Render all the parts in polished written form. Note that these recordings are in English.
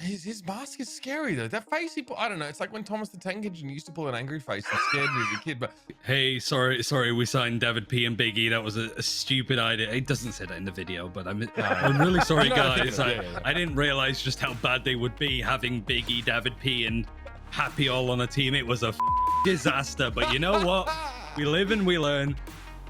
His mask is scary though. That face he put, I don't know. It's like when Thomas the Tank Engine used to pull an angry face and scared me as a kid. But hey, sorry, we signed David P and Big E. That was a stupid idea. It doesn't say that in the video, but I'm really sorry, guys. I didn't realize just how bad they would be having Big E, David P, and Happy all on a team. It was a disaster. But you know what? We live and we learn.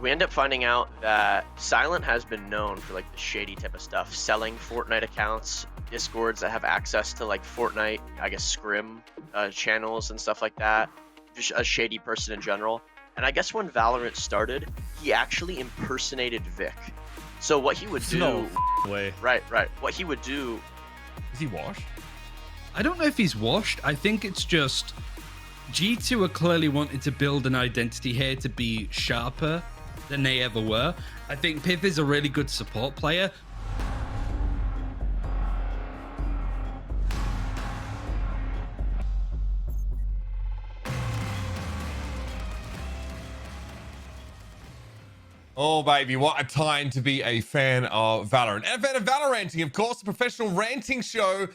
We end up finding out that Silent has been known for like the shady type of stuff, selling Fortnite accounts, Discords that have access to like Fortnite, I guess scrim channels and stuff like that. Just a shady person in general. And I guess when Valorant started, he actually impersonated Vic. So what he would do, no way. Right. What he would do. Is he washed? I don't know if he's washed. I think it's just G2 are clearly wanting to build an identity here to be sharper than they ever were. I think Piff is a really good support player. Oh, baby, what a time to be a fan of Valorant. And a fan of Valoranting, of course, the professional ranting show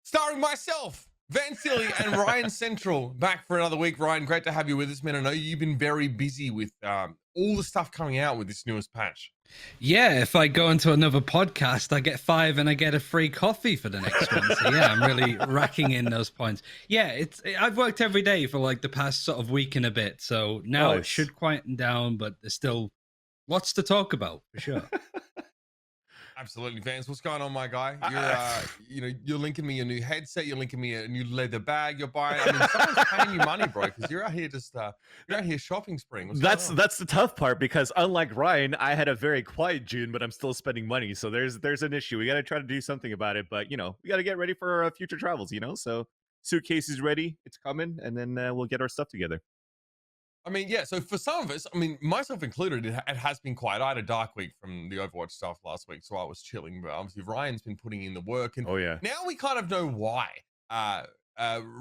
starring myself, Van Silly, and Ryan Central. Back for another week. Ryan, great to have you with us, man. I know you've been very busy with all the stuff coming out with this newest patch. Yeah, if I go into another podcast, I get 5 and I get a free coffee for the next one. So yeah, I'm really racking in those points. Yeah, I've worked every day for like the past sort of week and a bit. So now it should quieten down, but there's still lots to talk about for sure. Absolutely, Vance. What's going on, my guy? You're, you're linking me a new headset. You're linking me a new leather bag. You're buying. I mean, someone's paying you money, bro, because you're out here just you're out here shopping spring. That's the tough part, because unlike Ryan, I had a very quiet June, but I'm still spending money. So there's an issue. We got to try to do something about it. But we got to get ready for future travels. So suitcase is ready. It's coming, and then we'll get our stuff together. I mean, yeah, so for some of us, I mean, myself included, it has been quiet. I had a dark week from the Overwatch stuff last week, so I was chilling. But obviously, Ryan's been putting in the work. And now we kind of know why. Ryan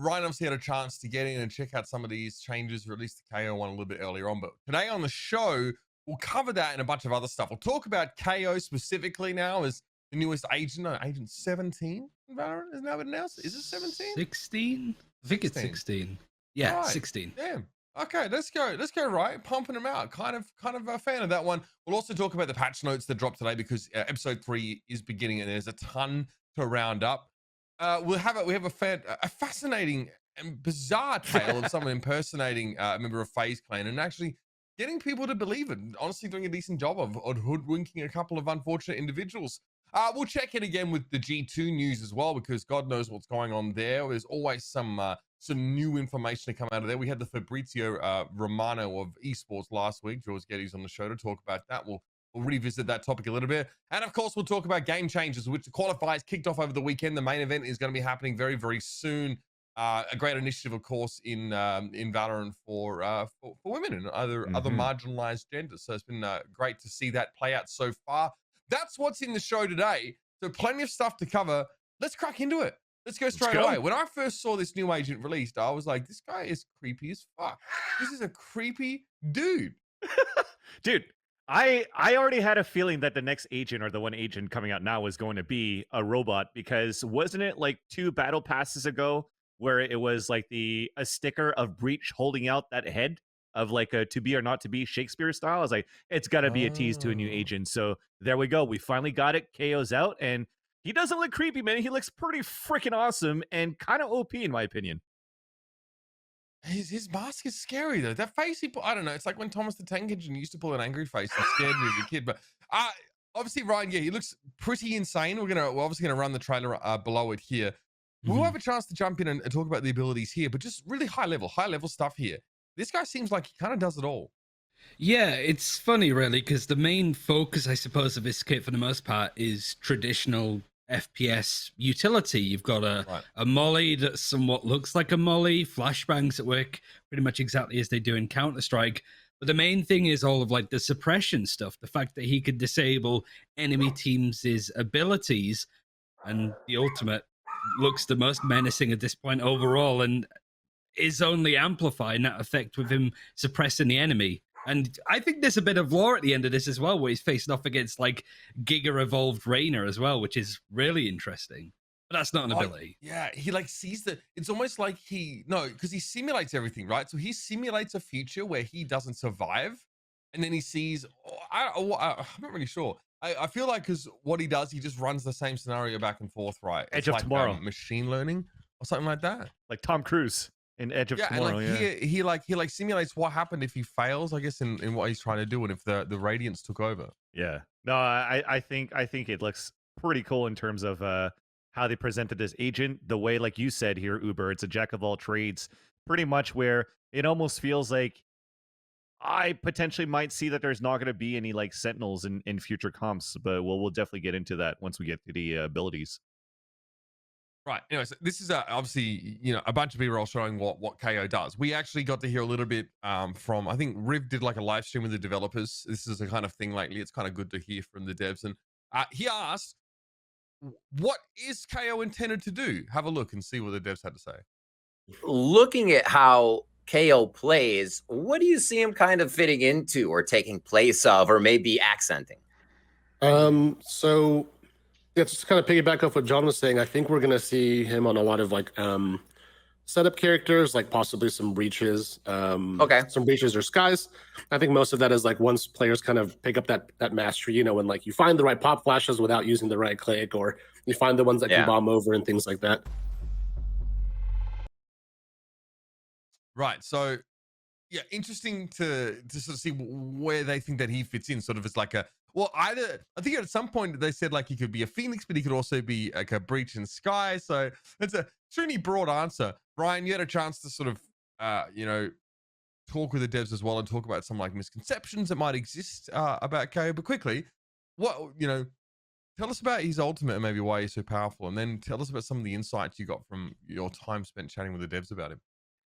obviously had a chance to get in and check out some of these changes, released the KAYO one a little bit earlier on. But today on the show, we'll cover that and a bunch of other stuff. We'll talk about KAYO specifically now as the newest agent, Agent 17 in Valorant has now been announced. Is it 17? 16? I think it's 16. Yeah, right. 16. Damn. Okay, let's go, right? Pumping them out. Kind of a fan of that one. We'll also talk about the patch notes that dropped today because episode 3 is beginning and there's a ton to round up. We have a fascinating and bizarre tale of someone impersonating a member of FaZe Clan and actually getting people to believe it. Honestly, doing a decent job of hoodwinking a couple of unfortunate individuals. We'll check in again with the G2 news as well because God knows what's going on there. There's always some new information to come out of there. We had the Fabrizio Romano of Esports last week. George Getty's on the show to talk about that. We'll revisit that topic a little bit. And of course, we'll talk about game changes, which the qualifiers kicked off over the weekend. The main event is going to be happening very, very soon. A great initiative, of course, in Valorant for women and other marginalized genders. So it's been great to see that play out so far. That's what's in the show today. So plenty of stuff to cover. Let's crack into it. Let's go straight away. When I first saw this new agent released, I was like, this guy is creepy as fuck. This is a creepy dude. Dude, I already had a feeling that the next agent or the one agent coming out now was going to be a robot, because wasn't it like 2 battle passes ago where it was like a sticker of Breach holding out that head of like a to be or not to be Shakespeare style? I was like, it's got to be a tease to a new agent. So there we go. We finally got it. KAYO's out, and he doesn't look creepy, man. He looks pretty freaking awesome and kind of OP, in my opinion. His mask is scary, though. That face he put, I don't know. It's like when Thomas the Tank Engine used to pull an angry face and scared me as a kid. But obviously, Ryan, yeah, he looks pretty insane. We're obviously going to run the trailer below it here. We'll have a chance to jump in and talk about the abilities here, but just really high level stuff here. This guy seems like he kind of does it all. Yeah, it's funny, really, because the main focus, I suppose, of this kit for the most part is traditional FPS utility. You've got a molly that somewhat looks like a molly, flashbangs that work pretty much exactly as they do in Counter-Strike. But the main thing is all of like the suppression stuff, the fact that he could disable enemy teams' abilities, and the ultimate looks the most menacing at this point overall and is only amplifying that effect with him suppressing the enemy. And I think there's a bit of lore at the end of this as well, where he's facing off against like Giga Evolved Reyna as well, which is really interesting. But But that's not an ability. Yeah, he like sees it's almost like because he simulates everything, right? So he simulates a future where he doesn't survive, and then he sees. I'm not really sure. I feel like because what he does, he just runs the same scenario back and forth, right? Edge of Tomorrow, machine learning or something like that. Like Tom Cruise in Edge of Tomorrow. And he simulates what happened if he fails, I guess, in what he's trying to do, and if the Radiance took over. Yeah. No, I think it looks pretty cool in terms of how they presented this agent. The way, like you said here, Uber, it's a jack of all trades, pretty much, where it almost feels like I potentially might see that there's not going to be any like Sentinels in future comps, but we'll definitely get into that once we get to the abilities. Right. Anyways, this is obviously, a bunch of B-roll showing what KAYO does. We actually got to hear a little bit from, I think Riv did like a live stream with the developers. This is a kind of thing lately. It's kind of good to hear from the devs. And he asked, what is KAYO intended to do? Have a look and see what the devs had to say. Looking at how KAYO plays, what do you see him kind of fitting into or taking place of, or maybe accenting? So yeah, just kind of piggyback off what John was saying, I think we're going to see him on a lot of like setup characters, like possibly some breaches, some breaches or skies. I think most of that is like once players kind of pick up that mastery, when like you find the right pop flashes without using the right click, or you find the ones that can bomb over and things like that. Right. So, yeah, interesting to sort of see where they think that he fits in. Sort of as like I think at some point they said like he could be a Phoenix, but he could also be like a breach in sky. So it's a extremely broad answer. Brian, you had a chance to sort of, talk with the devs as well and talk about some like misconceptions that might exist about KAYO. But quickly, tell us about his ultimate and maybe why he's so powerful, and then tell us about some of the insights you got from your time spent chatting with the devs about him.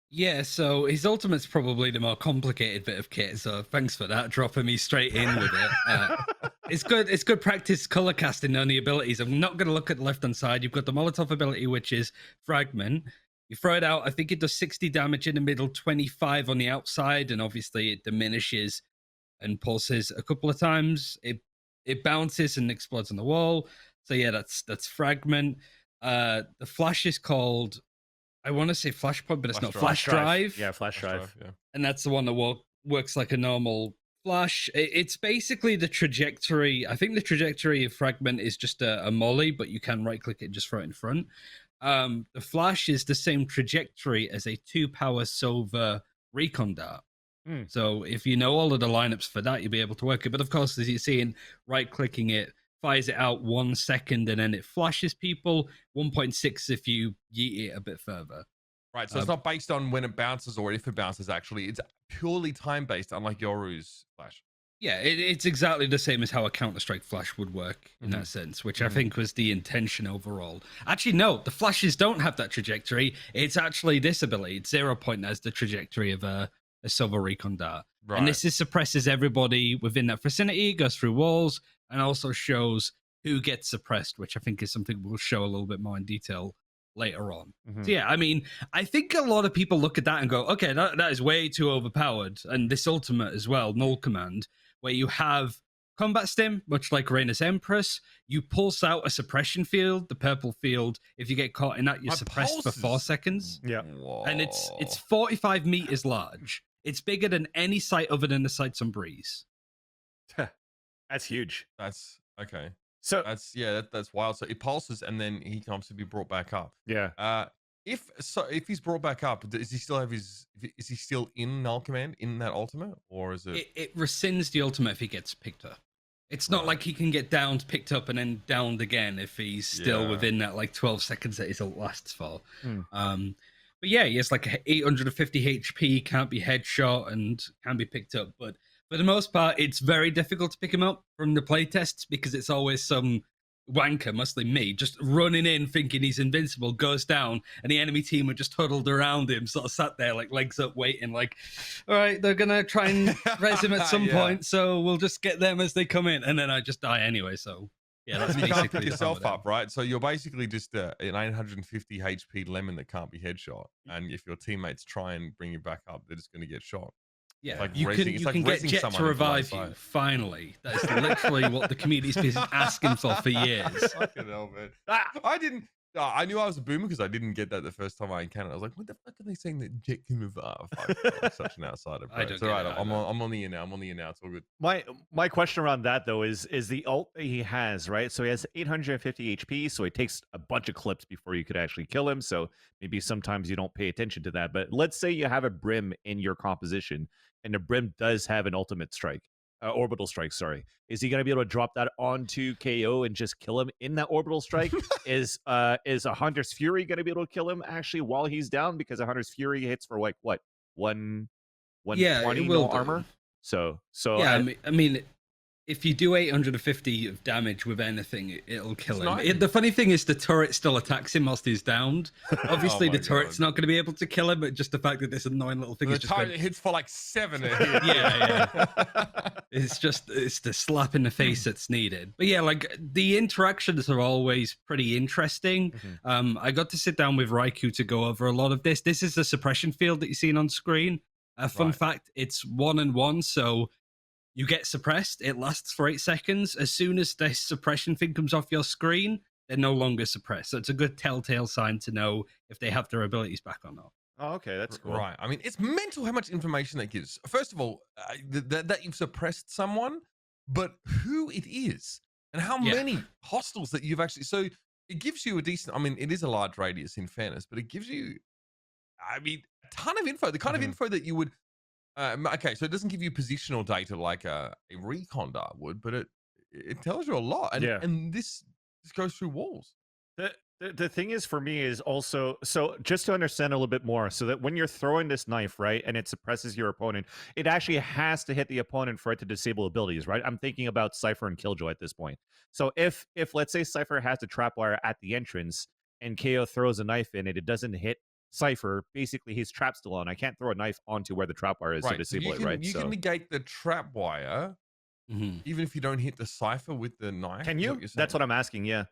Yeah, so his ultimate's probably the more complicated bit of kit, so thanks for that, dropping me straight in with it. It's good practice color casting on the abilities. I'm not going to look at the left-hand side. You've got the Molotov ability, which is Fragment. You throw it out, I think it does 60 damage in the middle, 25 on the outside, and obviously it diminishes and pulses a couple of times. It bounces and explodes on the wall. So yeah, that's Fragment. The flash is called, I want to say Flashpoint, but it's not. Flash Drive. Yeah, Flash Drive. Yeah. And that's the one that works like a normal flash. It's basically the trajectory. I think the trajectory of Fragment is just a molly, but you can right-click it and just throw it in front. The flash is the same trajectory as a 2-power silver recon dart. So if you know all of the lineups for that, you'll be able to work it. But of course, as you're seeing, right-clicking it fires it out 1 second and then it flashes people. 1.6 if you yeet it a bit further. Right, so it's not based on when it bounces or if it bounces, actually. It's purely time-based, unlike Yoru's flash. Yeah, it's exactly the same as how a Counter-Strike flash would work in that sense, which I think was the intention overall. Actually, no, the flashes don't have that trajectory. It's actually this ability. It's 0 Point as the trajectory of a silver recon dart. Right. And this suppresses everybody within that vicinity, goes through walls, and also shows who gets suppressed, which I think is something we'll show a little bit more in detail later on. So yeah, I mean, I think a lot of people look at that and go, okay, that is way too overpowered. And this ultimate as well, Null Command, where you have combat stim, much like Reyna's Empress, you pulse out a suppression field, the purple field. If you get caught in that, you're suppressed for 4 seconds. Yeah. Whoa. And it's 45 meters large. It's bigger than any site other than the sites on Breeze. That's huge. That's okay. So that's wild. So it pulses and then he can obviously be brought back up. Yeah. If he's brought back up, does he still have is he still in Null Command in that ultimate, or is it? It rescinds the ultimate if he gets picked up. It's not like he can get downed, picked up, and then downed again if he's still within that like 12 seconds that his ult lasts for. But yeah, he has like 850 HP, can't be headshot, and can be picked up. But for the most part, it's very difficult to pick him up from the playtests because it's always some wanker, mostly me, just running in thinking he's invincible, goes down, and the enemy team are just huddled around him, sort of sat there like legs up waiting, like, all right, they're gonna try and res him at some point, so we'll just get them as they come in, and then I just die anyway. So yeah, that's you can't pick basically yourself up, right? So you're basically just an 850 HP lemon that can't be headshot, and if your teammates try and bring you back up, they're just going to get shot. Yeah, like you can get Jet to revive you. Finally, that is literally what the community's been asking for years. Fucking hell, man. I didn't. I knew I was a boomer because I didn't get that the first time I encountered it. I was like, what the fuck are they saying that Jet can move? I'm such an outsider, bro. It's all right. I'm on the ear now. I'm on the ear now. It's all good. My question around that though is the ult that he has, right? So he has 850 HP, so it takes a bunch of clips before you could actually kill him. So maybe sometimes you don't pay attention to that. But let's say you have a Brim in your composition, and the Brim does have an ultimate strike. Orbital strike, sorry. Is he going to be able to drop that onto KO and just kill him in that orbital strike? Is a Hunter's Fury going to be able to kill him actually while he's down? Because a Hunter's Fury hits for like what, 120 no armor. So yeah, I mean, if you do 850 of damage with anything, it'll kill him. The funny thing is the turret still attacks him whilst he's downed. Obviously, the turret's not going to be able to kill him, but just the fact that this annoying little thing is just turret hits for like 7. Yeah. It's the slap in the face that's needed. But yeah, like the interactions are always pretty interesting. I got to sit down with Raikou to go over a lot of this. This is the suppression field that you're seeing on screen. Fun fact, it's 1-1, so you get suppressed, it lasts for 8 seconds. As soon as this suppression thing comes off your screen, they're no longer suppressed. So it's a good telltale sign to know if they have their abilities back or not. Oh, okay, that's cool. Right. I mean, it's mental how much information that gives. First of all, that you've suppressed someone, but who it is and how many hostiles that you've actually... So it gives you a decent... I mean, it is a large radius in fairness, but it gives you, I mean, a ton of info. The kind of info that you would... okay, so it doesn't give you positional data like a recon dart would, but it tells you a lot, and this goes through walls. The thing is, for me, is also, so just to understand a little bit more, so that when you're throwing this knife, right, and it suppresses your opponent, it actually has to hit the opponent for it to disable abilities, right? I'm thinking about Cypher and Killjoy at this point. So if let's say Cypher has the trapwire at the entrance and KO throws a knife in it, it doesn't hit Cypher, basically his trap's still on. I can't throw a knife onto where the trapwire is to disable it, right? You can negate the trapwire even if you don't hit the Cypher with the knife. Can you? That's what I'm asking, yeah.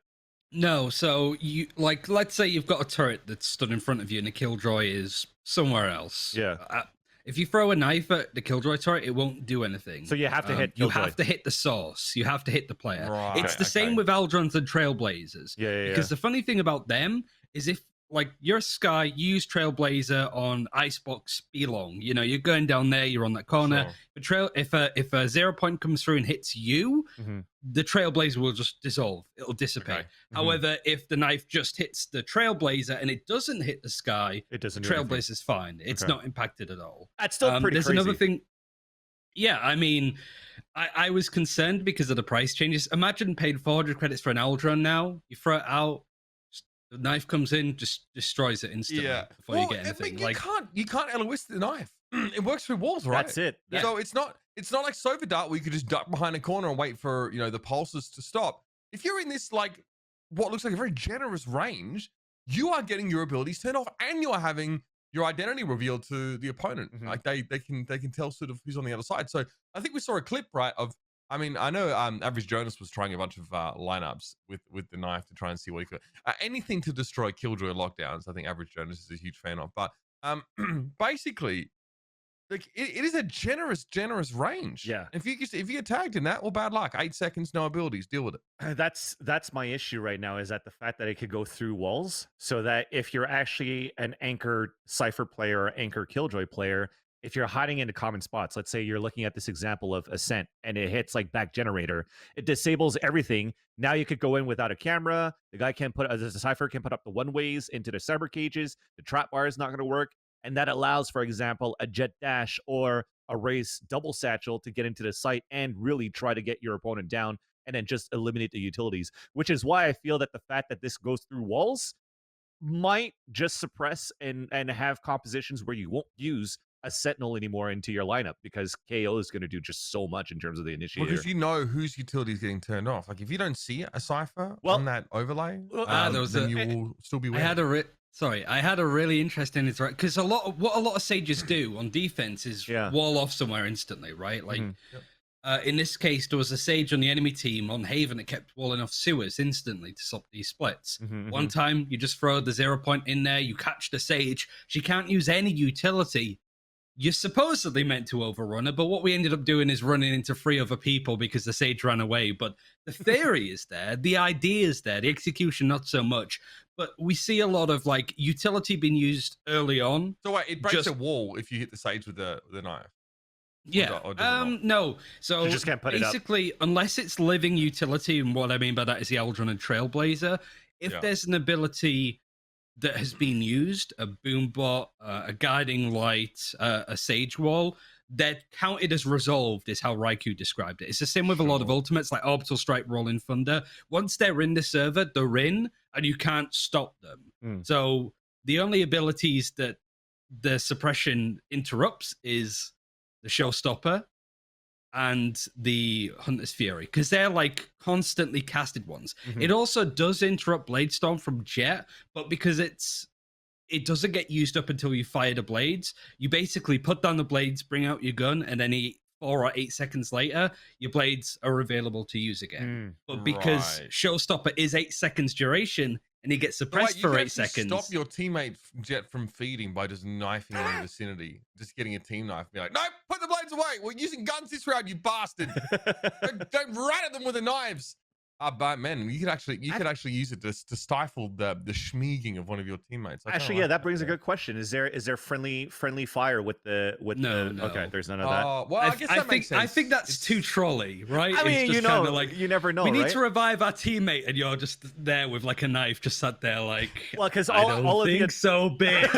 No, so you, like, let's say you've got a turret that's stood in front of you and the Killjoy is somewhere else. Yeah. If you throw a knife at the Killjoy turret, it won't do anything. So you have to hit Killjoy. You have to hit the source. You have to hit the player. Right. It's the same with Aldrons and Trailblazers. Yeah. Because the funny thing about them is if, like, you're Sky, you use Trailblazer on Icebox Belong. You know, you're going down there, you're on that corner. Sure. If a 0 point comes through and hits you, the Trailblazer will just dissolve. It'll dissipate. Okay. However, if the knife just hits the Trailblazer and it doesn't hit the Sky, it doesn't. The Trailblazer's fine. It's not impacted at all. That's still pretty there's crazy. Another thing. Yeah, I mean, I was concerned because of the price changes. Imagine paying 400 credits for an Aldron now. You throw it out. The knife comes in, just destroys it instantly before you get anything. I mean, you can't LOS the knife. It works through walls, right? That's it. Yeah. So it's not like Sofa Dart where you could just duck behind a corner and wait for the pulses to stop. If you're in this like what looks like a very generous range, you are getting your abilities turned off and you are having your identity revealed to the opponent. Like they can tell sort of who's on the other side. So I think we saw a clip, right, of, I mean, I know Average Jonas was trying a bunch of lineups with the knife to try and see what he could. Anything to destroy Killjoy lockdowns, I think Average Jonas is a huge fan of. But basically, like it is a generous range. Yeah. If you get tagged in that, well, bad luck. 8 seconds, no abilities. Deal with it. That's my issue right now, is that the fact that it could go through walls, so that if you're actually an anchor Cypher player or anchor Killjoy player, if you're hiding into common spots, let's say you're looking at this example of Ascent and it hits like back generator, it disables everything. Now you could go in without a camera. The guy can the Cypher can put up the one ways into the cyber cages. The trap bar is not going to work. And that allows, for example, a jet dash or a race double satchel to get into the site and really try to get your opponent down and then just eliminate the utilities, which is why I feel that the fact that this goes through walls might just suppress and have compositions where you won't use a Sentinel anymore into your lineup, because KO is going to do just so much in terms of the initiator. Because you know whose utility is getting turned off. Like if you don't see a Cypher on that overlay, then you will still be winning. I had a really interesting interaction, because what a lot of Sages do on defense is wall off somewhere instantly, right? Like in this case, there was a Sage on the enemy team on Haven that kept walling off sewers instantly to stop these splits. One time, you just throw the 0 point in there, you catch the Sage, she can't use any utility. You're supposedly meant to overrun her, but what we ended up doing is running into 3 other people because the Sage ran away. But the theory is there, the idea is there, the execution not so much. but we see a lot of like utility being used early on. So wait, it breaks a wall if you hit the sage with the knife. Yeah. No. So you just can't put basically, unless it's living utility, and what I mean by that is the Aldrin and Trailblazer. If there's an ability that has been used, a boombot, a guiding light, a sage wall, they're counted as resolved, is how Raikou described it. It's the same with a lot of ultimates like Orbital Strike, Rolling Thunder. Once they're in the server, they're in, and you can't stop them. So the only abilities that the suppression interrupts is the Showstopper and the Hunter's Fury, because they're like constantly casted ones. It also does interrupt Bladestorm from Jet, but because it doesn't get used up until you fire the blades, you basically put down the blades, bring out your gun, and then 4 or 8 seconds later, your blades are available to use again. But because Showstopper is 8 seconds duration, and he gets suppressed for 8 seconds. Stop your teammate Jet from feeding by just knifing in the vicinity, just getting a team knife. Be like, no, put the blades away. We're using guns this round, you bastard. don't run at them with the knives. But man, you could actually use it to stifle the schmeeging of one of your teammates. Actually, yeah, that brings a good question. Is there friendly fire with the no. Okay, there's none of that. Well, I guess that makes sense. I think that's too trolly, right? I mean, it's just like, you never know. We need right? to revive our teammate, and you're just there with like a knife, just sat there like. Well, because all of the so, bitch.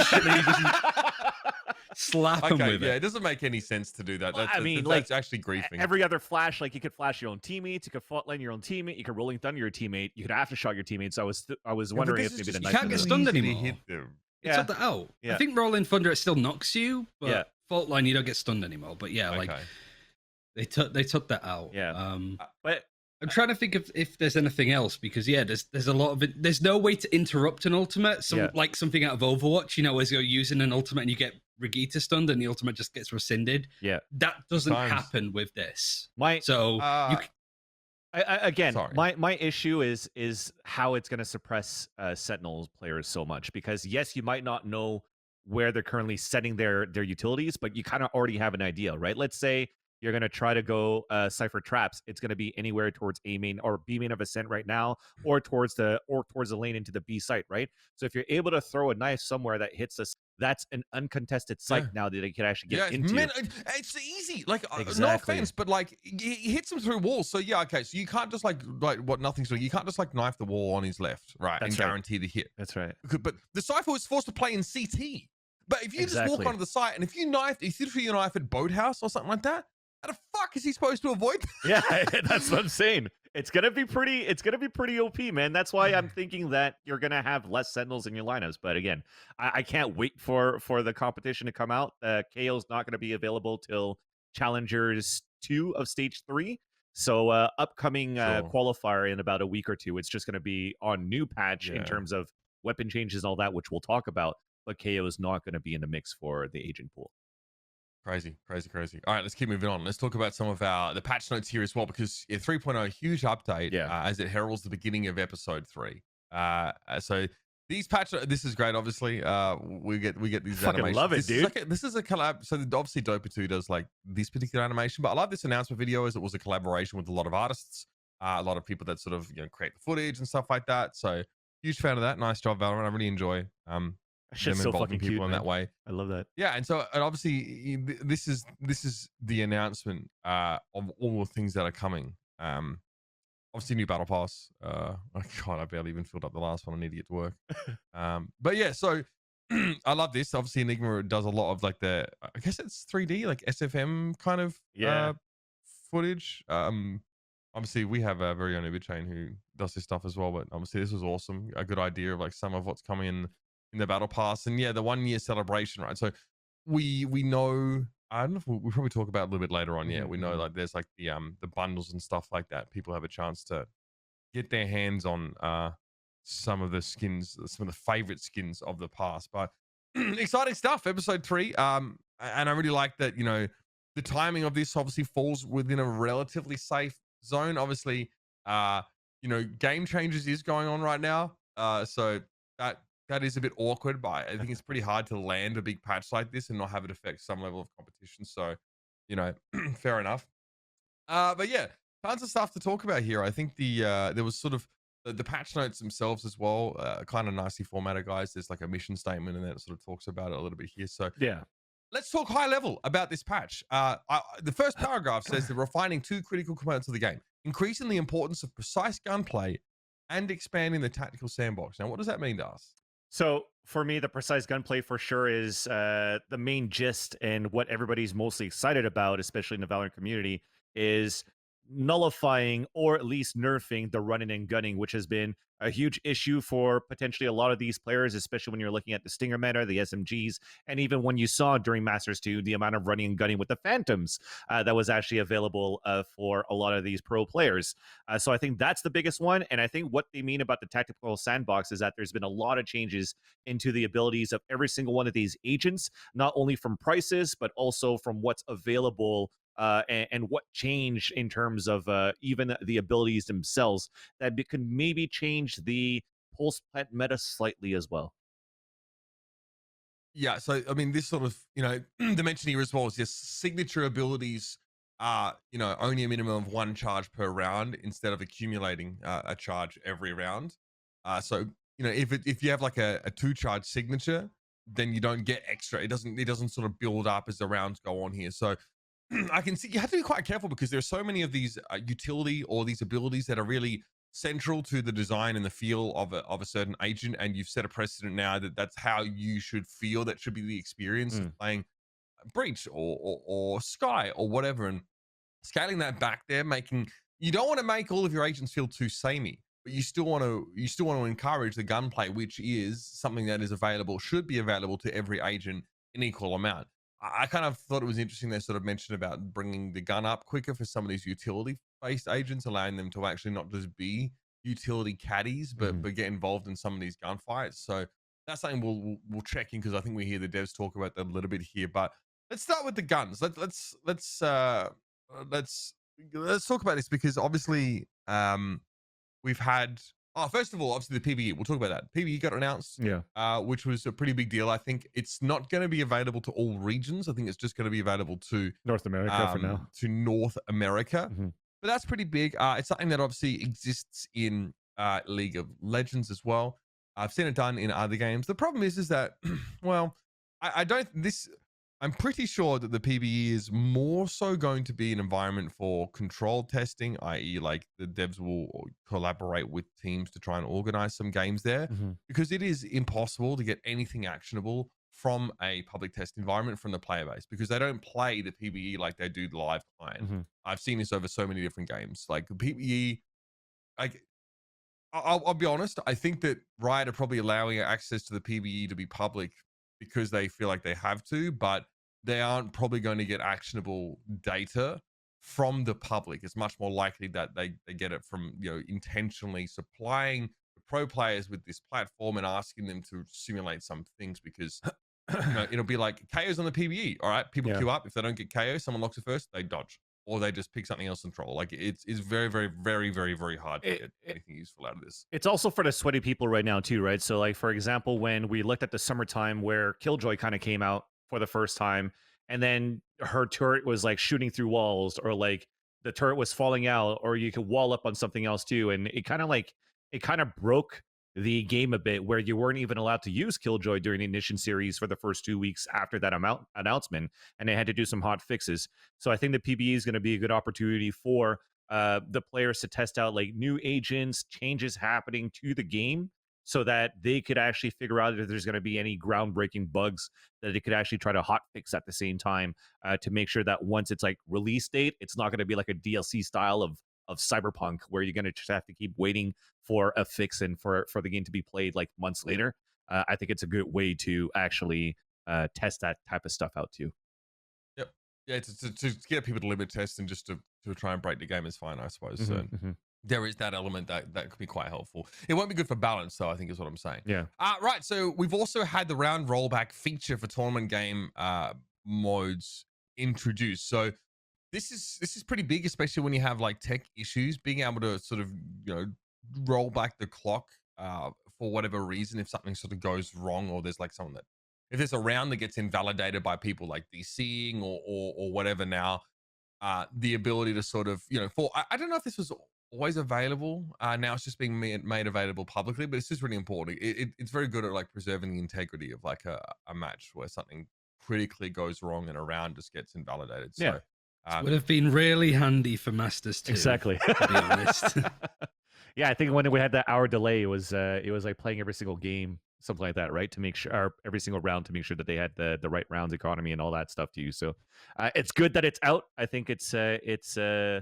Slap him with it. It doesn't make any sense to do that. Well, That's actually griefing. Every other flash, like you could flash your own teammates, you could frontline your own teammate, you could rolling thunder your teammate, you could aftershot your teammates. So I was wondering if maybe the knife. You can't get stunned anymore. Hit them. It's not that out. Yeah. I think rolling thunder it still knocks you, but fault line you don't get stunned anymore. But like they took that out. Yeah. But I'm trying to think if there's anything else, because there's a lot of it. There's no way to interrupt an ultimate. Like something out of Overwatch, as you're using an ultimate and you get Regita stunned and the ultimate just gets rescinded. Yeah, that doesn't happen with this. My issue is how it's going to suppress Sentinel players so much, because yes, you might not know where they're currently setting their utilities, but you kind of already have an idea, right? Let's say you're going to try to go Cypher Traps. It's going to be anywhere towards A main or B main of Ascent right now, or towards the lane into the B site, right? So if you're able to throw a knife somewhere that hits us, that's an uncontested site now that they can actually get into. It's easy. Like, no offense, but like he hits him through walls. So yeah, okay. So you can't just like what nothing's doing. You can't just like knife the wall on his left, right, and guarantee the hit. That's right. But the Cypher was forced to play in CT. But if you just walk onto the site and if you threw your knife at Boathouse or something like that, how the fuck is he supposed to avoid that? Yeah, that's what I'm saying. It's gonna be pretty OP, man. That's why I'm thinking that you're gonna have less Sentinels in your lineups. But again, I can't wait for the competition to come out. KAYO's not gonna be available till Challengers 2 of Stage 3. So upcoming qualifier in about a week or two. It's just gonna be on new patch in terms of weapon changes and all that, which we'll talk about. But KAYO is not gonna be in the mix for the agent pool. Crazy. All right, let's keep moving on. Let's talk about some of the patch notes here as well, because 3.0, huge update as it heralds the beginning of episode 3. So these this is great. Obviously, we get these fucking animations. Love it, dude. This is a collab. So obviously, Dopa 2 does like this particular animation, but I love this announcement video as it was a collaboration with a lot of artists, a lot of people that sort of create the footage and stuff like that. So huge fan of that. Nice job, Valorant. I really enjoy Shit's so fucking people cute, in that way. I love that. Yeah, and obviously this is the announcement of all the things that are coming. Obviously new battle pass. Oh god, I barely even filled up the last one. I need to get to work. But yeah, so I love this. Obviously Enigma does a lot of like I guess it's 3D, like SFM kind of footage. Obviously we have a very own Uberchain who does this stuff as well, but obviously this was awesome. A good idea of like some of what's coming in the battle pass, and the 1 year celebration, right? So we know, I don't know if we'll probably talk about it a little bit later on. We know like there's like the bundles and stuff like that. People have a chance to get their hands on some of the skins, some of the favorite skins of the past. But exciting stuff, episode 3. And I really like that, the timing of this obviously falls within a relatively safe zone. Obviously, Game Changers is going on right now. So that is a bit awkward, but I think it's pretty hard to land a big patch like this and not have it affect some level of competition. So, fair enough. But yeah, tons of stuff to talk about here. I think there was sort of the patch notes themselves as well, kind of nicely formatted, guys. There's like a mission statement and that sort of talks about it a little bit here. So yeah, let's talk high level about this patch. The first paragraph says they're refining 2 critical components of the game, increasing the importance of precise gunplay and expanding the tactical sandbox. Now, what does that mean to us? So for me, the precise gunplay for sure is the main gist, and what everybody's mostly excited about, especially in the Valorant community, is nullifying or at least nerfing the running and gunning, which has been a huge issue for potentially a lot of these players, especially when you're looking at the Stinger meta, the SMGs, and even when you saw during Masters 2 the amount of running and gunning with the Phantoms that was actually available for a lot of these pro players. So I think that's the biggest one, and I think what they mean about the tactical sandbox is that there's been a lot of changes into the abilities of every single one of these agents, not only from prices, but also from what's available and what changed in terms of even the abilities themselves that could maybe change the pulse plant meta slightly as well. Yeah, so I mean, this sort of, the mention here as well is just signature abilities are, only a minimum of 1 charge per round instead of accumulating a charge every round. So if you have like a 2 charge signature, then you don't get extra. It doesn't sort of build up as the rounds go on here. So I can see you have to be quite careful because there's so many of these utility or these abilities that are really central to the design and the feel of a certain agent, and you've set a precedent now that that's how you should feel. That should be the experience of playing Breach or Sky or whatever, and scaling that back there, you don't want to make all of your agents feel too samey, but you still want to encourage the gunplay, which is something that is available, should be available to every agent in equal amount. I kind of thought it was interesting they sort of mentioned about bringing the gun up quicker for some of these utility-based agents, allowing them to actually not just be utility caddies, but get involved in some of these gunfights. So that's something we'll check in because I think we hear the devs talk about that a little bit here. But let's start with the guns. Let's talk about this because obviously we've had. Oh, first of all, obviously the PvE. We'll talk about that. PvE got announced, which was a pretty big deal. I think it's not going to be available to all regions. I think it's just going to be available to North America for now. To North America, but that's pretty big. It's something that obviously exists in League of Legends as well. I've seen it done in other games. The problem is that, well, I don't. I'm pretty sure that the PvE is more so going to be an environment for controlled testing, i.e. like the devs will collaborate with teams to try and organize some games there, because it is impossible to get anything actionable from a public test environment from the player base because they don't play the PvE like they do the live client. I've seen this over so many different games. Like the PvE, I'll be honest, I think that Riot are probably allowing access to the PvE to be public because they feel like they have to, but they aren't probably going to get actionable data from the public. It's much more likely that they get it from, intentionally supplying the pro players with this platform and asking them to simulate some things because, it'll be like KO's on the PvE. All right, people queue up. If they don't get KO, someone locks it first, they dodge. Or they just pick something else and troll. Like it's very, very, very, very, very hard to get anything useful out of this. It's also for the sweaty people right now too, right? So like, for example, when we looked at the summertime where Killjoy kind of came out for the first time, and then her turret was like shooting through walls, or like the turret was falling out, or you could wall up on something else too. And it kind of broke the game a bit where you weren't even allowed to use Killjoy during the Ignition series for the first 2 weeks after that announcement, and they had to do some hot fixes. So I think the PvE is going to be a good opportunity for the players to test out like new agents, changes happening to the game, so that they could actually figure out if there's going to be any groundbreaking bugs that they could actually try to hot fix at the same time to make sure that once it's like release date, it's not going to be like a DLC style of Cyberpunk where you're going to just have to keep waiting for a fix and for the game to be played like months later. I think it's a good way to actually test that type of stuff out too. Yep. Yeah, to get people to limit test and just to try and break the game is fine, I suppose. So there is that element that could be quite helpful. It won't be good for balance, though, I think is what I'm saying. Yeah. Right. So we've also had the round rollback feature for tournament game modes introduced. So this is pretty big, especially when you have like tech issues, being able to sort of, roll back the clock for whatever reason, if something sort of goes wrong, or there's like someone that, if there's a round that gets invalidated by people like DCing or whatever now, the ability to sort of, I don't know if this was always available. Now it's just being made available publicly, but it's just really important. It's very good at like preserving the integrity of like a match where something critically goes wrong and a round just gets invalidated. So would have been really handy for Masters too. Exactly. To be honest. Yeah, I think when we had that hour delay, it was like playing every single game, something like that, right? To make sure, or every single round, to make sure that they had the right rounds economy and all that stuff to use. So it's good that it's out. I think it's a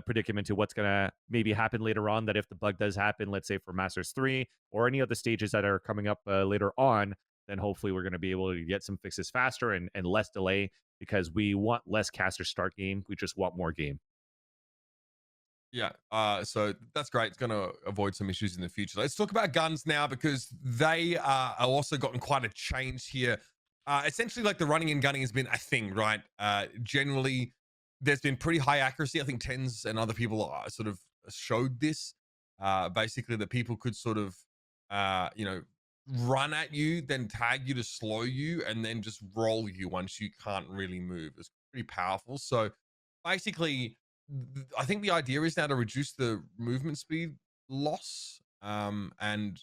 predicament to what's gonna maybe happen later on. That if the bug does happen, let's say for Masters 3 or any of the stages that are coming up later on, then hopefully we're gonna be able to get some fixes faster and less delay, because we want less caster start game. We just want more game. Yeah, so that's great. It's going to avoid some issues in the future. Let's talk about guns now, because they are also gotten quite a change here. Essentially, like the running and gunning has been a thing, right? Generally, there's been pretty high accuracy. I think Tens and other people sort of showed this. Basically, that people could sort of, run at you, then tag you to slow you, and then just roll you once you can't really move. It's pretty powerful. So basically, I think the idea is now to reduce the movement speed loss, and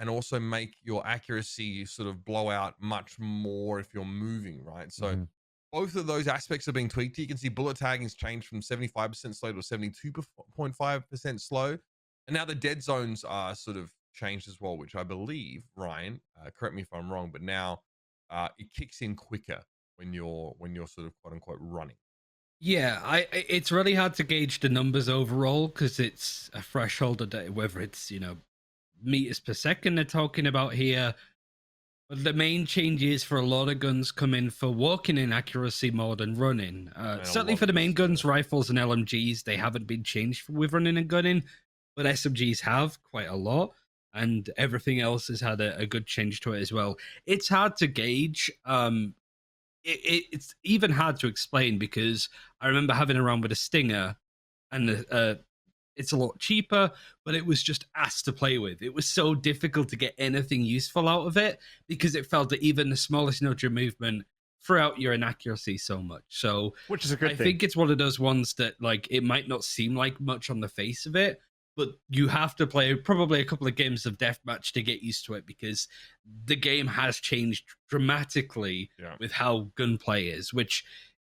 also make your accuracy sort of blow out much more if you're moving, right? So both of those aspects are being tweaked. You can see bullet tagging's changed from 75% slow to 72.5% slow, and now the dead zones are sort of changed as well, which I believe, Ryan, correct me if I'm wrong, but now it kicks in quicker when you're sort of quote unquote running. Yeah, it's really hard to gauge the numbers overall because it's a threshold of data, whether it's, meters per second they're talking about here. But the main changes for a lot of guns come in for walking in accuracy mode and running. Certainly for the main guns, rifles and LMGs, they haven't been changed with running and gunning, but SMGs have quite a lot, and everything else has had a good change to it as well. It's hard to gauge. It's even hard to explain because I remember having a round with a Stinger, and it's a lot cheaper, but it was just ass to play with. It was so difficult to get anything useful out of it because it felt that even the smallest nudge of movement threw out your inaccuracy so much. So, which is a good thing. I think it's one of those ones that like it might not seem like much on the face of it, but you have to play probably a couple of games of deathmatch to get used to it because the game has changed dramatically with how gunplay is, which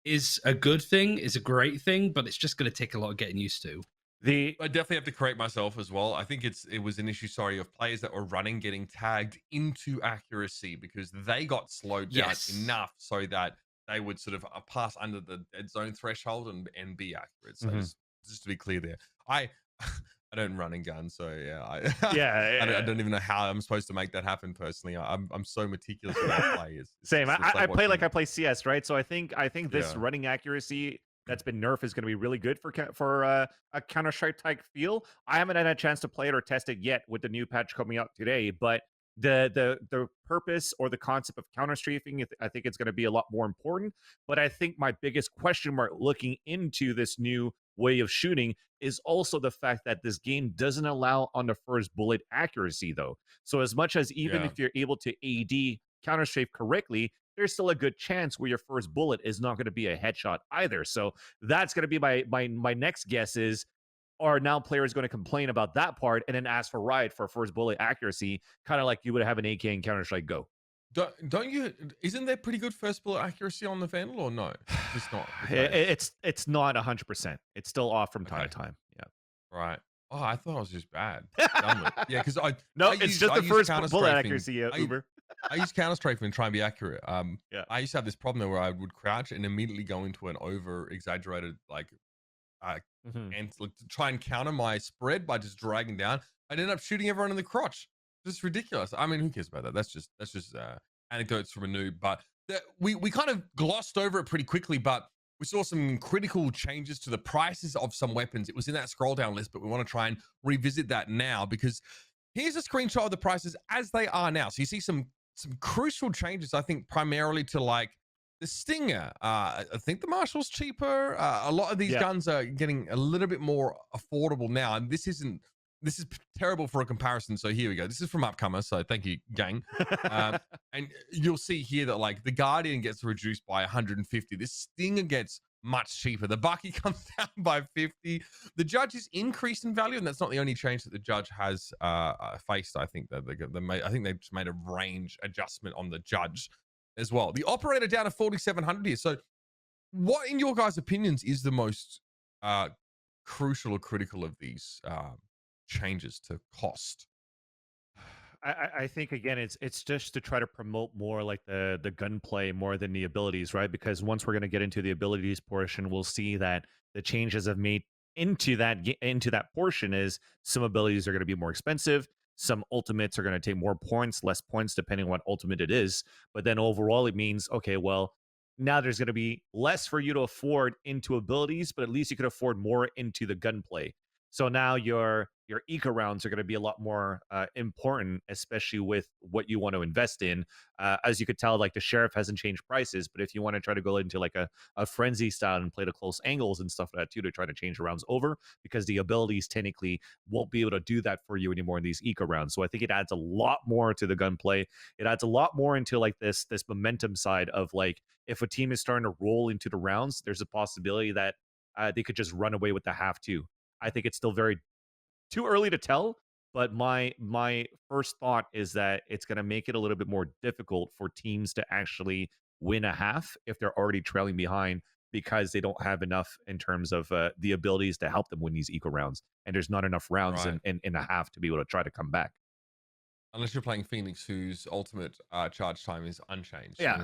is a good thing, is a great thing, but it's just going to take a lot of getting used to. I definitely have to correct myself as well. I think it was an issue, of players that were running getting tagged into accuracy because they got slowed down enough so that they would sort of pass under the dead zone threshold and be accurate. So just to be clear there, I don't run and gun, so I don't even know how I'm supposed to make that happen personally. I'm so meticulous with how I play. Same. I play CS, right? So I think this running accuracy that's been nerfed is going to be really good for a Counter-Strike type feel. I haven't had a chance to play it or test it yet with the new patch coming out today, but the purpose or the concept of counter-strafing, I think it's going to be a lot more important. But I think my biggest question mark looking into this new way of shooting is also the fact that this game doesn't allow on the first bullet accuracy, though. So as much as even if you're able to AD counter-strafe correctly, there's still a good chance where your first bullet is not going to be a headshot either. So that's going to be my next guess is, are now players going to complain about that part and then ask for Riot for first bullet accuracy, kind of like you would have an AK in Counter-Strike Go? Don't you? Isn't there pretty good first bullet accuracy on the Vandal, or no? It's not. It's not 100%. It's still off from time to time. Yeah. Right. Oh, I thought it was just bad. Yeah, because it's just the first bullet accuracy. Uber. I use counter-strafing and try and be accurate. I used to have this problem there where I would crouch and immediately go into an over-exaggerated and to try and counter my spread by just dragging down. I'd end up shooting everyone in the crotch. Just ridiculous. I mean, who cares about that? That's just anecdotes from a noob. But we kind of glossed over it pretty quickly, but we saw some critical changes to the prices of some weapons. It was in that scroll down list, but we want to try and revisit that now because here's a screenshot of the prices as they are now. So you see some crucial changes, I think, primarily to like the Stinger. I think the Marshall's cheaper. A lot of these guns are getting a little bit more affordable now, and this is terrible for a comparison. So here we go. This is from Upcomer, so thank you, gang. And you'll see here that like the Guardian gets reduced by 150. This Stinger gets much cheaper. The Bucky comes down by 50. The Judge is increased in value, and that's not the only change that the Judge has faced. I think that I think they've just made a range adjustment on the Judge as well. The Operator down to 4,700 here. So, what, in your guys' opinions, is the most crucial or critical of these changes to cost? I think again it's just to try to promote more like the gunplay more than the abilities, right? Because once we're going to get into the abilities portion, we'll see that the changes have made into that portion is some abilities are going to be more expensive, some ultimates are going to take more points, less points depending on what ultimate it is. But then overall it means, okay, well, now there's going to be less for you to afford into abilities, but at least you could afford more into the gunplay. So now your eco rounds are going to be a lot more important, especially with what you want to invest in. As you could tell, like the Sheriff hasn't changed prices, but if you want to try to go into like a frenzy style and play the close angles and stuff like that too, to try to change the rounds over, because the abilities technically won't be able to do that for you anymore in these eco rounds. So I think it adds a lot more to the gunplay. It adds a lot more into like this momentum side of like, if a team is starting to roll into the rounds, there's a possibility that they could just run away with the half too. I think it's still very too early to tell, but my first thought is that it's going to make it a little bit more difficult for teams to actually win a half if they're already trailing behind, because they don't have enough in terms of the abilities to help them win these eco rounds, and there's not enough rounds in a half to be able to try to come back. Unless you're playing Phoenix, whose ultimate charge time is unchanged. Yeah.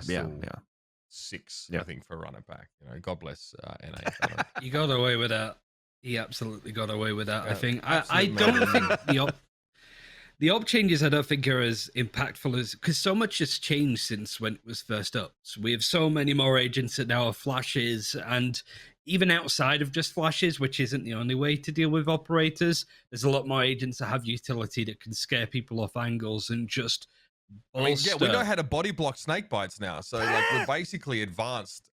6, I think, for run it back. You know, God bless NA. You got away with that. He absolutely got away with that. I think I don't think the op changes I don't think are as impactful as, because so much has changed since when it was first up. So we have so many more agents that now are flashes, and even outside of just flashes, which isn't the only way to deal with operators, there's a lot more agents that have utility that can scare people off angles and just we know how to body block snake bites now, so like we're basically advanced,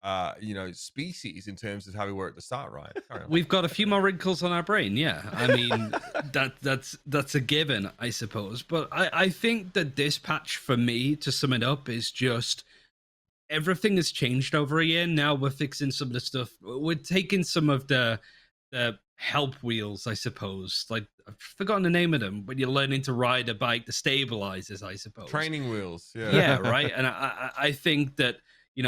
species in terms of how we were at the start, right? We've got a few more wrinkles on our brain, yeah. I mean, that's a given, I suppose. But I think that this patch, for me, to sum it up, is just everything has changed over a year. Now we're fixing some of the stuff. We're taking some of the help wheels, I suppose. Like, I've forgotten the name of them, when you're learning to ride a bike, the stabilizers, I suppose. Training wheels, yeah. Yeah, right. And I think that,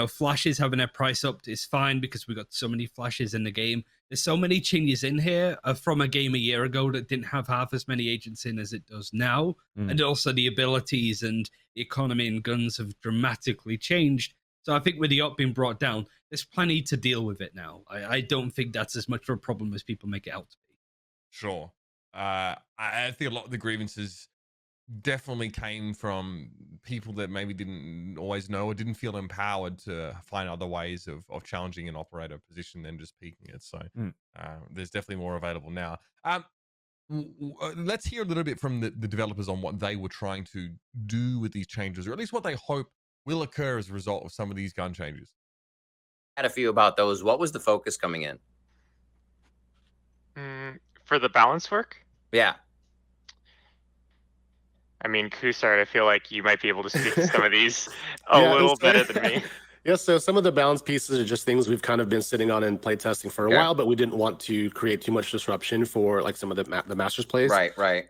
flashes having their price up is fine, because we've got so many flashes in the game. There's so many changes in here from a game a year ago that didn't have half as many agents in as it does now. And also the abilities and the economy and guns have dramatically changed. So I think with the op being brought down, there's plenty to deal with it now. I don't think that's as much of a problem as people make it out to be. Sure. I think a lot of the grievances definitely came from people that maybe didn't always know or didn't feel empowered to find other ways of challenging an operator position than just peaking it. So there's definitely more available now. Let's hear a little bit from the developers on what they were trying to do with these changes, or at least what they hope will occur as a result of some of these gun changes. Had a few about those. What was the focus coming in? For the balance work? Yeah. I mean, Kusart, I feel like you might be able to speak to some of these a little better than me. Yeah, so some of the balance pieces are just things we've kind of been sitting on and play testing for a while, but we didn't want to create too much disruption for like some of the Masters plays. Right.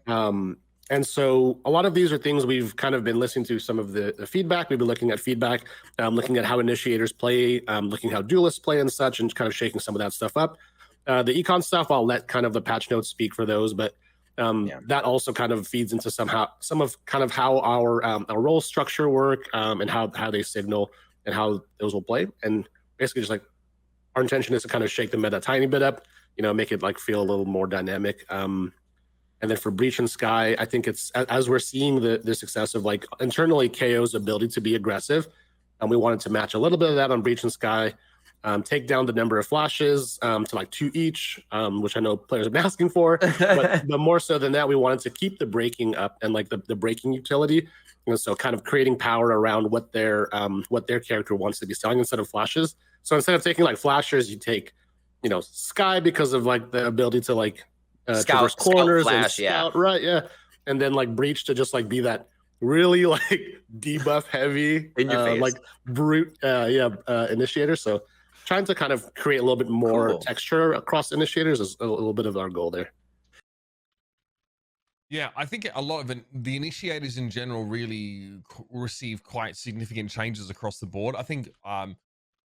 And so a lot of these are things we've kind of been listening to some of the feedback. We've been looking at feedback, looking at how initiators play, looking how duelists play and such, and kind of shaking some of that stuff up. The econ stuff, I'll let kind of the patch notes speak for those, but that also kind of feeds into some of how our role structure work, and how they signal and how those will play. And basically just like our intention is to kind of shake the meta a tiny bit up, make it like feel a little more dynamic. And then for Breach and Sky, I think it's, as we're seeing the success of like internally KAYO's ability to be aggressive, and we wanted to match a little bit of that on Breach and Sky, take down the number of flashes to like 2 each, which I know players have been asking for, but more so than that, we wanted to keep the breaking up and like the breaking utility. And so kind of creating power around what their character wants to be selling instead of flashes. So instead of taking like flashers, you take, Sky because of like the ability to like, traverse corners scout flash, and scout, right? Yeah, and then like Breach to just like be that really like debuff heavy, in your face. like brute, initiator. So trying to kind of create a little bit more texture across initiators is a little bit of our goal there. Yeah, I think a lot of the initiators in general really receive quite significant changes across the board. I think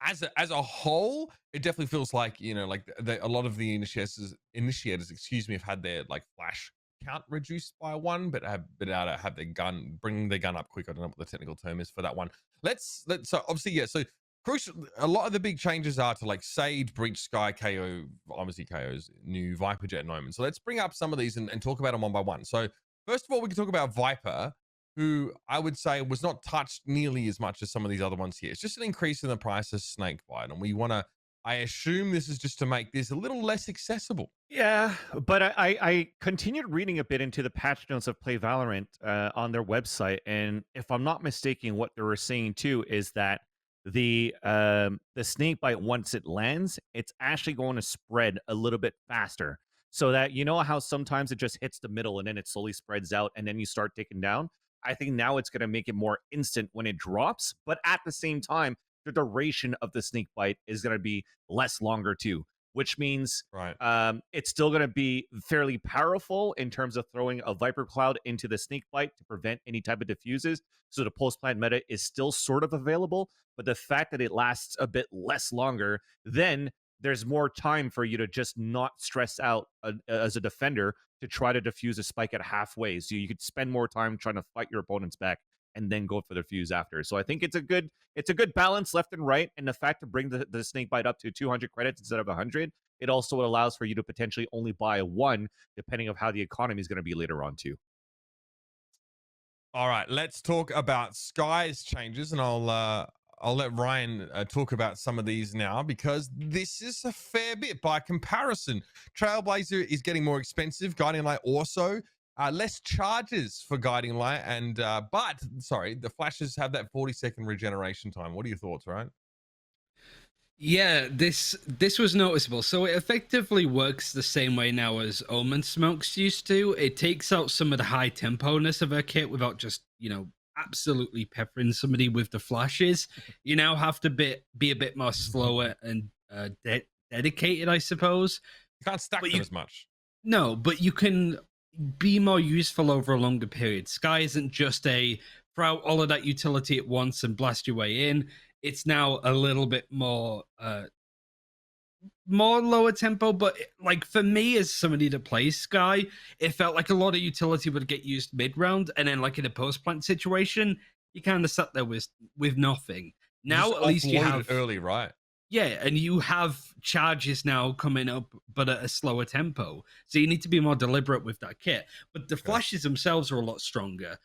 as a whole, it definitely feels like, you know, like a lot of the initiators, excuse me, have had their like flash count reduced by 1, but have been able to have their gun, bring their gun up quick. I don't know what the technical term is for that one. So obviously, yeah, so crucial, a lot of the big changes are to like Sage, Breach, Sky, KAYO, obviously KAYO's new Viper Jet Noman. So let's bring up some of these and talk about them one by one. So first of all, we can talk about Viper, who I would say was not touched nearly as much as some of these other ones here. It's just an increase in the price of Snakebite, and we want to, I assume this is just to make this a little less accessible. Yeah, but I continued reading a bit into the patch notes of Play Valorant on their website, and if I'm not mistaken, what they were saying too is that the snakebite, once it lands, it's actually going to spread a little bit faster, so that, you know how sometimes it just hits the middle and then it slowly spreads out and then you start taking down. I think now it's going to make it more instant when it drops, but at the same time, the duration of the snakebite is going to be less longer too, which means it's still going to be fairly powerful in terms of throwing a Viper Cloud into the snakebite to prevent any type of diffuses. So the post-plant meta is still sort of available, but the fact that it lasts a bit less longer, then there's more time for you to just not stress out as a defender to try to defuse a spike at halfway. So you could spend more time trying to fight your opponents back and then go for the fuse after. So I think it's a good balance left and right. And the fact to bring the snakebite up to 200 credits instead of 100, it also allows for you to potentially only buy 1, depending on how the economy is going to be later on too. All right, let's talk about Sky's changes, and I'll let Ryan talk about some of these now, because this is a fair bit by comparison. Trailblazer is getting more expensive. Guiding Light also. Less charges for Guiding Light, and but sorry, the flashes have that 40-second regeneration time. What are your thoughts, Ryan? Yeah, this was noticeable. So it effectively works the same way now as Omen Smokes used to. It takes out some of the high tempo-ness of her kit without just, you know, absolutely peppering somebody with the flashes. You now have to be a bit more slower and dedicated, I suppose. You can't stack them as much. No, but you can be more useful over a longer period. Sky isn't just a throw out all of that utility at once and blast your way in. It's now a little bit more lower tempo, but like for me as somebody that plays Sky, it felt like a lot of utility would get used mid-round, and then like in a post-plant situation, you kind of sat there with nothing. Now at least you have early, right? Yeah, and you have charges now coming up, but at a slower tempo. So you need to be more deliberate with that kit. But the flashes themselves are a lot stronger.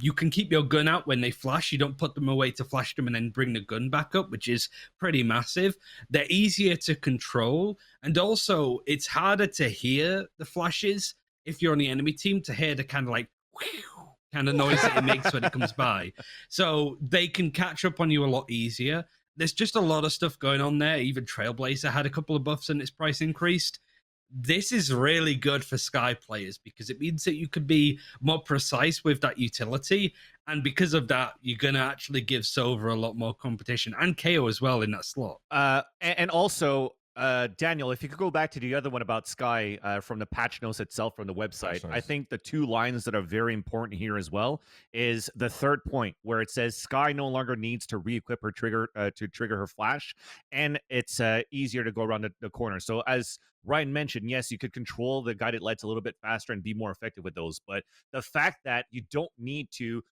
You can keep your gun out when they flash. You don't put them away to flash them and then bring the gun back up, which is pretty massive. They're easier to control. And also, it's harder to hear the flashes if you're on the enemy team, to hear the kind of like kind of noise that it makes when it comes by. So they can catch up on you a lot easier. There's just a lot of stuff going on there. Even Trailblazer had a couple of buffs and its price increased. This is really good for Sky players because it means that you could be more precise with that utility. And because of that, you're going to actually give Sova a lot more competition, and KAYO as well in that slot. And also, Daniel, if you could go back to the other one about Sky from the patch notes itself from the website, I think the 2 lines that are very important here as well is the third point where it says Sky no longer needs to re-equip her trigger to trigger her flash, and it's easier to go around the corner. So as Ryan mentioned, yes, you could control the guided lights a little bit faster and be more effective with those, but the fact that you don't need to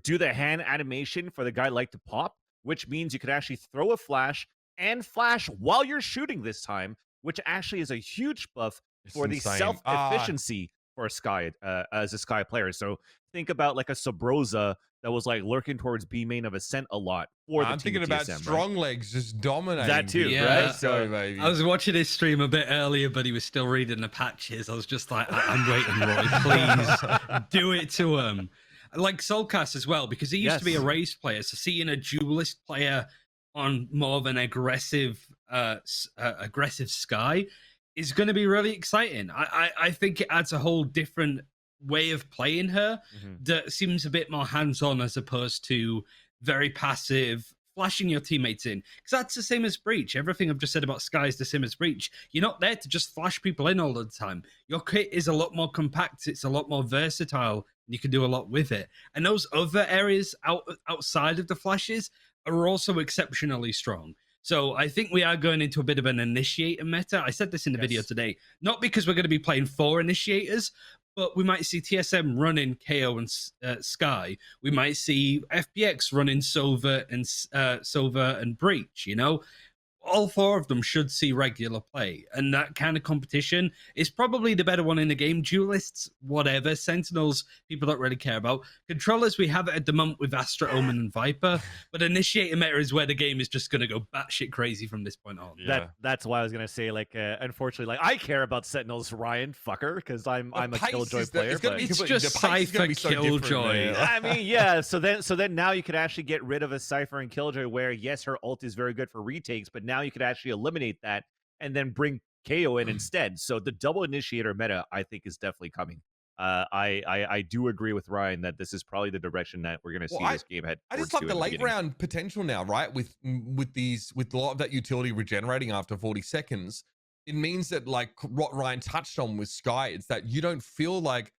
do the hand animation for the guided light to pop, which means you could actually throw a flash and flash while you're shooting this time, which actually is a huge buff for the self-efficiency for a Sky as a Sky player. So think about like a Sabrosa that was like lurking towards B main of Ascent a lot. I'm thinking about Strong Legs just dominating. That too, right? So, baby. I was watching his stream a bit earlier, but he was still reading the patches. I was just like, I'm waiting, Roy. Please do it to him. Like Soulcast as well, because he used to be a raised player. So seeing a duelist player on more of an aggressive Sky is going to be really exciting. I think it adds a whole different way of playing her that seems a bit more hands-on as opposed to very passive flashing your teammates in. Because that's the same as Breach. Everything I've just said about Sky is the same as Breach. You're not there to just flash people in all the time. Your kit is a lot more compact. It's a lot more versatile. And you can do a lot with it. And those other areas outside of the flashes are also exceptionally strong. So I think we are going into a bit of an initiator meta. I said this in the video today, not because we're going to be playing 4 initiators, but we might see TSM running KAYO and Sky. We might see FPX running Sova and Breach, you know? All 4 of them should see regular play. And that kind of competition is probably the better one in the game. Duelists, whatever. Sentinels, people don't really care about. Controllers, we have it at the moment with Astra, Omen, and Viper. But Initiator meta is where the game is just going to go batshit crazy from this point on. Yeah. That's why I was going to say, like, unfortunately, like, I care about Sentinels, Ryan, fucker, because I'm a Killjoy player. It's just Cypher Killjoy. I mean, yeah. So then now you could actually get rid of a Cypher and Killjoy where, yes, her ult is very good for retakes, but now you could actually eliminate that and then bring KAYO in instead. So the double initiator meta, I think, is definitely coming. I do agree with Ryan that this is probably the direction that we're going to see this game head. I just love the late round potential now, right? With a lot of that utility regenerating after 40 seconds, it means that, like what Ryan touched on with Sky, it's that you don't feel like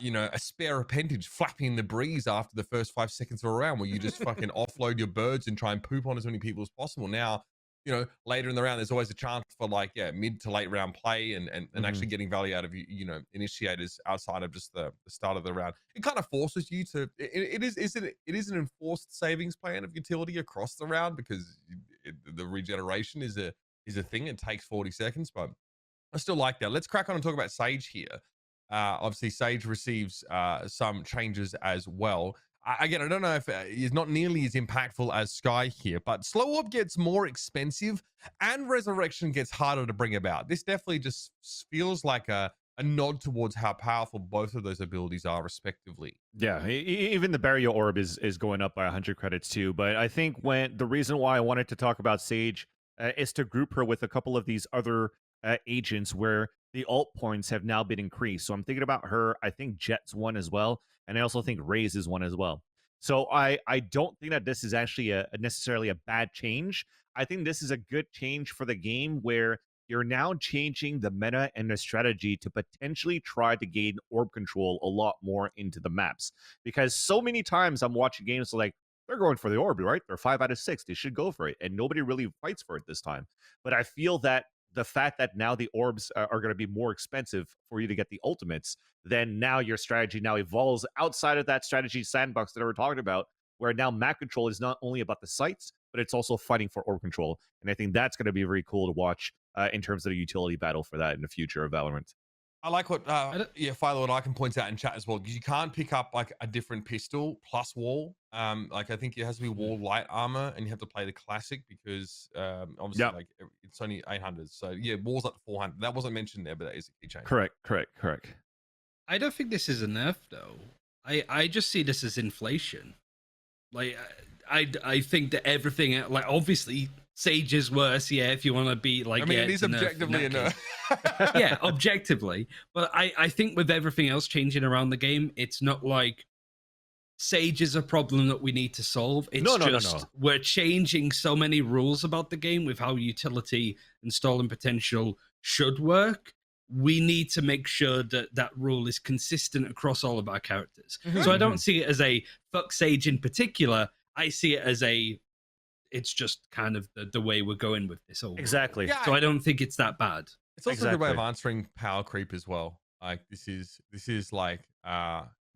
you know, a spare appendage flapping in the breeze after the first 5 seconds of a round where you just fucking offload your birds and try and poop on as many people as possible. Now, you know, later in the round, there's always a chance for, like, mid to late round play and actually getting value out of, you know, initiators outside of just the start of the round. It kind of forces you to, it is an enforced savings plan of utility across the round because the regeneration is a thing. It takes 40 seconds, but I still like that. Let's crack on and talk about Sage here. Obviously, Sage receives some changes as well. Again, I don't know if it's not nearly as impactful as Sky here, but Slow Orb gets more expensive and Resurrection gets harder to bring about. This definitely just feels like a nod towards how powerful both of those abilities are, respectively. Yeah, even the Barrier Orb is going up by 100 credits too. But I think the reason why I wanted to talk about Sage is to group her with a couple of these other agents where the ult points have now been increased. So I'm thinking about her. I think Jet's one as well. And I also think Raze is one as well. So I don't think that this is actually necessarily a bad change. I think this is a good change for the game where you're now changing the meta and the strategy to potentially try to gain orb control a lot more into the maps. Because so many times I'm watching games like, they're going for the orb, right? They're 5 out of 6. They should go for it. And nobody really fights for it this time. But I feel that the fact that now the orbs are going to be more expensive for you to get the ultimates, then now your strategy now evolves outside of that strategy sandbox that we're talking about, where now map control is not only about the sites, but it's also fighting for orb control. And I think that's going to be very cool to watch in terms of the utility battle for that in the future of Valorant. I like what Philo and I can point out in chat as well, because you can't pick up like a different pistol plus wall. Like I think it has to be wall light armor, and you have to play the classic because obviously like it's only 800. So yeah, walls up to 400. That wasn't mentioned there, but that is a key change. Correct. I don't think this is a nerf though. I just see this as inflation. Like I think that everything, like obviously Sage is worse, yeah, if you want to be like, I mean, it is objectively a nerf. Yeah, objectively. But I think with everything else changing around the game, it's not like Sage is a problem that we need to solve. It's no. We're changing so many rules about the game with how utility and stalling potential should work. We need to make sure that that rule is consistent across all of our characters. So I don't see it as a fuck Sage in particular. I see it as it's just kind of the way we're going with this overall. Exactly. So I don't think it's that bad. It's also a good way of answering power creep as well. Like this is like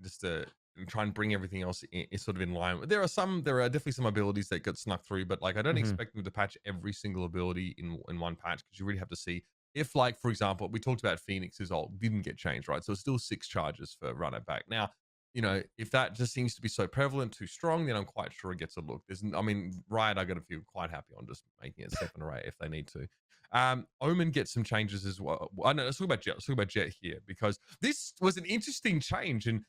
just to try and bring everything else sort of in line. There are definitely some abilities that got snuck through, but like I don't expect them to patch every single ability in one patch, because you really have to see if, like, for example, we talked about Phoenix's ult didn't get changed, right? So it's still 6 charges for run it back. Now, you know, if that just seems to be so prevalent, too strong, then I'm quite sure it gets a look. I mean, Riot, I got to feel quite happy on just making it 7 or 8 if they need to. Omen gets some changes as well. I know. Let's talk about Jet. Let's talk about Jet here, because this was an interesting change and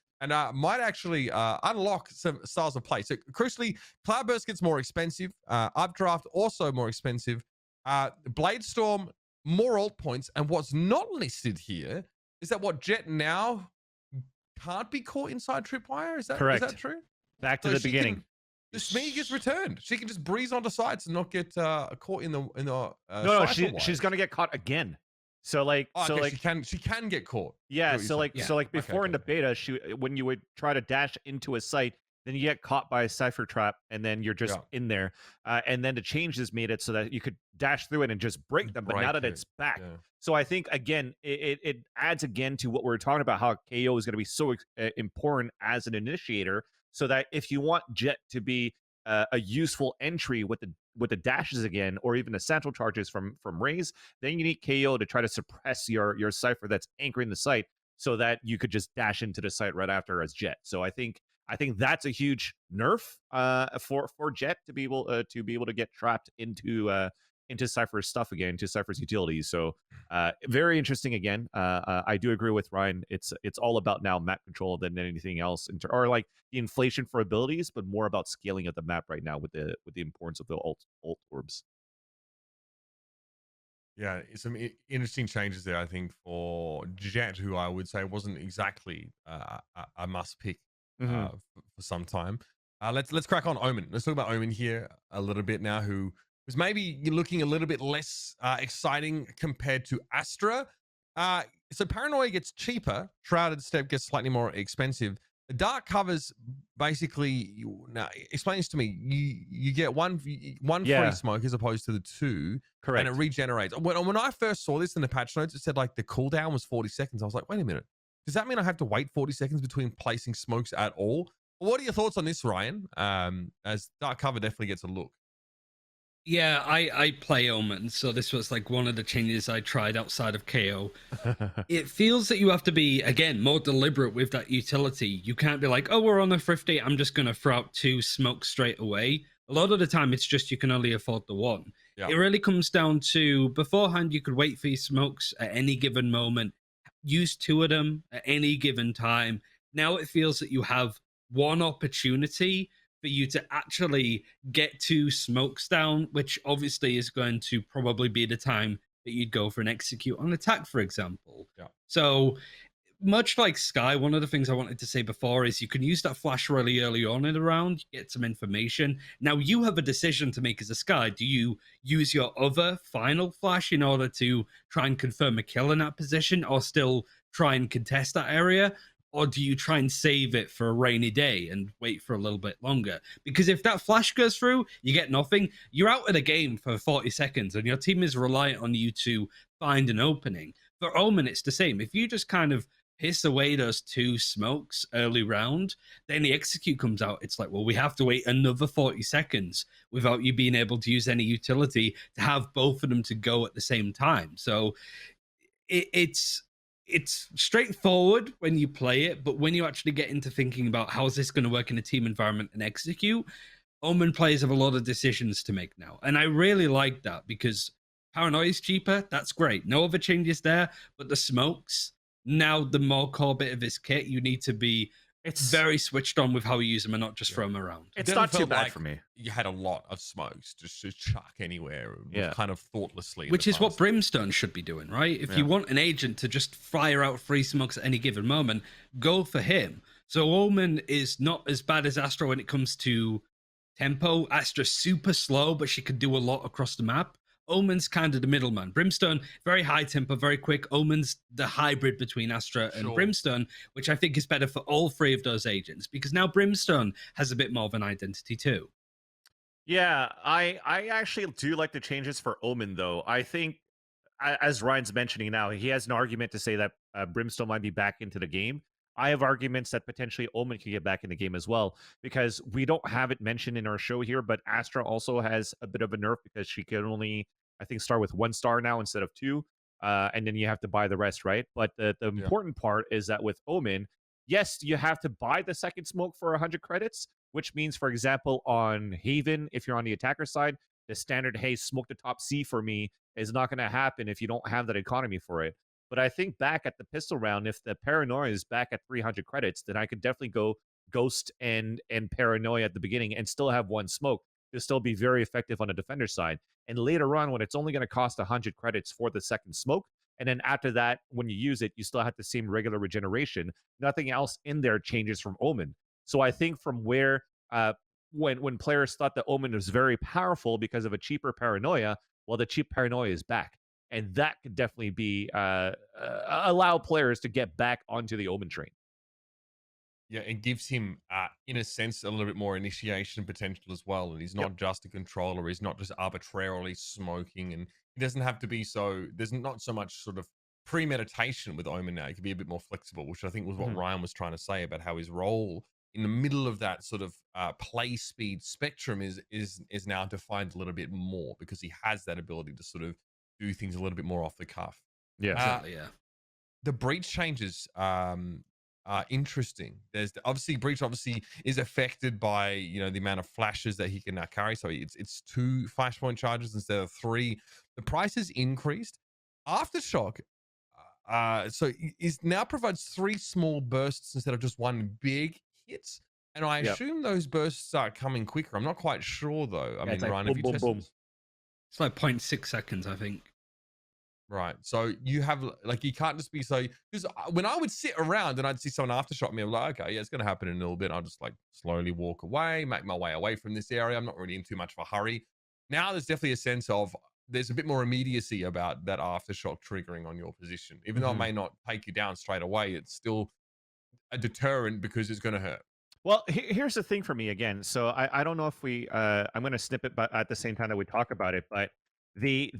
might actually unlock some styles of play. So crucially, Cloudburst gets more expensive. Updraft also more expensive. Bladestorm, more ult points. And what's not listed here is that Jet now can't be caught inside tripwire. Is that correct? Is that true? Back to the beginning. the SME gets returned. She can just breeze onto sites and not get caught in the no, she's gonna get caught again. So like, she can get caught. Yeah. So like, before in the beta, when you would try to dash into a site, then you get caught by a cipher trap, and then you're just in there. And then the changes made it so that you could dash through it and just break them. But now that it's back, so I think again, it adds again to what we're talking about, how KAYO is going to be so important as an initiator, so that if you want Jet to be a useful entry with the dashes again, or even the satchel charges from Raze, then you need KAYO to try to suppress your cipher that's anchoring the site, so that you could just dash into the site right after as Jet. So I think that's a huge nerf for Jet to be able to get trapped into Cypher's stuff again, into Cypher's utilities. So very interesting again. I do agree with Ryan. It's all about now map control than anything else, or like the inflation for abilities, but more about scaling of the map right now with the importance of the ult orbs. Yeah, some interesting changes there, I think, for Jet, who I would say wasn't exactly a must pick for some time. Let's crack on Omen. Let's talk about Omen here a little bit now, who was maybe looking a little bit less exciting compared to Astra. So Paranoia gets cheaper, Shrouded Step gets slightly more expensive. The dark covers basically, now explains to me, you get one free smoke as opposed to the two. Correct. And it regenerates. When I first saw this in the patch notes, it said like the cooldown was 40 seconds. I was like, wait a minute. Does that mean I have to wait 40 seconds between placing smokes at all? What are your thoughts on this, Ryan? As dark cover definitely gets a look. Yeah, I play Omen, so this was like one of the changes I tried outside of KAYO. It feels that you have to be, again, more deliberate with that utility. You can't be like, oh, we're on a thrifty, I'm just going to throw out 2 smokes straight away. A lot of the time, it's just you can only afford the 1. Yeah. It really comes down to, beforehand, you could wait for your smokes at any given moment, use 2 of them at any given time. Now it feels that you have one opportunity for you to actually get 2 smokes down, which obviously is going to probably be the time that you'd go for an execute on attack, for example. Yeah. So much like Sky, one of the things I wanted to say before is you can use that flash really early on in the round, get some information. Now you have a decision to make as a Sky. Do you use your other final flash in order to try and confirm a kill in that position, or still try and contest that area? Or do you try and save it for a rainy day and wait for a little bit longer? Because if that flash goes through, you get nothing. You're out of the game for 40 seconds and your team is reliant on you to find an opening. For Omen, it's the same. If you just kind of piss away those 2 smokes early round, then the execute comes out. It's like, well, we have to wait another 40 seconds without you being able to use any utility to have both of them to go at the same time. So it's straightforward when you play it, but when you actually get into thinking about how is this going to work in a team environment and execute, Omen players have a lot of decisions to make now. And I really like that, because Paranoia is cheaper. That's great. No other changes there, but the smokes, now the more core bit of his kit, you need to be very switched on with how you use them and not just throw them around. It's not too bad for me. You had a lot of smokes just to chuck anywhere, kind of thoughtlessly. Which is what Brimstone should be doing, right? If you want an agent to just fire out free smokes at any given moment, go for him. So Omen is not as bad as Astra when it comes to tempo. Astra's super slow, but she can do a lot across the map. Omen's kind of the middleman. Brimstone, very high tempo, very quick. Omen's the hybrid between Astra and Brimstone, which I think is better for all 3 of those agents, because now Brimstone has a bit more of an identity too. Yeah, I actually do like the changes for Omen, though. I think, as Ryan's mentioning now, he has an argument to say that Brimstone might be back into the game. I have arguments that potentially Omen can get back in the game as well, because we don't have it mentioned in our show here, but Astra also has a bit of a nerf because she can only, I think, start with 1 star now instead of 2, and then you have to buy the rest, right? But the important part is that with Omen, yes, you have to buy the second smoke for 100 credits, which means, for example, on Haven, if you're on the attacker side, the standard, hey, smoke the top C for me is not going to happen if you don't have that economy for it. But I think back at the pistol round, if the Paranoia is back at 300 credits, then I could definitely go Ghost and Paranoia at the beginning and still have 1 smoke to still be very effective on the defender side. And later on, when it's only going to cost 100 credits for the second smoke, and then after that, when you use it, you still have the same regular regeneration. Nothing else in there changes from Omen. So I think from where when players thought the Omen was very powerful because of a cheaper paranoia, well, the cheap paranoia is back, and that could definitely be allow players to get back onto the Omen train. Yeah, it gives him, in a sense, a little bit more initiation potential as well. And he's not just a controller. He's not just arbitrarily smoking. And he doesn't have to be so... There's not so much sort of premeditation with Omen now. He can be a bit more flexible, which I think was what Ryan was trying to say about how his role in the middle of that sort of play speed spectrum is now defined a little bit more, because he has that ability to sort of do things a little bit more off the cuff. Yeah, exactly, yeah. The breach changes... interesting. There's obviously breach is affected by the amount of flashes that he can now carry. So it's 2 flashpoint charges instead of 3. The price is increased. Aftershock so is now provides 3 small bursts instead of just 1 big hit. And I assume those bursts are coming quicker. I'm not quite sure though. I mean, Ryan, have you tested this? It's like 0.6 seconds, I think. Right. So you have like, you can't just be so, because when I would sit around and I'd see someone aftershock me, I'm like, okay, yeah, it's going to happen in a little bit. I'll just like slowly walk away, make my way away from this area. I'm not really in too much of a hurry. Now there's definitely a sense of there's a bit more immediacy about that aftershock triggering on your position. Even though it may not take you down straight away, it's still a deterrent because it's going to hurt. Well, here's the thing for me again. So I don't know if I'm going to snip it, but at the same time that we talk about it, but the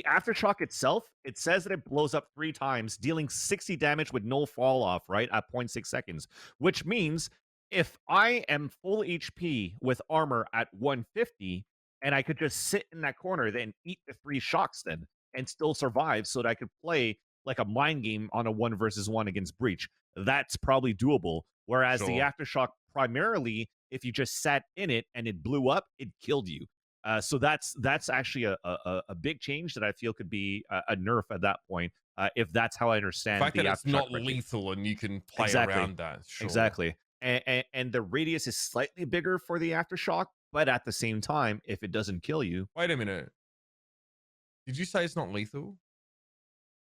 aftershock itself, it says that it blows up 3 times, dealing 60 damage with no fall off, right, at 0.6 seconds, which means if I am full HP with armor at 150 and I could just sit in that corner, then eat the 3 shocks then and still survive so that I could play like a mind game on a 1 versus 1 against breach, that's probably doable. Whereas the aftershock, primarily, if you just sat in it and it blew up, it killed you. So that's actually a big change that I feel could be a nerf at that point, if that's how I understand the fact that it's not correction. Lethal and you can play around that. Sure. Exactly. And the radius is slightly bigger for the aftershock, but at the same time, if it doesn't kill you... Wait a minute. Did you say it's not lethal?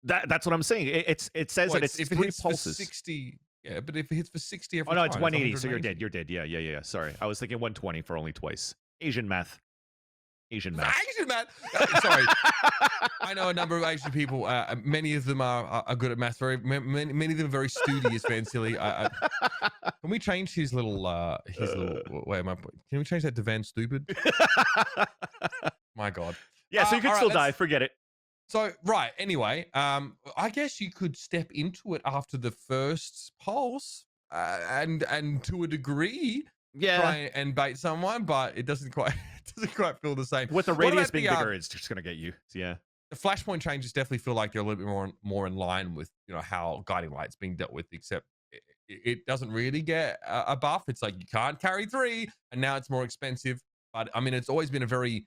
That's what I'm saying. It says that it's if 3 it hits pulses. For 60, yeah, but if it hits for 60 every Oh, no, time, it's 180, so you're 180. dead. You're dead. Yeah. Sorry. I was thinking 120 for only twice. Asian math. Asian math. Sorry. I know a number of Asian people. Many of them are good at math. Many of them are very studious, Van Silly. Can we change his little wait, can we change that to Van Stupid? My God. Yeah, so you can still die. Forget it. So, right. Anyway, I guess you could step into it after the first pulse, and to a degree, try and bait someone, but it doesn't quite feel the same. With the radius being bigger, it's just gonna get you. Yeah. The flashpoint changes definitely feel like they're a little bit more in line with how guiding light's being dealt with, except it doesn't really get a buff. It's like you can't carry 3, and now it's more expensive. But I mean, it's always been a very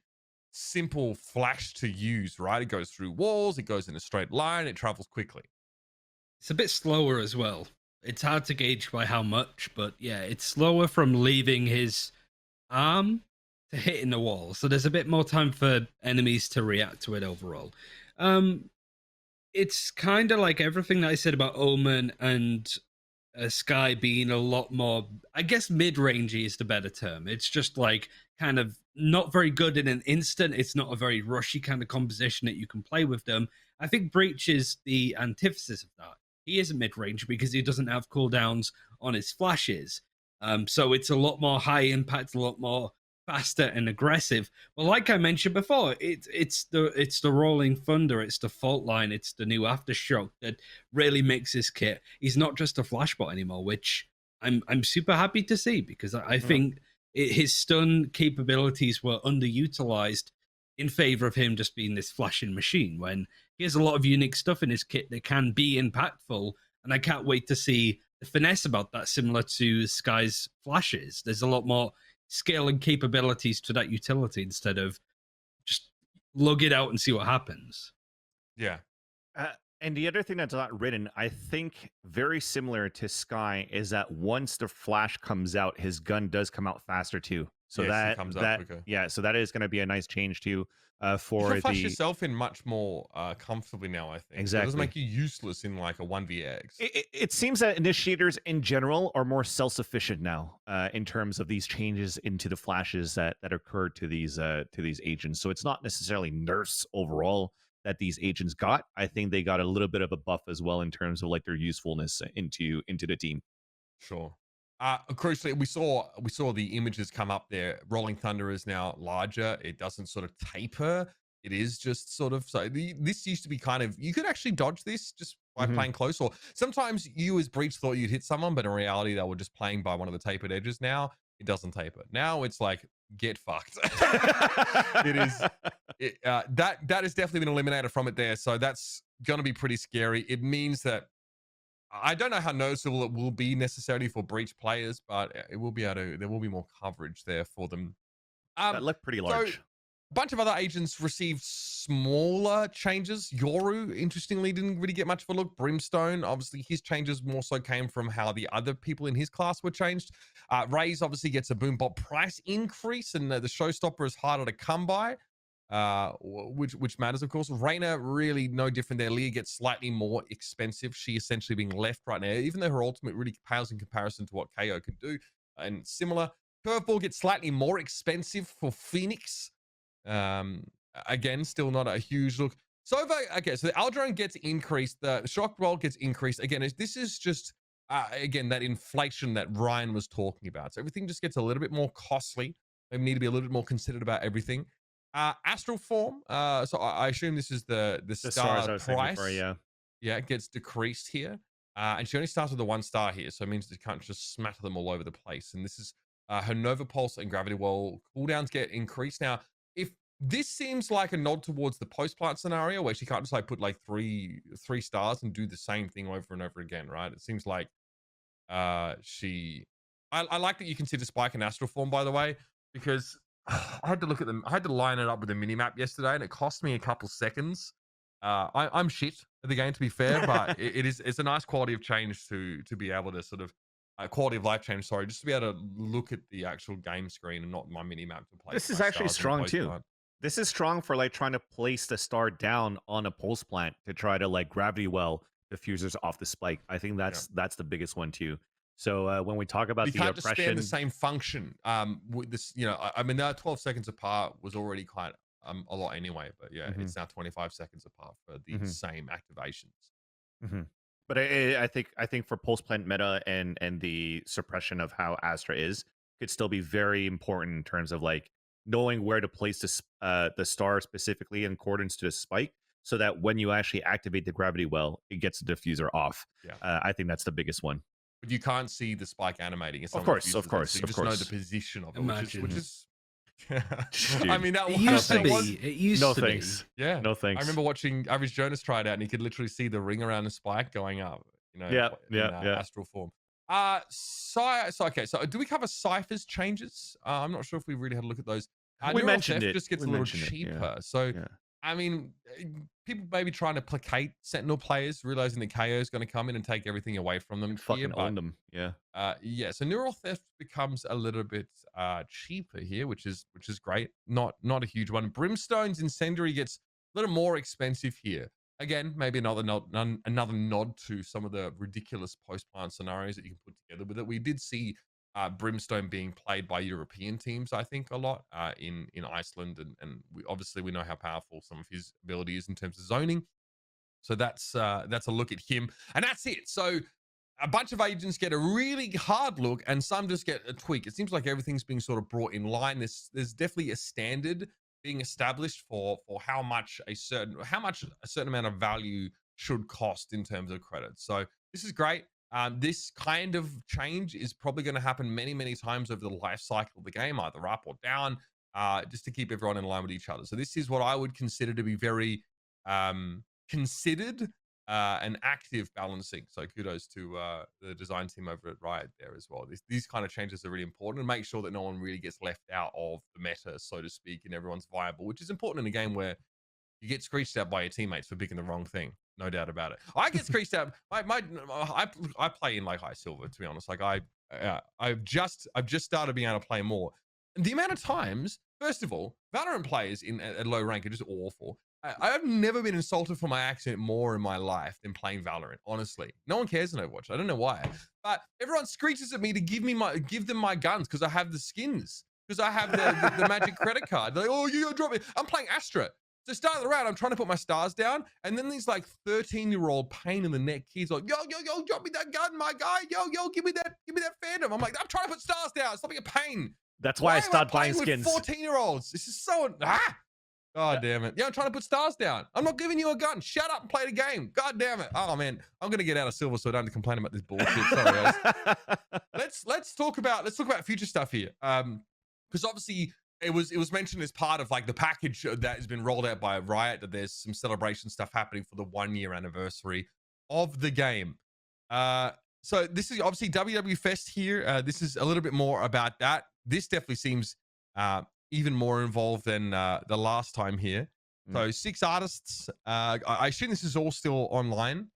simple flash to use, right? It goes through walls, it goes in a straight line, it travels quickly. It's a bit slower as well. It's hard to gauge by how much, but yeah, it's slower from leaving his arm to hitting the wall. So there's a bit more time for enemies to react to it overall. It's kind of like everything that I said about Omen and Sky being a lot more, I guess mid-rangey is the better term. It's just like kind of not very good in an instant. It's not a very rushy kind of composition that you can play with them. I think Breach is the antithesis of that. He is a mid-range because he doesn't have cooldowns on his flashes. So it's a lot more high impact, a lot more faster and aggressive. Well, like I mentioned before, it's the rolling thunder, it's the fault line, it's the new aftershock that really makes this kit. He's not just a flashbot anymore, which I'm super happy to see, because I think his stun capabilities were underutilized in favor of him just being this flashing machine, when he has a lot of unique stuff in his kit that can be impactful, and I can't wait to see the finesse about that, similar to Sky's flashes. There's a lot more skill and capabilities to that utility instead of just lug it out and see what happens. Yeah. And the other thing that's not written, I think very similar to Sky, is that once the flash comes out, his gun does come out faster too. So yes, comes up quicker. Yeah, so that is going to be a nice change too. For you can flash yourself in much more comfortably now, I think. Exactly. So it doesn't make you useless in like a 1vx. It seems that initiators in general are more self-sufficient now in terms of these changes into the flashes that occurred to these agents. So it's not necessarily nerfs overall that these agents got. I think they got a little bit of a buff as well in terms of like their usefulness into the team. Sure. Crucially, we saw the images come up there. Rolling Thunder is now larger. It doesn't sort of taper. It is just sort of this used to be kind of, you could actually dodge this just by playing close, or sometimes you as Breach thought you'd hit someone, but in reality they were just playing by one of the tapered edges. Now it doesn't taper. Now it's like, get fucked. It is that has definitely been eliminated from it there. So that's gonna be pretty scary. It means that I don't know how noticeable it will be necessarily for Breach players, but it will be there will be more coverage there for them. That looked pretty large. So, a bunch of other agents received smaller changes. Yoru, interestingly, didn't really get much of a look. Brimstone, obviously, his changes more so came from how the other people in his class were changed. Raze obviously gets a Boombot price increase, and the Showstopper is harder to come by, which matters, of course. Reyna, really no different there. Leah gets slightly more expensive. She essentially being left right now, even though her ultimate really pales in comparison to what KAYO can do. And similar. Curveball gets slightly more expensive for Phoenix. Again, still not a huge look. Sova, okay, so the Aldrin gets increased, the shock roll gets increased. Again, this is just again that inflation that Ryan was talking about. So everything just gets a little bit more costly. They need to be a little bit more considerate about everything. Astral form, so I assume this is the star price. Yeah, it gets decreased here. And she only starts with the 1 star here, so it means you can't just smatter them all over the place. And this is her Nova Pulse and Gravity Well cooldowns get increased. Now, if this seems like a nod towards the post plant scenario where she can't just like put like three stars and do the same thing over and over again, right? It seems like I like that you consider Spike and Astral form, by the way, because I had to look at them. I had to line it up with the mini map yesterday, and it cost me a couple seconds. I'm shit at the game, to be fair, but it's a nice quality of change to be able to sort of quality of life change. Sorry, just to be able to look at the actual game screen and not my mini map to play. This is actually strong too. This is strong for like trying to place the star down on a pulse plant to try to like gravity well diffusers off the spike. I think that's the biggest one too. So when we talk about you the can't oppression, just spam the same function. With this, I mean, they're 12 seconds apart was already quite a lot anyway. But yeah, it's now 25 seconds apart for the same activations. But I think for pulse plant meta and the suppression of how Astra is could still be very important in terms of like knowing where to place the star specifically in accordance to the spike, so that when you actually activate the gravity well, it gets the diffuser off. I think that's the biggest one. But you can't see the spike animating. Of course. So you just know the position of it, which is Dude, I mean, that it used to be. It used no to thanks. be. Yeah, no thanks. I remember watching Average Jonas try it out, and he could literally see the ring around the spike going up. Astral form. Okay. So do we cover Cypher's changes? I'm not sure if we really had a look at those. We mentioned it. Just gets a little cheaper. So I mean, people may be trying to placate Sentinel players, realizing that KAYO is going to come in and take everything away from them. Fucking own them. So Neural Theft becomes a little bit cheaper here, which is great. Not a huge one. Brimstone's Incendiary gets a little more expensive here. Again, maybe another nod to some of the ridiculous post-plant scenarios that you can put together with it. We did see Brimstone being played by European teams, I think, a lot in Iceland, and we know how powerful some of his ability is in terms of zoning. So that's a look at him, and that's it. So a bunch of agents get a really hard look, and some just get a tweak. It seems like everything's being sort of brought in line. There's definitely a standard being established for how much a certain amount of value should cost in terms of credits. So this is great. This kind of change is probably going to happen many, many times over the life cycle of the game, either up or down, just to keep everyone in line with each other. So this is what I would consider to be very considered and active balancing. So kudos to the design team over at Riot there as well. These kind of changes are really important, and make sure that no one really gets left out of the meta, so to speak, and everyone's viable, which is important in a game where you get screeched out by your teammates for picking the wrong thing. No doubt about it. I get screeched out. I play in like high silver, to be honest. Like I've just started being able to play more. the amount of times, first of all, Valorant players at low rank are just awful. I've never been insulted for my accent more in my life than playing Valorant. Honestly, no one cares in Overwatch. I don't know why, but everyone screeches at me to give them my guns because I have the skins, because I have the magic credit card. They're like, oh, you drop me. I'm playing Astra. So start of the round, I'm trying to put my stars down, and then these like 13-year-old pain in the neck kids like, yo, drop me that gun, my guy. Yo, give me that Phantom. I'm like, I'm trying to put stars down. Stop being a pain. That's why I stopped buying skins. 14-year-olds. This is so God damn it. Yeah, I'm trying to put stars down. I'm not giving you a gun. Shut up and play the game. God damn it. Oh man, I'm gonna get out of silver so I don't have to complain about this bullshit. Sorry, guys. Let's talk about future stuff here. Because obviously it was mentioned as part of like the package that has been rolled out by Riot that there's some celebration stuff happening for the 1-year anniversary of the game. So this is obviously WW Fest here. This is a little bit more about that. This definitely seems even more involved than the last time here. So 6 artists. I assume this is all still online,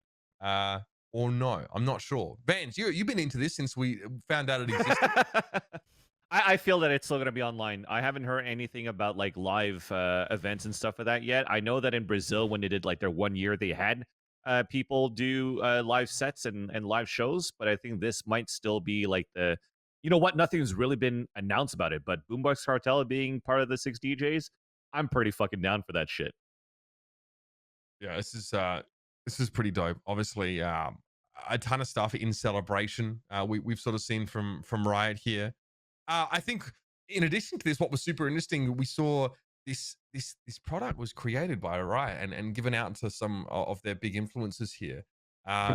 or no? I'm not sure. Vans, you've been into this since we found out it existed. I feel that it's still going to be online. I haven't heard anything about like live events and stuff like that yet. I know that in Brazil, when they did like their 1 year, they had people do live sets and live shows. But I think this might still be like the, you know what? Nothing's really been announced about it. But Boombox Cartel being part of the 6 DJs, I'm pretty fucking down for that shit. Yeah, this is pretty dope. Obviously, a ton of stuff in celebration. We've sort of seen from Riot here. I think in addition to this, what was super interesting, we saw this product was created by Riot and given out to some of their big influencers here.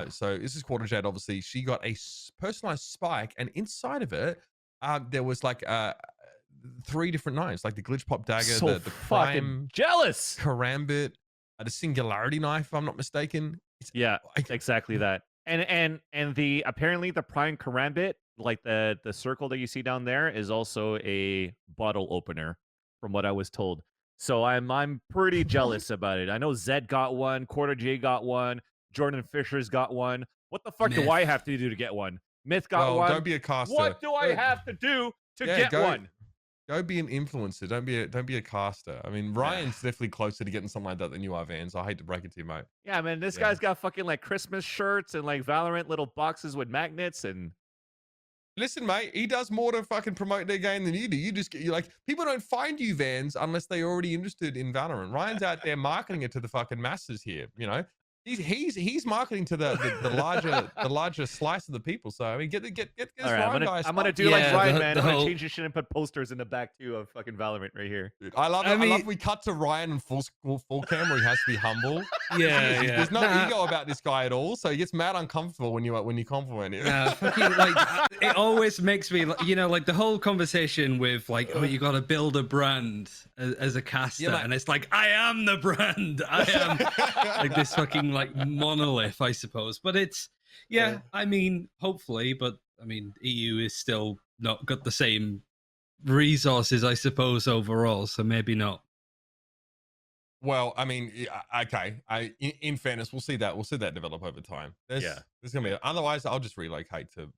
So this is Quarter Jade. Obviously, she got a personalized spike, and inside of it, there was like 3 different knives, like the Glitch Pop Dagger, So the Prime, jealous Karambit, the Singularity Knife, if I'm not mistaken. Yeah, exactly that. And the apparently the Prime Karambit, like the circle that you see down there, is also a bottle opener, from what I was told. So I'm pretty jealous about it. I know Zed got one, Quarter J got one, Jordan Fisher's got one. What the fuck do I have to do to get one? Myth got one. Don't be a caster. What do I have to do to get one? Go be an influencer. Don't be a caster. I mean, Ryan's definitely closer to getting something like that than you are, Vans. I hate to break it to you, mate. Yeah, man, this guy's got fucking like Christmas shirts and like Valorant little boxes with magnets and. Listen, mate, he does more to fucking promote their game than you do. You're like, people don't find you, Vans, unless they're already interested in Valorant. Ryan's out there marketing it to the fucking masses here, you know. He's marketing to the larger slice of the people. So I mean, get this Ryan guy. I'm gonna do like Ryan, man. I'm gonna change your shit and put posters in the back too of fucking Valorant right here. Dude, I love we cut to Ryan in full cam where he has to be humble. Yeah. There's no ego about this guy at all, so he gets mad uncomfortable when you compliment him. Fucking, like, it always makes me, you know, like the whole conversation with like, oh, you got to build a brand as a caster, and it's like, I am the brand. I am like this fucking like monolith, I suppose. But it's I mean, hopefully, but I mean, EU is still not got the same resources, I suppose, overall, so maybe not. Well, I mean, okay. In fairness, we'll see that develop over time. There's gonna be. Otherwise, I'll just relocate to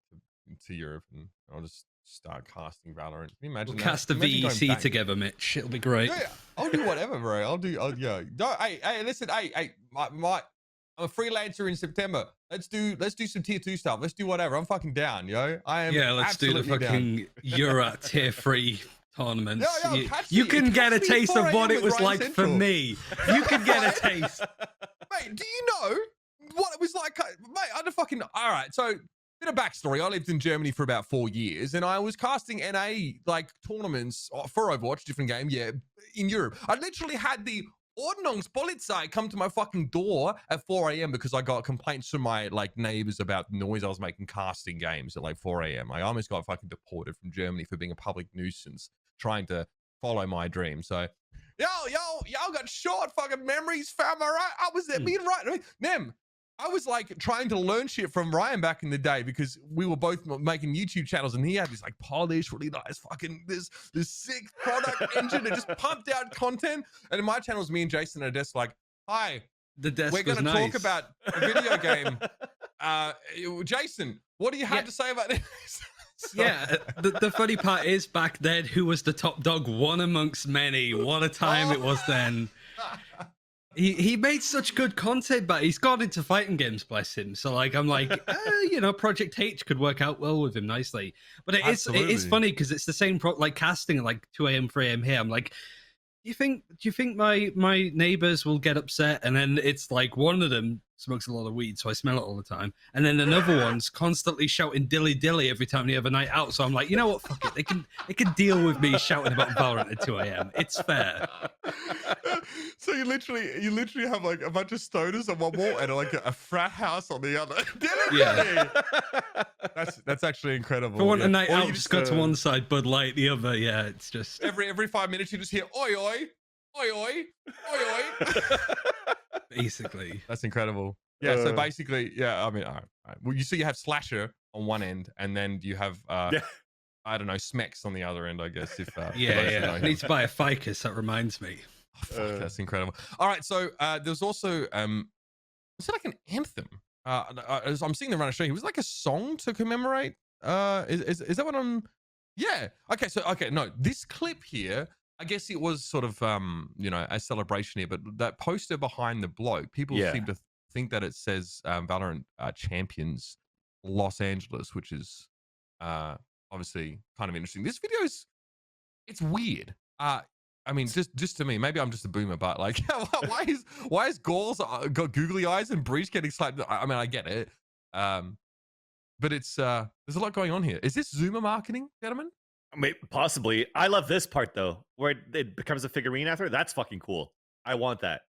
Europe and I'll just start casting Valorant. Can you imagine? We'll cast a VEC together, Mitch. It'll be great. Yeah, I'll do whatever, bro. Hey, listen, hey, I'm a freelancer in September. Let's do some tier 2 stuff. Let's do whatever. I'm fucking down, yo. I am. Yeah, let's do the fucking Euro tier 3 tournaments. You can get a taste of what it was like for me. You can get a taste. Mate, do you know what it was like? Mate, I don't fucking. All right, so bit of backstory. I lived in Germany for about 4 years, and I was casting NA like tournaments for Overwatch, different game, in Europe. I literally had the Ordnungspolizei come to my fucking door at 4 a.m. because I got complaints from my like neighbors about the noise I was making casting games at like 4 a.m. I almost got fucking deported from Germany for being a public nuisance, trying to follow my dream. So, y'all got short fucking memories, fam. All right, I was there being right. Nem, I was like trying to learn shit from Ryan back in the day because we were both making YouTube channels, and he had this like polished, really nice fucking this sick product engine that just pumped out content. And in my channel was me and Jason at a desk like, hi, the desk we're going to talk about a video game. Jason, what do you have to say about this? Yeah, the funny part is back then, who was the top dog? One amongst many. What a time it was then. He made such good content, but he's got into fighting games, bless him. So like I'm like, you know, Project H could work out well with him nicely. But it is funny because it's the same like casting at like 2 a.m., 3 a.m. here. I'm like, do you think my neighbors will get upset? And then it's like one of them smokes a lot of weed, so I smell it all the time. And then another one's constantly shouting dilly dilly every time they have a night out. So I'm like, you know what? Fuck it. They can deal with me shouting about Valorant at 2 a.m. It's fair. So you literally have like a bunch of stoners on one wall and like a frat house on the other. Yeah. That's actually incredible. If I want a night Or out, you just go to one side, Bud Light the other. Yeah, it's just every 5 minutes you just hear oi oi oi oi oi oi. Basically. That's incredible. Yeah, so basically, yeah, I mean, all right. Well, you have Slasher on one end, and then you have, I don't know, Smex on the other end, I guess. If yeah. I need to buy a ficus, that reminds me. Oh, fuck, that's incredible. All right, so there's also, is it like an anthem? I'm seeing the run of show. It was like a song to commemorate. Is that what I'm? Yeah. Okay. No, this clip here. I guess it was sort of, you know, a celebration here, but that poster behind the bloke, people seem to think that it says Valorant Champions Los Angeles, which is obviously kind of interesting. This video it's weird. I mean, just to me, maybe I'm just a boomer, but like, why is Gauls got googly eyes and Breach getting slapped? I mean, I get it, but it's there's a lot going on here. Is this Zoomer marketing, gentlemen? Possibly. I love this part though, where it becomes a figurine after. That's fucking cool. I want that.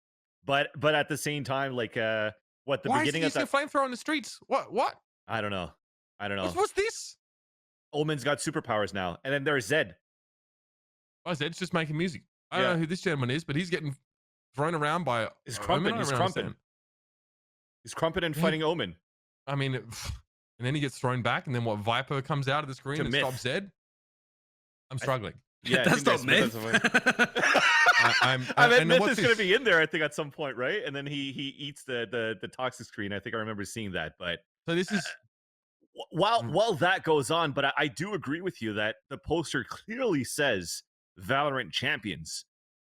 But at the same time, like what the Why beginning is he of that using a flamethrower on the streets? What? I don't know. What's this? Omen's got superpowers now, and then there's Zed. Oh, Zed's just making music. I don't know who this gentleman is, but he's getting thrown around by his Crumpet. He's Crumpet. He's Crumpet and fighting Omen. I mean, and then he gets thrown back, and then what? Viper comes out of the screen and stops Zed. I'm struggling. Yeah, that's not myth. I meant myth is going to be in there, I think, at some point, right? And then he eats the toxic screen. I think I remember seeing that. But so this is while that goes on, but I do agree with you that the poster clearly says Valorant Champions,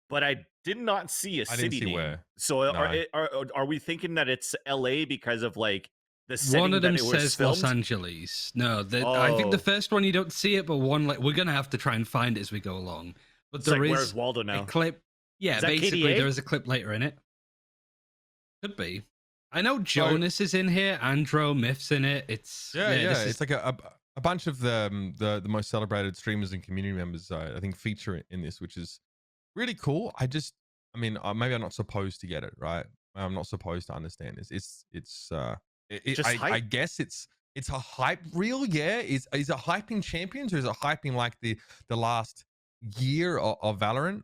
but I did not see a city name. Where. So are we thinking that it's LA because of like the setting one of them that it was says filmed? Los Angeles. No, I think the first one you don't see it, but one like we're gonna have to try and find it as we go along. But It's there like, is where's Waldo now? a clip. Yeah, Is that basically KDA? there is a clip later in it. Could be. I know Jonas is in here. Andro, Myth's in it. It's It's like a bunch of the most celebrated streamers and community members. I think feature in this, which is really cool. I mean, maybe I'm not supposed to get it, right? I'm not supposed to understand this. I guess it's a hype reel. Yeah, is it hyping champions or is it hyping like the last year of Valorant?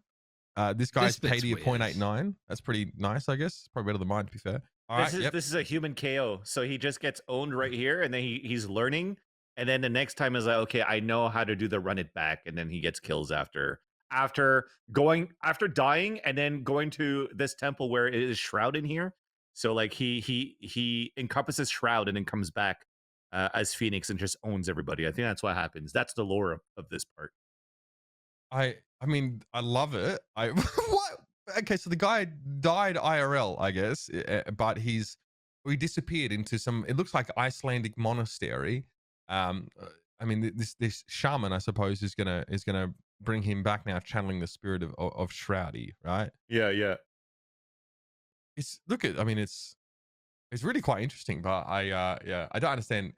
This guy's paid 0.89. That's pretty nice, I guess. Probably better than mine, to be fair. This is a human KO, so he just gets owned right here, and then he's learning, and then the next time is like, okay, I know how to do the run it back, and then he gets kills after dying, and then going to this temple where it is Shroud in here. So like he encompasses Shroud and then comes back as Phoenix and just owns everybody. I think that's what happens. That's the lore of this part. I mean, I love it. What? Okay, so the guy died IRL, I guess, but he disappeared into some. It looks like Icelandic monastery. I mean, this shaman, I suppose, is gonna bring him back now, channeling the spirit of Shroudy, right? Yeah. It's really quite interesting, but I don't understand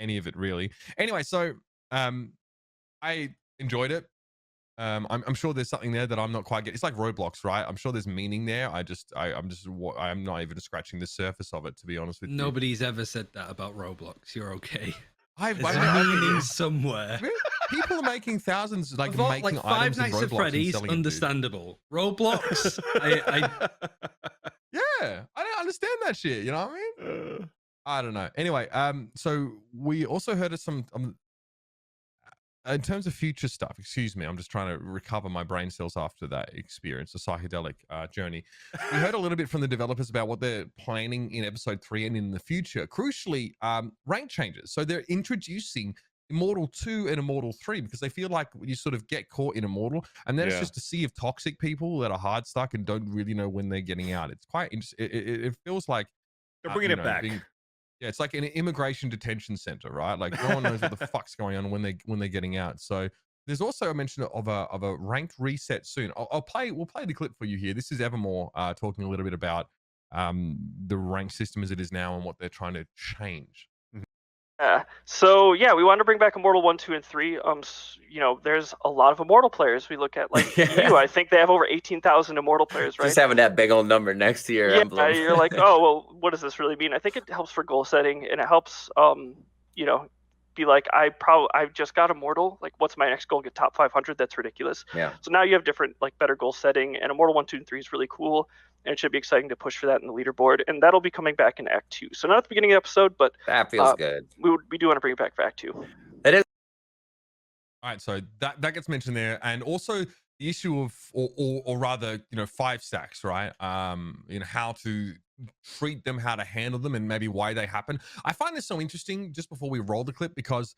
any of it really. Anyway, so I enjoyed it. I'm sure there's something there that I'm not quite getting. It's like Roblox, right? I'm sure there's meaning there. I'm not even scratching the surface of it, to be honest with you. Nobody's ever said that about Roblox. You're okay. There's meaning somewhere. People are making thousands, like making items Five in Nights Roblox at Freddy's, and selling understandable. Roblox, yeah, I don't understand that shit. You know what I mean? I don't know. Anyway, so we also heard of some. In terms of future stuff, excuse me, I'm just trying to recover my brain cells after that experience, the psychedelic journey. We heard a little bit from the developers about what they're planning in episode 3 and in the future. Crucially, rank changes. So they're introducing Immortal 2 and Immortal 3, because they feel like you sort of get caught in Immortal, and then it's just a sea of toxic people that are hard stuck and don't really know when they're getting out. It's quite interesting. It feels like they're bringing it back. Yeah, it's like an immigration detention center, right? Like no one knows what the fuck's going on when they're getting out. So there's also a mention of a ranked reset soon. We'll play the clip for you here. This is Evermore talking a little bit about the rank system as it is now and what they're trying to change. So yeah, we wanted to bring back Immortal 1, 2, and 3. You know, there's a lot of Immortal players. We look at like EU. I think they have over 18,000 Immortal players, right? Just having that big old number next to your emblem. You're like, oh well, what does this really mean? I think it helps for goal setting, and it helps, you know, be like, I just got Immortal. Like, what's my next goal? Get top 500? That's ridiculous. Yeah. So now you have different, like, better goal setting, and Immortal 1, 2, and 3 is really cool. And it should be exciting to push for that in the leaderboard, and that'll be coming back in Act 2. So not at the beginning of the episode, but that feels good. We do want to bring it back for Act 2. It is. All right, so that gets mentioned there, and also the issue of, or rather, you know, 5 stacks, right? You know, how to treat them, how to handle them, and maybe why they happen. I find this so interesting. Just before we roll the clip, because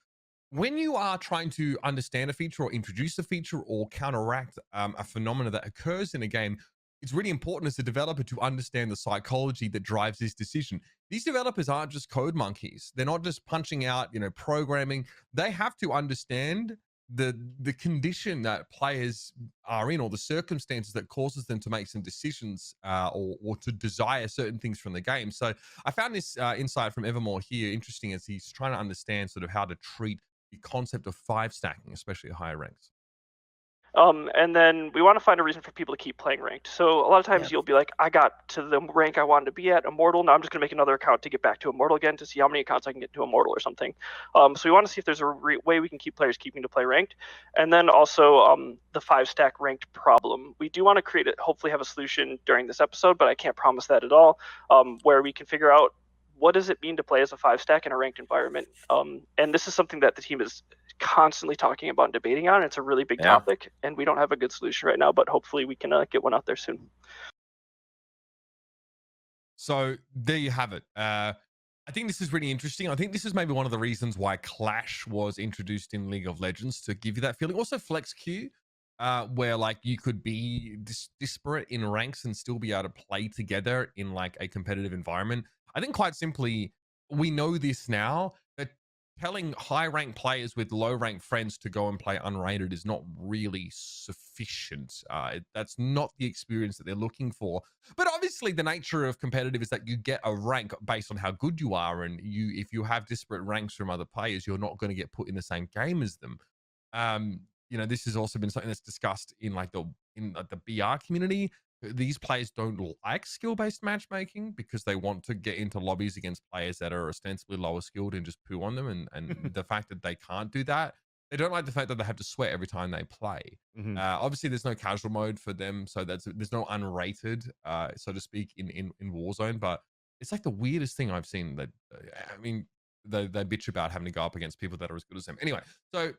when you are trying to understand a feature or introduce a feature or counteract a phenomena that occurs in a game, it's really important as a developer to understand the psychology that drives this decision. These developers aren't just code monkeys. They're not just punching out, you know, programming. They have to understand the condition that players are in, or the circumstances that causes them to make some decisions or to desire certain things from the game. So I found this insight from Evermore here interesting, as he's trying to understand sort of how to treat the concept of 5 stacking, especially at higher ranks. And then we want to find a reason for people to keep playing ranked. So a lot of times you'll be like, I got to the rank I wanted to be at, Immortal. Now I'm just going to make another account to get back to Immortal again to see how many accounts I can get to Immortal or something. So we want to see if there's a way we can keep players keeping to play ranked. And then also the 5-stack ranked problem. We do want to create it, hopefully have a solution during this episode, but I can't promise that at all, where we can figure out what does it mean to play as a 5-stack in a ranked environment. And this is something that the team is constantly talking about and debating on. It's a really big topic, and we don't have a good solution right now, but hopefully we can get one out there soon. So there you have it. I think this is really interesting. I think this is maybe one of the reasons why Clash was introduced in League of Legends, to give you that feeling. Also Flex Q, where like you could be disparate in ranks and still be able to play together in like a competitive environment. I think quite simply, we know this now, that telling high-ranked players with low-ranked friends to go and play unrated is not really sufficient. That's not the experience that they're looking for. But obviously, the nature of competitive is that you get a rank based on how good you are, and if you have disparate ranks from other players, you're not going to get put in the same game as them. You know, this has also been something that's discussed in like the BR community. These players don't like skill-based matchmaking because they want to get into lobbies against players that are ostensibly lower skilled and just poo on them. And the fact that they can't do that, they don't like the fact that they have to sweat every time they play. Obviously, there's no casual mode for them, so there's no unrated, so to speak, in Warzone. But it's like the weirdest thing I've seen. That I mean, they bitch about having to go up against people that are as good as them. Anyway, so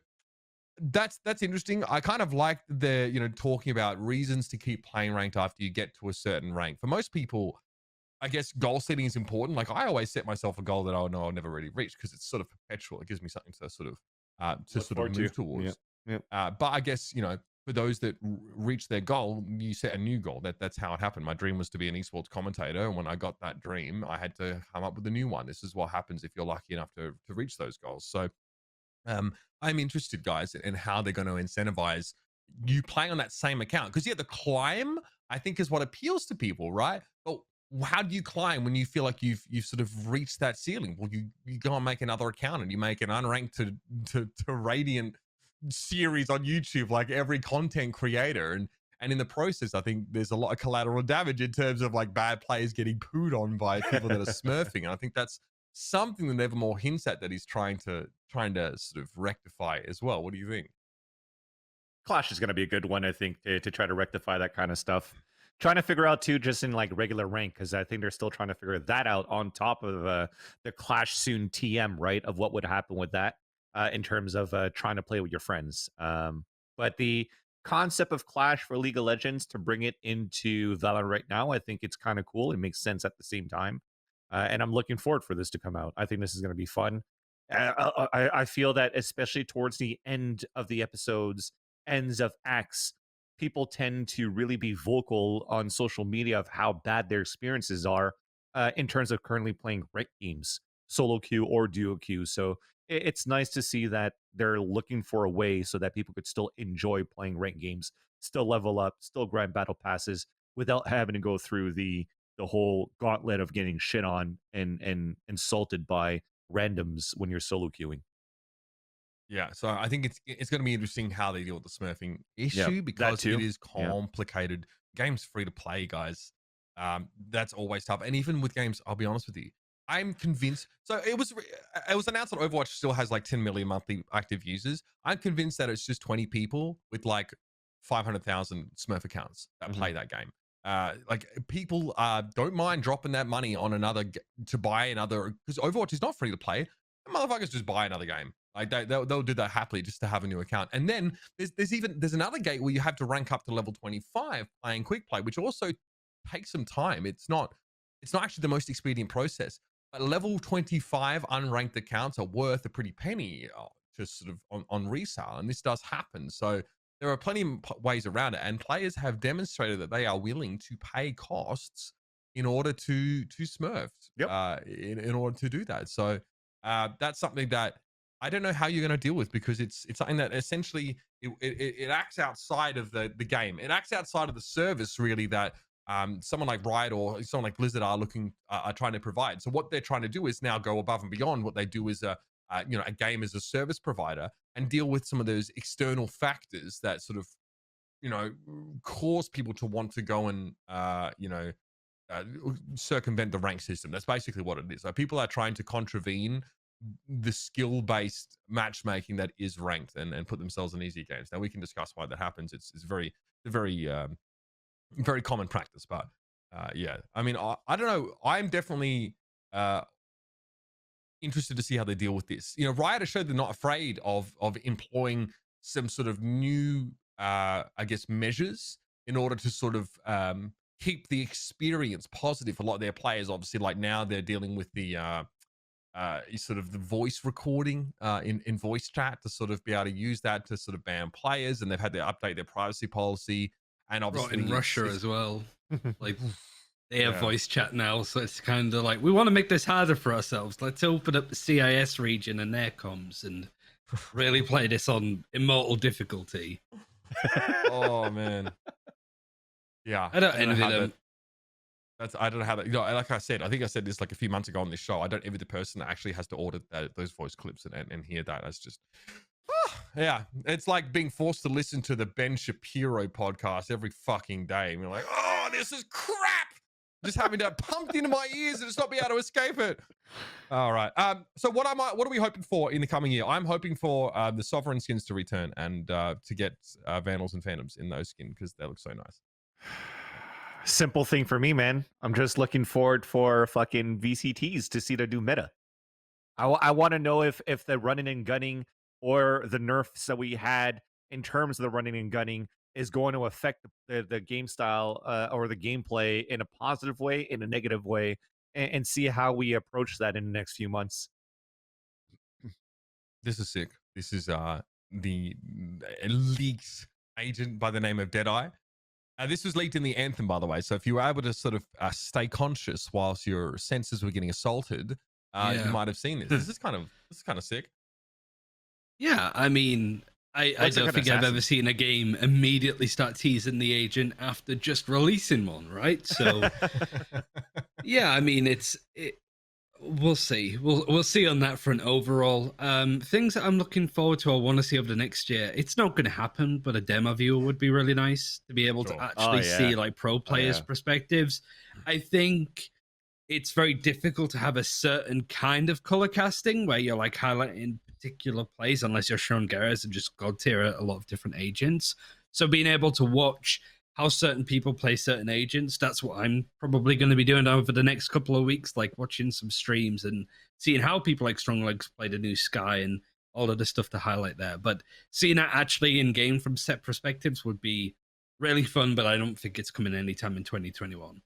that's interesting. I kind of like the, you know, talking about reasons to keep playing ranked after you get to a certain rank. For most people, I guess goal setting is important. Like I always set myself a goal that I know I'll never really reach, because it's sort of perpetual. It gives me something to sort of move towards. But I guess, you know, for those that reach their goal, you set a new goal. That's how it happened. My dream was to be an esports commentator, and when I got that dream, I had to come up with a new one. This is what happens if you're lucky enough to reach those goals. So I'm interested, guys, in how they're going to incentivize you playing on that same account, because the climb, I think, is what appeals to people, right? But how do you climb when you feel like you've sort of reached that ceiling? Well, you go and make another account, and you make an unranked to Radiant series on YouTube, like every content creator, and in the process, I think there's a lot of collateral damage in terms of like bad players getting pooed on by people that are smurfing. And I think that's something that Evermore hints at, that he's trying to sort of rectify as well. What do you think? Clash is going to be a good one, I think, to try to rectify that kind of stuff. Trying to figure out too, just in like regular rank, because I think they're still trying to figure that out on top of the Clash soon TM, right? Of what would happen with that in terms of trying to play with your friends. But the concept of Clash for League of Legends, to bring it into Valorant right now, I think it's kind of cool. It makes sense at the same time. And I'm looking forward for this to come out. I think this is going to be fun. I feel that especially towards the end of the episodes, ends of acts, people tend to really be vocal on social media of how bad their experiences are in terms of currently playing ranked games, solo queue or duo queue. So it's nice to see that they're looking for a way so that people could still enjoy playing ranked games, still level up, still grind battle passes without having to go through the whole gauntlet of getting shit on and insulted by randoms when you're solo queuing. Yeah, so I think it's going to be interesting how they deal with the smurfing issue because it is complicated. Game's free to play, guys. That's always tough, and even with games, I'll be honest with you, I'm convinced. So it was announced that Overwatch still has like 10 million monthly active users. I'm convinced that it's just 20 people with like 500,000 Smurf accounts that play that game. Like people don't mind dropping that money on another to buy another, because Overwatch is not free to play. Motherfuckers just buy another game. Like they'll do that happily just to have a new account. And then there's another gate where you have to rank up to level 25 playing quick play, which also takes some time. It's not actually the most expedient process. But level 25 unranked accounts are worth a pretty penny just sort of on resale, and this does happen. So there are plenty of ways around it, and players have demonstrated that they are willing to pay costs in order to smurf. In order to do that. So that's something that I don't know how you're going to deal with, because it's something that essentially it acts outside of the game. It acts outside of the service, really, that someone like Riot or someone like Blizzard are trying to provide. So what they're trying to do is now go above and beyond what they do as a game as a service provider, and deal with some of those external factors that sort of cause people to want to go and circumvent the rank system. That's basically what it is. So people are trying to contravene the skill-based matchmaking that is ranked and put themselves in easier games. Now we can discuss why that happens. It's very very common practice, but yeah, I mean, I don't know. I'm definitely interested to see how they deal with this. Riot has showed they're not afraid of employing some sort of new I guess measures in order to sort of keep the experience positive for a lot of their players. Obviously, like now they're dealing with the sort of the voice recording in voice chat to sort of be able to use that to sort of ban players, and they've had to update their privacy policy. And obviously in Russia as well, like they have voice chat now, so it's kind of like, we want to make this harder for ourselves. Let's open up the CIS region and their comms and really play this on immortal difficulty. Oh man, yeah. I don't envy them. I don't know how that. Like I said, I think I said this like a few months ago on this show. I don't envy the person that actually has to order those voice clips and hear that. That's just. Yeah, it's like being forced to listen to the Ben Shapiro podcast every fucking day. And you're like, oh, this is crap. Just having that pumped into my ears and just not be able to escape it. All right. So what are we hoping for in the coming year? I'm hoping for the Sovereign skins to return and to get Vandals and Phantoms in those skins because they look so nice. Simple thing for me, man. I'm just looking forward for fucking VCTs to see the new meta. I want to know if the running and gunning or the nerfs that we had in terms of the running and gunning is going to affect the game style or the gameplay in a positive way, in a negative way, and see how we approach that in the next few months. This is sick. This is the leaked agent by the name of Deadeye. This was leaked in the Anthem, by the way. So if you were able to sort of stay conscious whilst your senses were getting assaulted, you might have seen this. This is kind of sick. Yeah, I mean, I don't think I've ever seen a game immediately start teasing the agent after just releasing one, right? So, yeah, I mean, we'll see. We'll see on that front overall. Things that I'm looking forward to, I want to see over the next year. It's not going to happen, but a demo viewer would be really nice to be able to actually see like pro players' perspectives. I think it's very difficult to have a certain kind of color casting where you're like highlighting particular plays unless you're Sean Garrett and just god tier a lot of different agents. So being able to watch how certain people play certain agents, that's what I'm probably going to be doing over the next couple of weeks, like watching some streams and seeing how people like Strong Legs play the new Sky and all of the stuff to highlight there. But seeing that actually in game from set perspectives would be really fun, but I don't think it's coming anytime in 2021.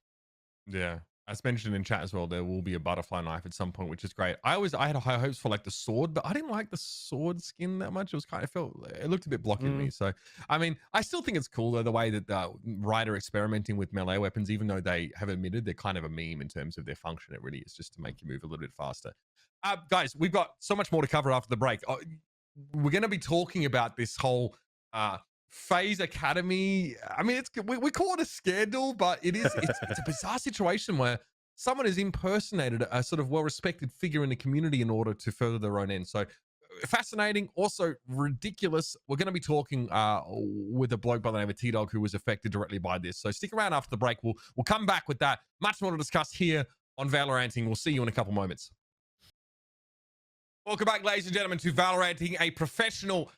Yeah. As mentioned in chat as well, there will be a butterfly knife at some point, which is great. I had high hopes for like the sword, but I didn't like the sword skin that much. It was kind of it looked a bit blocky to me. So, I mean, I still think it's cool though, the way that the Ryder experimenting with melee weapons, even though they have admitted they're kind of a meme in terms of their function. It really is just to make you move a little bit faster. Guys, we've got so much more to cover after the break. We're going to be talking about this whole FaZe Academy. I mean, we call it a scandal, but it's a bizarre situation where someone has impersonated a sort of well-respected figure in the community in order to further their own end. So fascinating, also ridiculous. We're going to be talking with a bloke by the name of T-Dog who was affected directly by this. So stick around after the break. We'll come back with that. Much more to discuss here on Valoranting. We'll see you in a couple moments. Welcome back, ladies and gentlemen, to Valoranting, a professional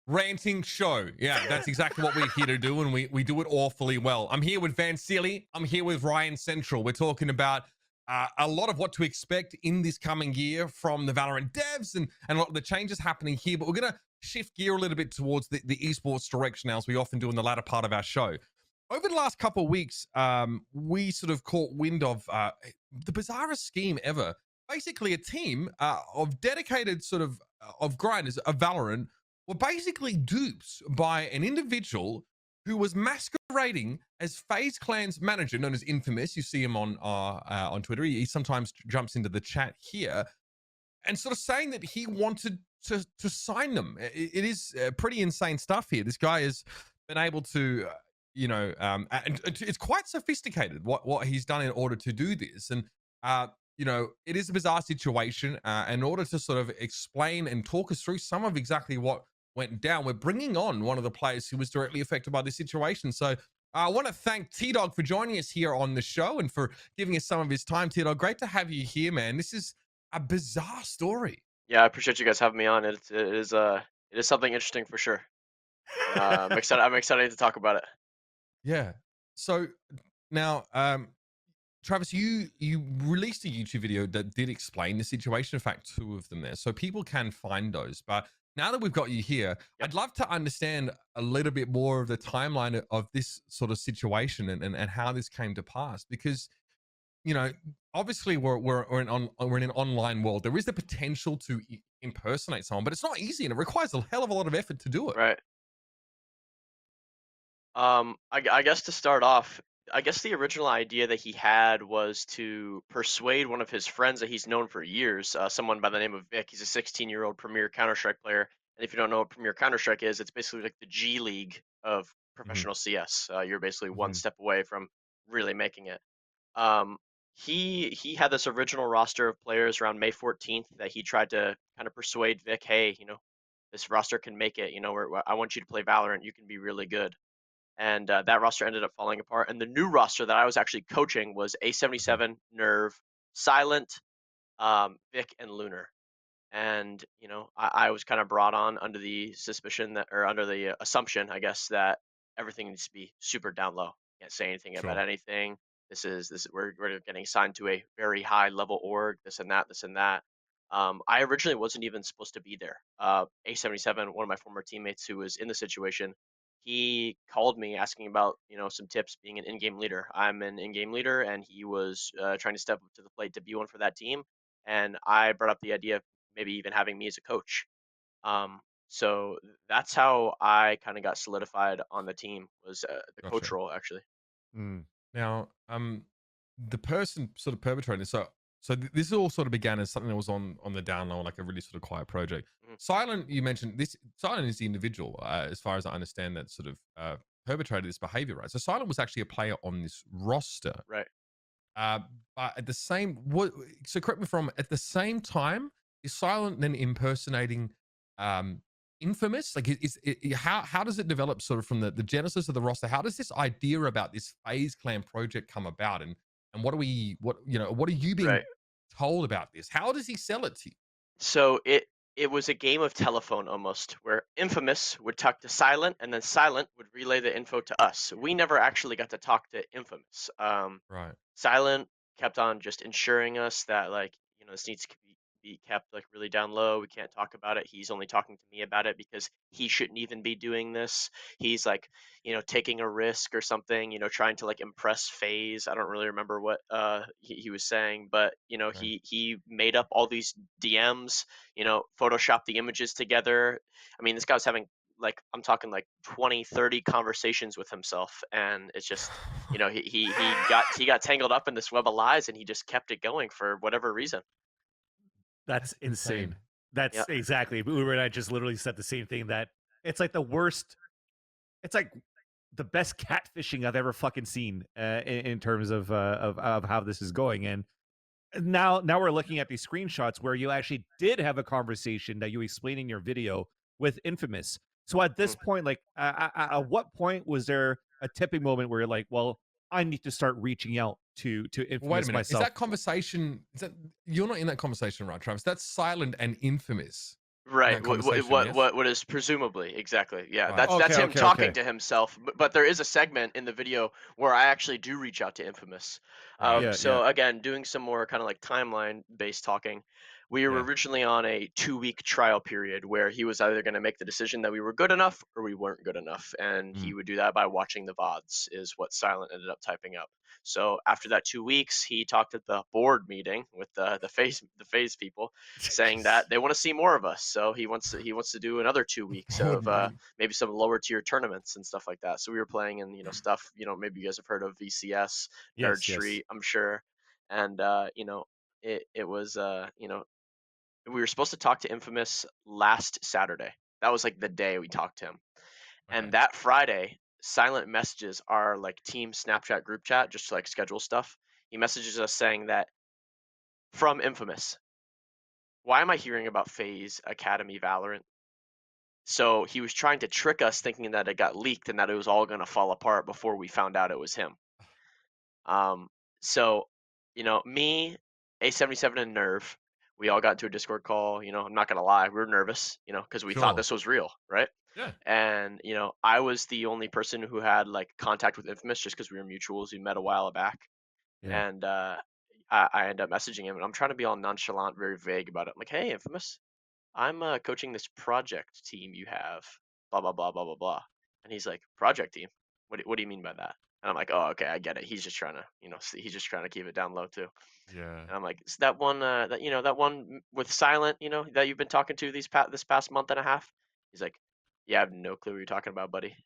ranting show. Yeah, that's exactly what we're here to do, and we do it awfully well. I'm here with Van Sealy. I'm here with Ryan Central. We're talking about a lot of what to expect in this coming year from the Valorant devs and a lot of the changes happening here, but we're going to shift gear a little bit towards the esports direction, as we often do in the latter part of our show. Over the last couple of weeks, we sort of caught wind of the bizarrest scheme ever. Basically, a team of dedicated sort of grinders of Valorant were basically dupes by an individual who was masquerading as FaZe Clan's manager, known as Infamous. You see him on Twitter. He sometimes jumps into the chat here and sort of saying that he wanted to sign them. It is pretty insane stuff here. This guy has been able to, and it's quite sophisticated what he's done in order to do this. And it is a bizarre situation. In order to sort of explain and talk us through some of exactly what went down, we're bringing on one of the players who was directly affected by this situation. So I want to thank T-Dog for joining us here on the show and for giving us some of his time. T-Dog, great to have you here, man. This is a bizarre story. Yeah, I appreciate you guys having me on. It is something interesting for sure. I'm excited to talk about it. Yeah. So now, Travis, you released a YouTube video that did explain the situation. In fact, 2 of them there, so people can find those. But now that we've got you here, I'd love to understand a little bit more of the timeline of this sort of situation and how this came to pass. Because, obviously we're in an online world. There is the potential to impersonate someone, but it's not easy and it requires a hell of a lot of effort to do it. Right. I guess to start off, I guess the original idea that he had was to persuade one of his friends that he's known for years, someone by the name of Vic. He's a 16-year-old premier Counter-Strike player. And if you don't know what premier Counter-Strike is, it's basically like the G League of professional CS. You're basically one step away from really making it. He had this original roster of players around May 14th that he tried to kind of persuade Vic, hey, this roster can make it. I want you to play Valorant. You can be really good. And that roster ended up falling apart. And the new roster that I was actually coaching was A77, Nerve, Silent, Vic, and Lunar. And I was kind of brought on under the suspicion under the assumption, I guess, that everything needs to be super down low. Can't say anything about anything. We're getting assigned to a very high level org. This and that. I originally wasn't even supposed to be there. A77, one of my former teammates who was in the situation, he called me asking about some tips being an in-game leader. I'm an in-game leader, and he was trying to step up to the plate to be one for that team. And I brought up the idea of maybe even having me as a coach. So that's how I kind of got solidified on the team, was the coach role, actually. Now, the person sort of perpetrating this, so this all sort of began as something that was on the down low, like a really sort of quiet project. Silent, you mentioned this. Silent is the individual, as far as I understand, that sort of perpetrated this behavior, right? So Silent was actually a player on this roster, right? But at the same, so correct me if I'm wrong, at the same time, is Silent then impersonating Infamous? Like, how does it develop sort of from the genesis of the roster? How does this idea about this FaZe Clan project come about, and what are you being told about this? How does he sell it to you? So it was a game of telephone almost, where Infamous would talk to Silent, and then Silent would relay the info to us. We never actually got to talk to Infamous. Right. Silent kept on just ensuring us that this needs to be kept like really down low. We can't talk about it. He's only talking to me about it because he shouldn't even be doing this. He's like, taking a risk or something, trying to like impress FaZe. I don't really remember what he was saying, but Right. he made up all these DMs, photoshopped the images together. I mean, this guy was having like, I'm talking like 20, 30 conversations with himself, and it's just, he got tangled up in this web of lies, and he just kept it going for whatever reason. That's insane. Yeah. That's exactly. Uber and I just literally said the same thing, that it's like the worst. It's like the best catfishing I've ever fucking seen in terms of how this is going. And now we're looking at these screenshots where you actually did have a conversation that you explained in your video with Infamous. So at this point, like, at what point was there a tipping moment where you're like, well, I need to start reaching out to Infamous Wait a minute. myself? Is that conversation? You're not in that conversation, right, Travis? That's Silent and Infamous. Right. What is presumably exactly? Yeah. Right. That's him Okay. talking to himself. But there is a segment in the video where I actually do reach out to Infamous. Right. So again, doing some more kind of like timeline based talking. We were originally on a 2-week trial period where he was either going to make the decision that we were good enough or we weren't good enough, and he would do that by watching the VODs, is what Silent ended up typing up. So after that 2 weeks, he talked at the board meeting with the FaZe people, saying that they want to see more of us. So he wants to do another 2 weeks of maybe some lower tier tournaments and stuff like that. So we were playing in stuff, maybe you guys have heard of VCS, Nerd Street, I'm sure, and it was we were supposed to talk to Infamous last Saturday. That was like the day we talked to him. Okay. And that Friday, Silent messages our like team Snapchat group chat just to like schedule stuff. He messages us saying that, from Infamous, why am I hearing about FaZe Academy Valorant? So he was trying to trick us, thinking that it got leaked and that it was all going to fall apart before we found out it was him. So, me, A77 and Nerve, we all got into a Discord call. I'm not going to lie, we were nervous, because we thought this was real, right? Yeah. And, I was the only person who had like contact with Infamous just because we were mutuals. We met a while back. Yeah. And I ended up messaging him, and I'm trying to be all nonchalant, very vague about it. I'm like, hey, Infamous, I'm coaching this project team you have, blah, blah, blah, blah, blah, blah. And he's like, project team? What do you mean by that? And I'm like, oh, okay, I get it. He's just trying to, he's just trying to keep it down low too. Yeah. And I'm like, is that one, that one with Silent, that you've been talking to this past month and a half? He's like, yeah, I have no clue what you're talking about, buddy.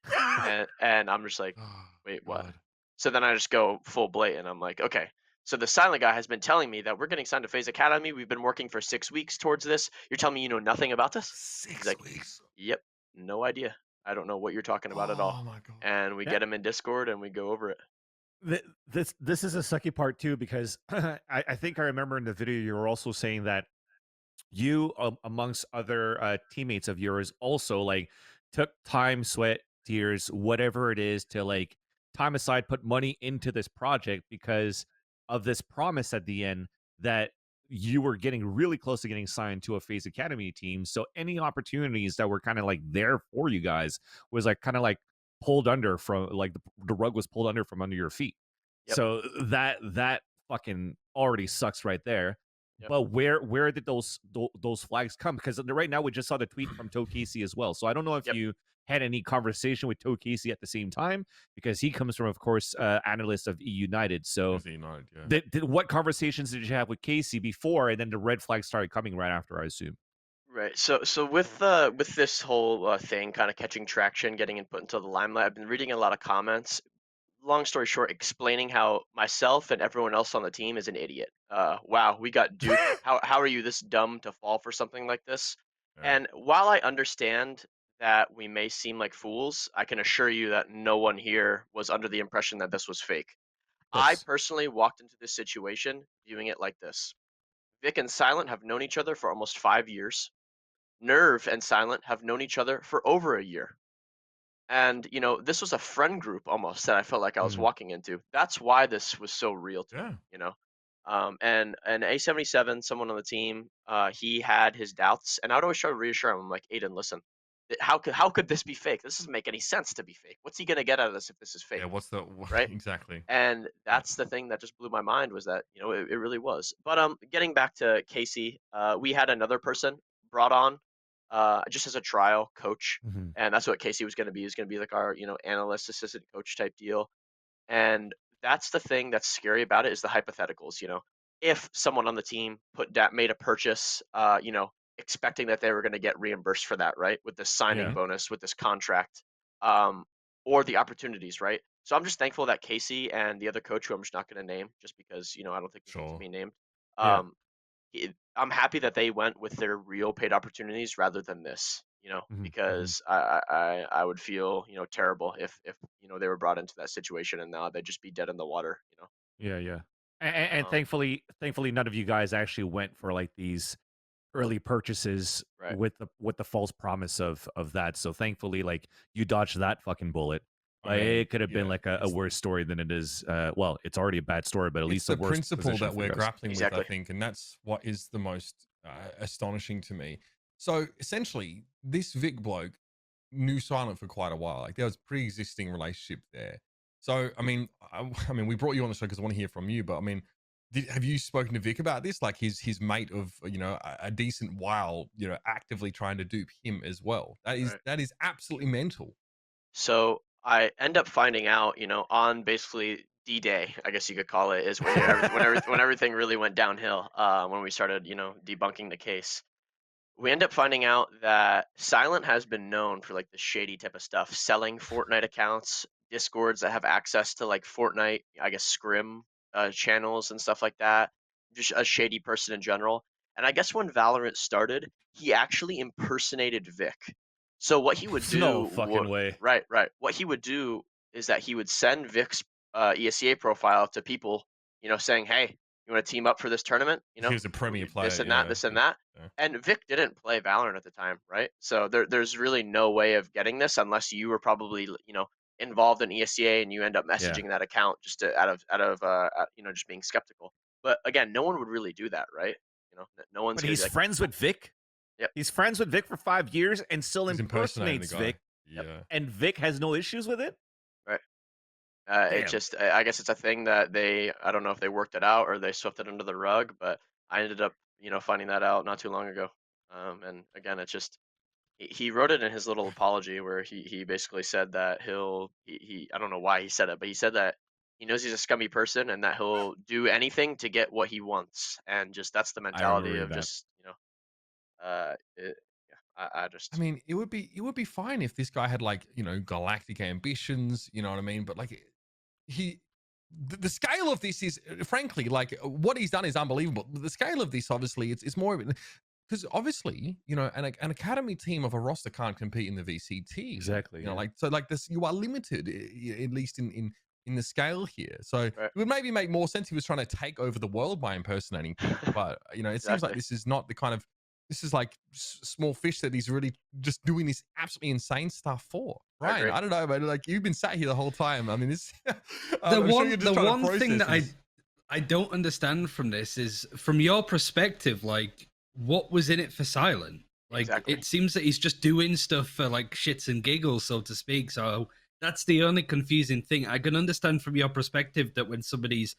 and I'm just like, wait, what? God. So then I just go full blatant. I'm like, okay. So the Silent guy has been telling me that we're getting signed to FaZe Academy. We've been working for 6 weeks towards this. You're telling me you know nothing about this? 6 weeks. Yep, no idea. I don't know what you're talking about at all. Oh my God. And we get him in Discord and we go over it. This is a sucky part too, because I think I remember in the video you were also saying that you, amongst other teammates of yours, also like took time, sweat, tears, whatever it is, to like time aside, put money into this project because of this promise at the end that you were getting really close to getting signed to a FaZe Academy team. So any opportunities that were kind of like there for you guys was like kind of like pulled under from, like the rug was pulled under from under your feet. Yep. So that fucking already sucks right there. Yep. But where did those flags come? Because right now we just saw the tweet from Toe Casey as well. So I don't know if you had any conversation with Toe Casey at the same time, because he comes from, of course, analyst of E United. So United, yeah. what conversations did you have with Casey before, and then the red flags started coming right after, I assume? Right. So with this whole thing kind of catching traction, getting it put into the limelight, I've been reading a lot of comments. Long story short, explaining how myself and everyone else on the team is an idiot. Wow, we got duped. How are you this dumb to fall for something like this? Yeah. And while I understand that we may seem like fools, I can assure you that no one here was under the impression that this was fake. I personally walked into this situation viewing it like this. Vic and Silent have known each other for almost 5 years. Nerve and Silent have known each other for over a year. And, this was a friend group almost that I felt like I was walking into. That's why this was so real to me, And A77, someone on the team, he had his doubts. And I would always try to reassure him. I'm like, Aiden, listen, how could this be fake? This doesn't make any sense to be fake. What's he gonna get out of this if this is fake? Yeah, what's the right? exactly? And that's the thing that just blew my mind was that it really was. But getting back to Casey, we had another person brought on just as a trial coach, Mhm. and that's what Casey was going to be. He was going to be like our analyst, assistant coach type deal. And that's the thing that's scary about it is the hypotheticals. If someone on the team made a purchase, expecting that they were going to get reimbursed for that, right, with this signing Yeah. bonus, with this contract, um, or the opportunities, right. So I'm just thankful that Casey and the other coach, who I'm just not going to name, just because I don't think it needs to be named. Yeah. I'm happy that they went with their real paid opportunities rather than this, because I would feel terrible if they were brought into that situation and now they'd just be dead in the water. Yeah, yeah. And Um, thankfully, none of you guys actually went for like these early purchases Right. with the false promise of that. So thankfully, like you dodged that fucking bullet. I Like mean, it could have been yeah, like a worse story than it is. Well, it's already a bad story, but at it's least the a worse principle position that for we're you guys. grappling with, I Exactly. think, and that's what is the most astonishing to me. So essentially, this Vic bloke knew Silent for quite a while. Like there was pre-existing relationship there. So I mean, we brought you on the show because I want to hear from you. But I mean, have you spoken to Vic about this? Like his mate of a decent while, actively trying to dupe him as well. Right. That is absolutely mental. So I end up finding out, on basically D-Day, I guess you could call it, is when when everything really went downhill. When we started, debunking the case. We end up finding out that Silent has been known for like the shady type of stuff, selling Fortnite accounts, Discords that have access to like Fortnite, I guess scrim channels and stuff like that. Just a shady person in general. And I guess when Valorant started, he actually impersonated Vic. So what he would There's no do, fucking way. right. What he would do is that he would send Vic's ESEA profile to people, saying, "Hey, you want to team up for this tournament? He was a premier player. This and that, this and that." Yeah. And Vic didn't play Valorant at the time, right? So there's really no way of getting this unless you were probably involved in ESEA and you end up messaging that account just out of just being skeptical. But again, no one would really do that, right? No one's. But gonna he's be like, friends with Vic. Yep. He's friends with Vic for 5 years and still He's impersonating the impersonates guy. Vic. Yeah. And Vic has no issues with it. Right. Damn. It just, I guess it's a thing that I don't know if they worked it out or they swept it under the rug, but I ended up, finding that out not too long ago. And again, it's just, he wrote it in his little apology where he basically said that he I don't know why he said it, but he said that he knows he's a scummy person and that he'll do anything to get what he wants. And just, that's the mentality of just, I just. I mean, it would be fine if this guy had like, galactic ambitions, you know what I mean? But like the scale of this is frankly like what he's done is unbelievable. The scale of this, obviously, it's more because obviously, an academy team of a roster can't compete in the VCT. Exactly. Like so like this, you are limited, at least in the scale here. So Right. it would maybe make more sense if he was trying to take over the world by impersonating people. But it seems like Exactly. this is not the kind of, this is like small fish that he's really just doing this absolutely insane stuff for. Ryan, I don't know, but like you've been sat here the whole time. I mean, this the one thing that I don't understand from this is, from your perspective, like what was in it for Silent? Like it seems that he's just doing stuff for like shits and giggles, so to speak. So that's the only confusing thing. I can understand from your perspective that when somebody's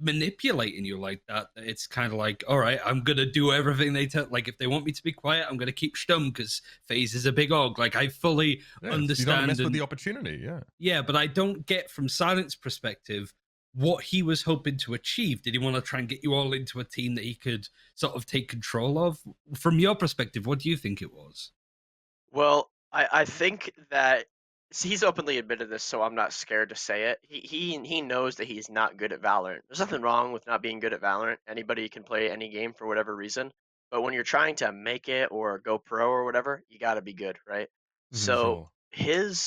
manipulating you like that, it's kind of like, all right, I'm gonna do everything they tell. Like if they want me to be quiet, I'm gonna keep stum because FaZe is a big og. Like I fully understand. You don't mess with the opportunity, yeah, but I don't get from Silent's perspective what he was hoping to achieve. Did he want to try and get you all into a team that he could sort of take control of? From your perspective, what do you think it was? Well, I think that he's openly admitted this, so I'm not scared to say it. He knows that he's not good at Valorant. There's nothing wrong with not being good at Valorant. Anybody can play any game for whatever reason. But when you're trying to make it or go pro or whatever, you got to be good, right? So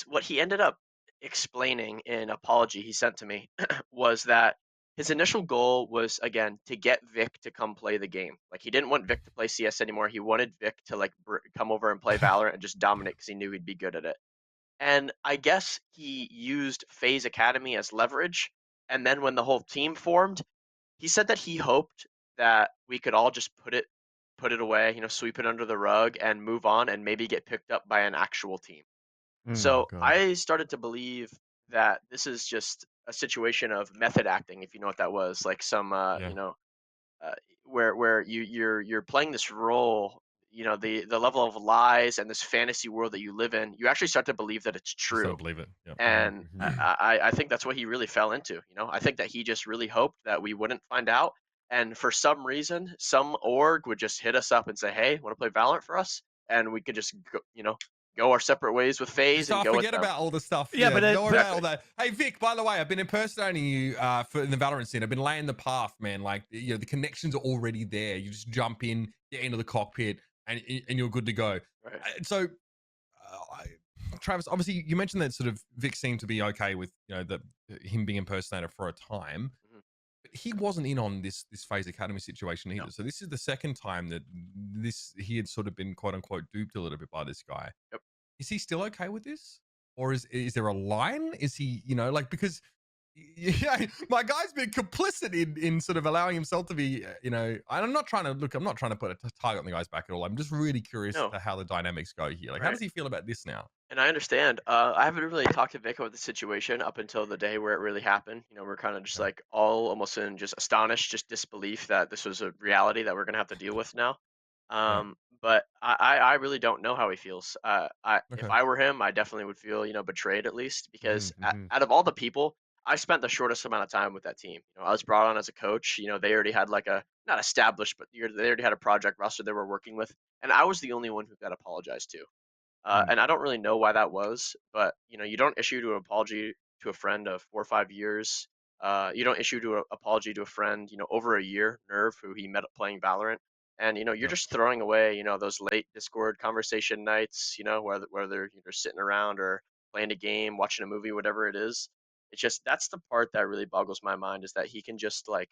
what he ended up explaining in apology he sent to me was that his initial goal was, again, to get Vic to come play the game. Like he didn't want Vic to play CS anymore. He wanted Vic to like come over and play Valorant and just dominate because he knew he'd be good at it. And I guess he used FaZe Academy as leverage. And then when the whole team formed, he said that he hoped that we could all just put put it away, sweep it under the rug and move on and maybe get picked up by an actual team. So God. I started to believe that this is just a situation of method acting, if you know what that was, like some, uh, where you're playing this role, the level of lies and this fantasy world that you live in, you actually start to believe that it's Just true. don't believe it. Yeah. And I think that's what he really fell into. I think that he just really hoped that we wouldn't find out. And for some reason, some org would just hit us up and say, "Hey, want to play Valorant for us?" And we could just go our separate ways with FaZe and go with forget them. about all the stuff. Yeah, but don't worry about all that. Hey Vic, by the way, I've been impersonating you in the Valorant scene. I've been laying the path, man. Like the connections are already there. You just jump in, get into the cockpit, and you're good to go. Right. So, Travis, obviously you mentioned that sort of Vic seemed to be okay with him being impersonator for a time. But he wasn't in on this FaZe Academy situation either. No. So this is the second time that he had sort of been quote unquote duped a little bit by this guy. Yep. Is he still okay with this, or is there a line? Is he because my guy's been complicit in sort of allowing himself to be I'm not trying to put a target on the guy's back at all. I'm just really curious to how the dynamics go here. Like, how does he feel about this now? And I understand. I haven't really talked to Vic about the situation up until the day where it really happened. We're kind of just like all almost in just astonished, just disbelief that this was a reality that we're gonna have to deal with now. But I really don't know how he feels. If I were him, I definitely would feel betrayed at least because out of all the people, I spent the shortest amount of time with that team. I was brought on as a coach. They already had like a not established, but they already had a project roster they were working with, and I was the only one who got apologized to. And I don't really know why that was, but you don't issue an apology to a friend of 4 or 5 years. You don't issue an apology to a friend, over a year, Nerve, who he met up playing Valorant, and you're just throwing away, those late Discord conversation nights, whether you're sitting around or playing a game, watching a movie, whatever it is. It's just that's the part that really boggles my mind is that he can just like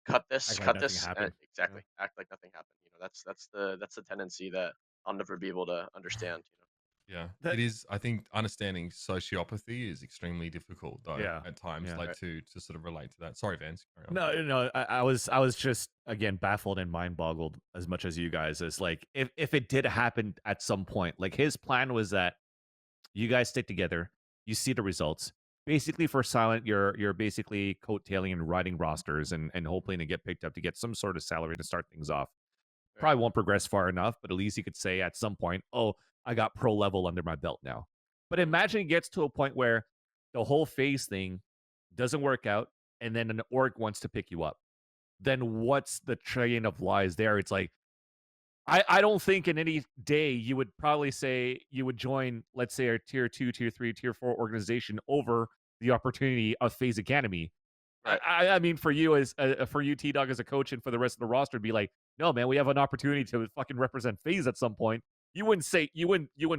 cut this, Act like nothing and happened. exactly act like nothing happened. That's the tendency that I'll never be able to understand. Yeah, it is. I think understanding sociopathy is extremely difficult, though. At times, to sort of relate to that. Sorry, Vance. No. I was just again baffled and mind boggled as much as you guys. As like if it did happen at some point, like his plan was that you guys stick together, you see the results. Basically, for Silent, you're basically coattailing and riding rosters and hoping to get picked up to get some sort of salary to start things off. Probably won't progress far enough, but at least you could say at some point, "Oh, I got pro level under my belt now." But imagine it gets to a point where the whole FaZe thing doesn't work out, and then an org wants to pick you up. Then what's the train of lies there? It's like, I don't think in any day you would probably say you would join, let's say, a tier 2, tier 3, tier 4 organization over the opportunity of FaZe Academy. Right. I mean, for you T-Dog as a coach, and for the rest of the roster, be like, no, man, we have an opportunity to fucking represent FaZe at some point. You wouldn't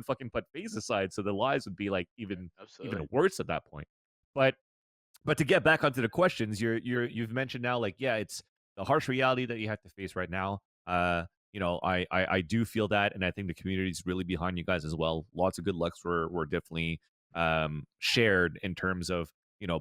fucking put FaZe aside, so the lies would be like even worse at that point. But to get back onto the questions, you've mentioned now, like, yeah, it's the harsh reality that you have to face right now. I do feel that, and I think the community is really behind you guys as well. Lots of good lucks were definitely shared in terms of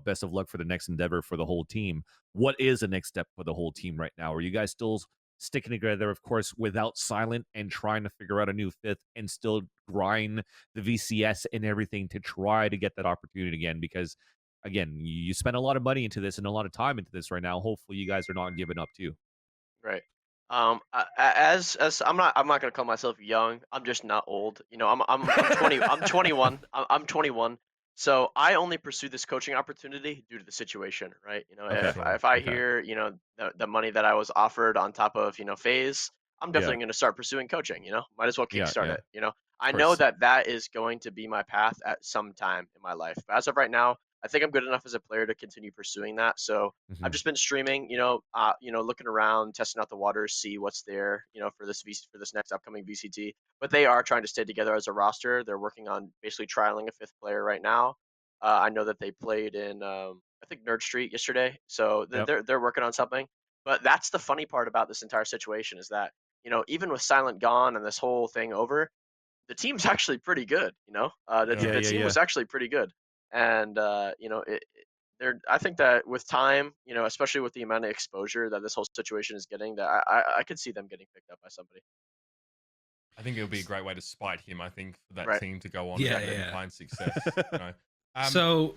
best of luck for the next endeavor for the whole team. What is the next step for the whole team right now? Are you guys still sticking together, of course, without Silent, and trying to figure out a new fifth and still grind the VCS and everything to try to get that opportunity again? Because again, you spend a lot of money into this and a lot of time into this right now. Hopefully you guys are not giving up too. Right. As I'm not gonna call myself young. I'm just not old. I'm 20. I'm 21. I'm 21. So I only pursue this coaching opportunity due to the situation, right? If I hear the money that I was offered on top of FaZe, I'm definitely going to start pursuing coaching. Might as well kickstart it. I know that is going to be my path at some time in my life. But as of right now, I think I'm good enough as a player to continue pursuing that. So I've just been streaming, looking around, testing out the waters, see what's there, for this next upcoming VCT. But they are trying to stay together as a roster. They're working on basically trialing a fifth player right now. I know that they played in, I think Nerd Street yesterday. So they're working on something. But that's the funny part about this entire situation is that, even with Silent gone and this whole thing over, the team's actually pretty good. The team was actually pretty good. And I think that with time, especially with the amount of exposure that this whole situation is getting, that I could see them getting picked up by somebody. I think it would be a great way to spite him. I think for that Right. team to go on Yeah, and yeah. find success. So,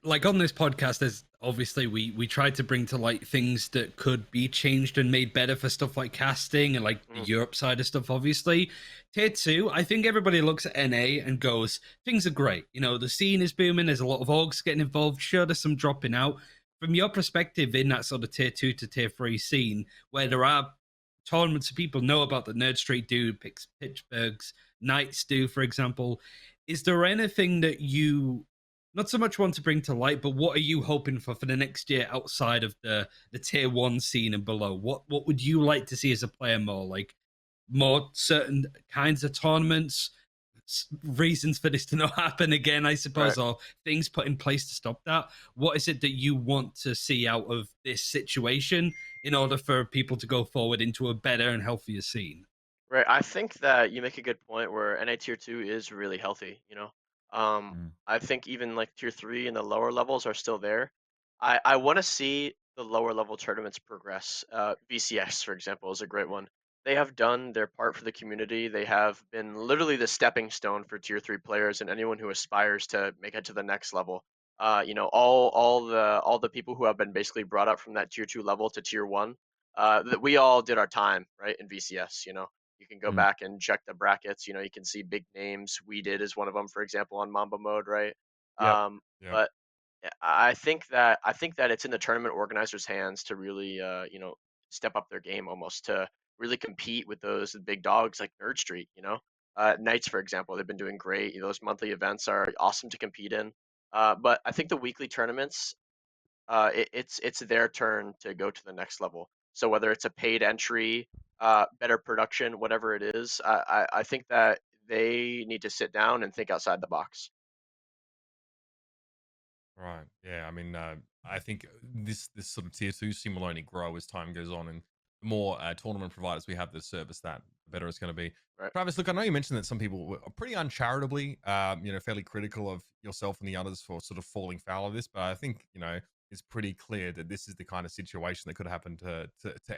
like on this podcast, there's obviously we tried to bring to light things that could be changed and made better for stuff like casting and like the Europe side of stuff. Obviously, tier 2, I think everybody looks at NA and goes, things are great. The scene is booming. There's a lot of orgs getting involved. Sure, there's some dropping out. From your perspective, in that sort of tier 2 to tier 3 scene, where there are tournaments that people know about, that Nerd Street do, Pittsburgh's Knights do, for example, is there anything that you not so much want to bring to light, but what are you hoping for the next year outside of the tier 1 scene and below? What would you like to see as a player more? Like more certain kinds of tournaments, reasons for this to not happen again, I suppose, or things put in place to stop that? What is it that you want to see out of this situation in order for people to go forward into a better and healthier scene? Right. I think that you make a good point where NA tier 2 is really healthy, I think even like tier 3 and the lower levels are still there. I want to see the lower level tournaments progress. VCS, for example, is a great one. They have done their part for the community. They have been literally the stepping stone for tier 3 players and anyone who aspires to make it to the next level. All the people who have been basically brought up from that tier 2 level to tier 1, that we all did our time, right, in VCS. You can go back and check the brackets. You can see big names. We did as one of them, for example, on Mamba mode, right? Yep. But I think that it's in the tournament organizers' hands to really, step up their game almost to really compete with those big dogs like Nerd Street. Knights, for example, they've been doing great. Those monthly events are awesome to compete in. But I think the weekly tournaments, it's their turn to go to the next level. So whether it's a paid entry, better production, whatever it is, I think that they need to sit down and think outside the box. Right. Yeah. I mean, I think this sort of tier 2 scene will only grow as time goes on, and the more tournament providers we have that service that, the better it's going to be. Right. Travis, look, I know you mentioned that some people were pretty uncharitably, fairly critical of yourself and the others for sort of falling foul of this, but I think it's pretty clear that this is the kind of situation that could happen to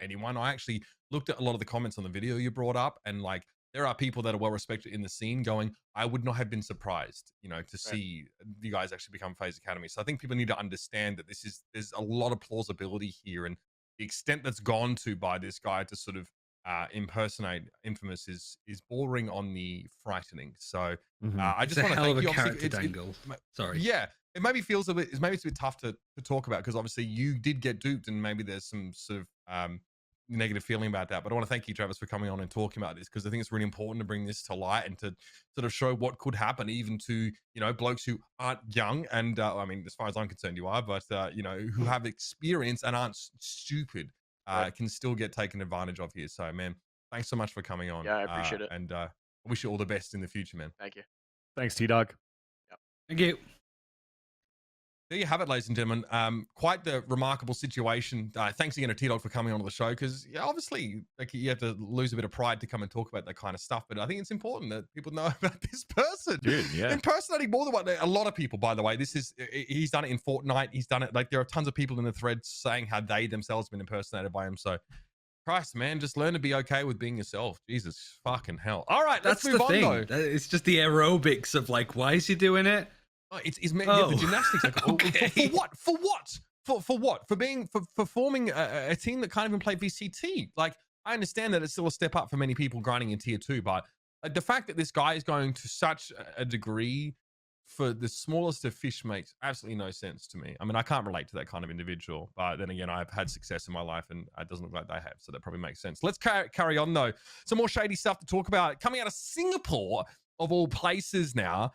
anyone. I actually looked at a lot of the comments on the video you brought up, and like, there are people that are well respected in the scene going, I would not have been surprised, to see you guys actually become FaZe Academy. So I think people need to understand that there's a lot of plausibility here, and the extent that's gone to by this guy to sort of impersonate Infamous is bordering on the frightening. So I just want to thank you. Character dangle. Sorry. Yeah, it maybe feels maybe it's a bit tough to talk about because obviously you did get duped, and maybe there's some sort of negative feeling about that. But I want to thank you, Travis, for coming on and talking about this, because I think it's really important to bring this to light and to sort of show what could happen even to blokes who aren't young, and I mean, as far as I'm concerned, you are, but who have experience and aren't stupid, can still get taken advantage of here. So man, thanks so much for coming on. Yeah, I appreciate it, and I wish you all the best in the future, man. Thank you. Thanks, T-Dog. Yep. Thank you. There you have it, ladies and gentlemen. Quite the remarkable situation. Thanks again to T-Dog for coming on the show, because obviously you have to lose a bit of pride to come and talk about that kind of stuff. But I think it's important that people know about this person. Dude, yeah. Impersonating more than what a lot of people, by the way. He's done it in Fortnite. He's done it, like, there are tons of people in the thread saying how they themselves have been impersonated by him. So Christ, man, just learn to be okay with being yourself. Jesus fucking hell. All right, let's move on though. It's just the aerobics of like, why is he doing it? It's the gymnastics. Like, okay. For what? For what? For forming a team that can't even play VCT. Like, I understand that it's still a step up for many people grinding in tier 2, but the fact that this guy is going to such a degree for the smallest of fish makes absolutely no sense to me. I mean, I can't relate to that kind of individual, but then again, I've had success in my life, and it doesn't look like they have, so that probably makes sense. Let's carry on though. Some more shady stuff to talk about coming out of Singapore, of all places now.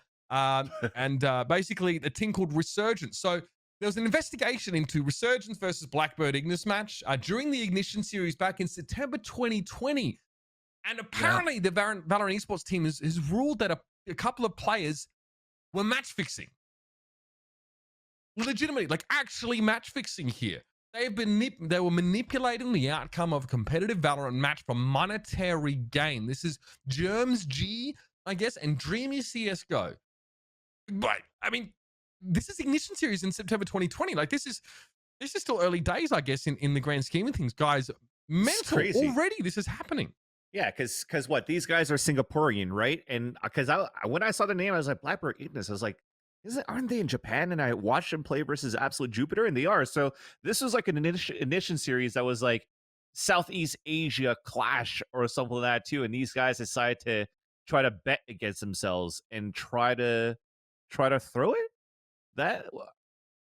Basically the thing called Resurgence. So there was an investigation into Resurgence versus Blackbird Ignis match during the Ignition series back in September 2020. And apparently the Valorant Esports team has ruled that a couple of players were match fixing. Legitimately, like actually match fixing here. They were manipulating the outcome of a competitive Valorant match for monetary gain. This is Germs G, I guess, and Dreamy CSGO. But I mean, this is Ignition Series in September 2020. Like this is still early days, I guess, in the grand scheme of things, guys. Mental already. This is happening. Yeah, because what, these guys are Singaporean, right? And because when I saw the name, I was like, Blackbird Ignis. I was like, aren't they in Japan? And I watched them play versus Absolute Jupiter, and they are. So this was like an Ignition Series that was like Southeast Asia clash or something like that too. And these guys decided to try to bet against themselves and try to throw it. That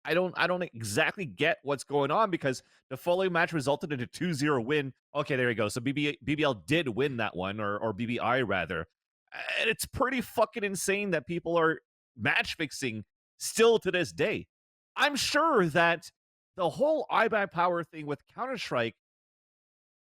I don't exactly get what's going on, because the following match resulted in a 2-0 win. Okay, there you go. So BBL did win that one, or BBI rather. And it's pretty fucking insane that people are match fixing still to this day. I'm sure that the whole iBuy Power thing with Counter-Strike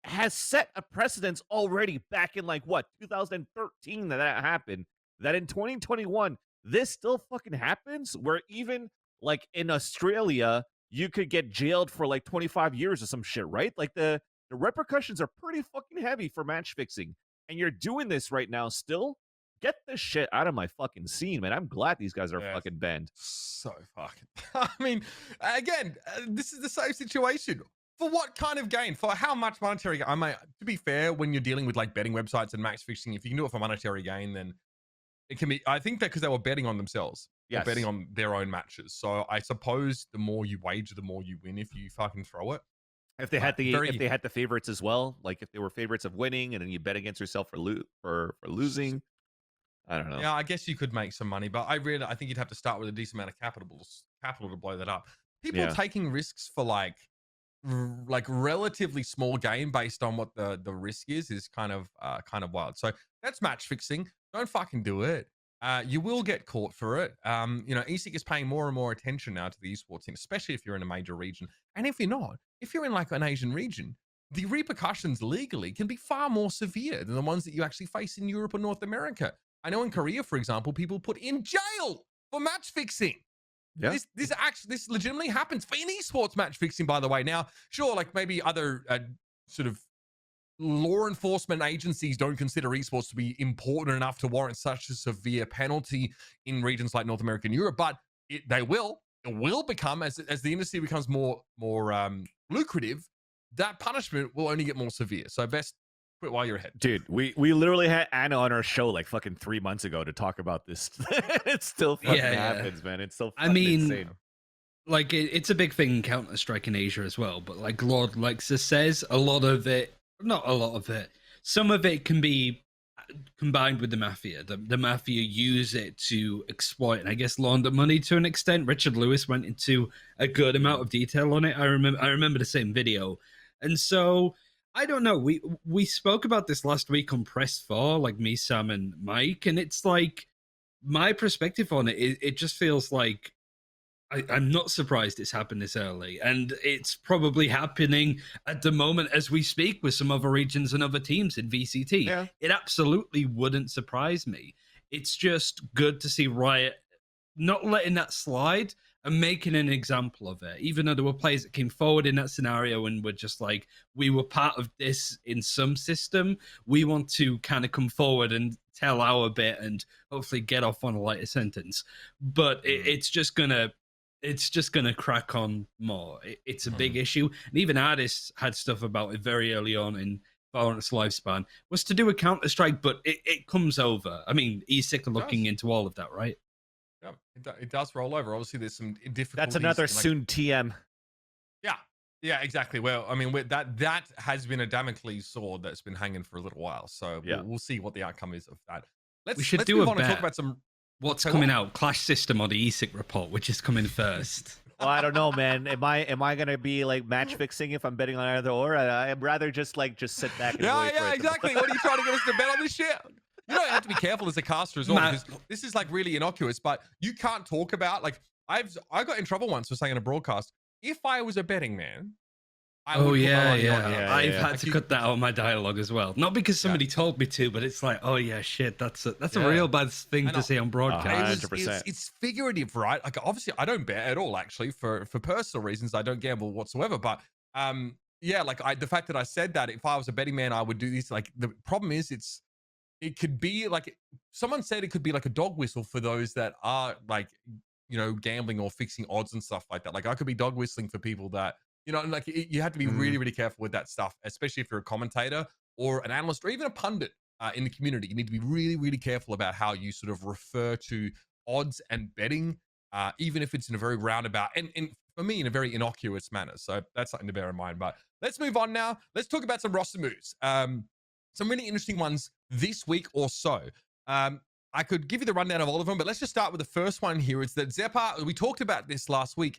has set a precedence already back in like what, 2013 that happened. That in 2021, this still fucking happens, where even like in Australia, you could get jailed for like 25 years or some shit, right? Like the repercussions are pretty fucking heavy for match fixing. And you're doing this right now still? Get this shit out of my fucking scene, man. I'm glad these guys are fucking banned. So fucking. I mean, again, this is the same situation. For what kind of gain? For how much monetary gain? I mean, to be fair, when you're dealing with like betting websites and match fixing, if you can do it for monetary gain, then it can be. I think that because they were betting on themselves. Yes. Betting on their own matches. So I suppose the more you wager, the more you win if you fucking throw it. If they had the favorites as well, like if they were favorites of winning, and then you bet against yourself for losing. I don't know. Yeah, I guess you could make some money, but I think you'd have to start with a decent amount of capital to blow that up. People taking risks for like relatively small game based on what the risk is kind of wild. So that's match fixing. Don't fucking do it. You will get caught for it. ESIC is paying more and more attention now to the esports scene, especially if you're in a major region. And if you're not, if you're in like an Asian region, the repercussions legally can be far more severe than the ones that you actually face in Europe or North America. I know in Korea, for example, people put in jail for match fixing. Yeah. This legitimately happens for any esports match fixing, by the way. Now, sure, like maybe other sort of law enforcement agencies don't consider esports to be important enough to warrant such a severe penalty in regions like North America and Europe, but it will become, as the industry becomes more lucrative, that punishment will only get more severe. So best quit while you're ahead. Dude, we literally had Anna on our show like fucking 3 months ago to talk about this. It still fucking happens, man. It's so fucking insane. Like it's a big thing in Counter-Strike in Asia as well, but like Lord Lexus says, a lot of it, not a lot of it, some of it can be combined with the mafia. The mafia use it to exploit and I guess launder money to an extent. Richard Lewis went into a good amount of detail on it. I remember the same video. And so I don't know. We spoke about this last week on Press 4, like me, Sam, and Mike, and it's like my perspective on it. It just feels like I'm not surprised it's happened this early, and it's probably happening at the moment as we speak with some other regions and other teams in VCT. Yeah. It absolutely wouldn't surprise me. It's just good to see Riot not letting that slide and making an example of it, even though there were players that came forward in that scenario and were just like, we were part of this in some system. We want to kind of come forward and tell our bit and hopefully get off on a lighter sentence. But it's just gonna crack on more. It's a big issue. And even artists had stuff about it very early on in VALORANT's lifespan, was to do a Counter-Strike, but it comes over. I mean, ESIC are looking into all of that, right? Yeah, it does roll over. Obviously, there's some difficulties. That's another soon TM. Yeah, exactly. Well, I mean, that has been a Damocles sword that's been hanging for a little while. So we'll see what the outcome is of that. We should move on and talk about some. What's coming out? Clash System or the ESIC report, which is coming first? Well, I don't know, man. Am I gonna be like match fixing if I'm betting on either or? I'd rather just sit back. And wait for it exactly. What are you trying to get us to bet on this shit? You don't have to be careful as a caster as well, because this is like really innocuous. But you can't talk about I got in trouble once for saying on a broadcast, if I was a betting man, I've had to cut that out of my dialogue as well. Not because somebody told me to, but it's like, oh yeah, shit, that's a real bad thing to say on broadcast. 100%. It's figurative, right? Like obviously, I don't bet at all. Actually, for personal reasons, I don't gamble whatsoever. But the fact that I said that if I was a betting man, I would do this. Like the problem is, it could be like someone said it could be like a dog whistle for those that are like gambling or fixing odds and stuff like that. Like I could be dog whistling for people that, like you have to be really, really careful with that stuff, especially if you're a commentator or an analyst or even a pundit in the community. You need to be really, really careful about how you sort of refer to odds and betting, even if it's in a very roundabout and for me in a very innocuous manner. So that's something to bear in mind. But let's move on now. Let's talk about some roster moves. Some really interesting ones this week or so. I could give you the rundown of all of them, but let's just start with the first one here. It's that Xeppaa, we talked about this last week,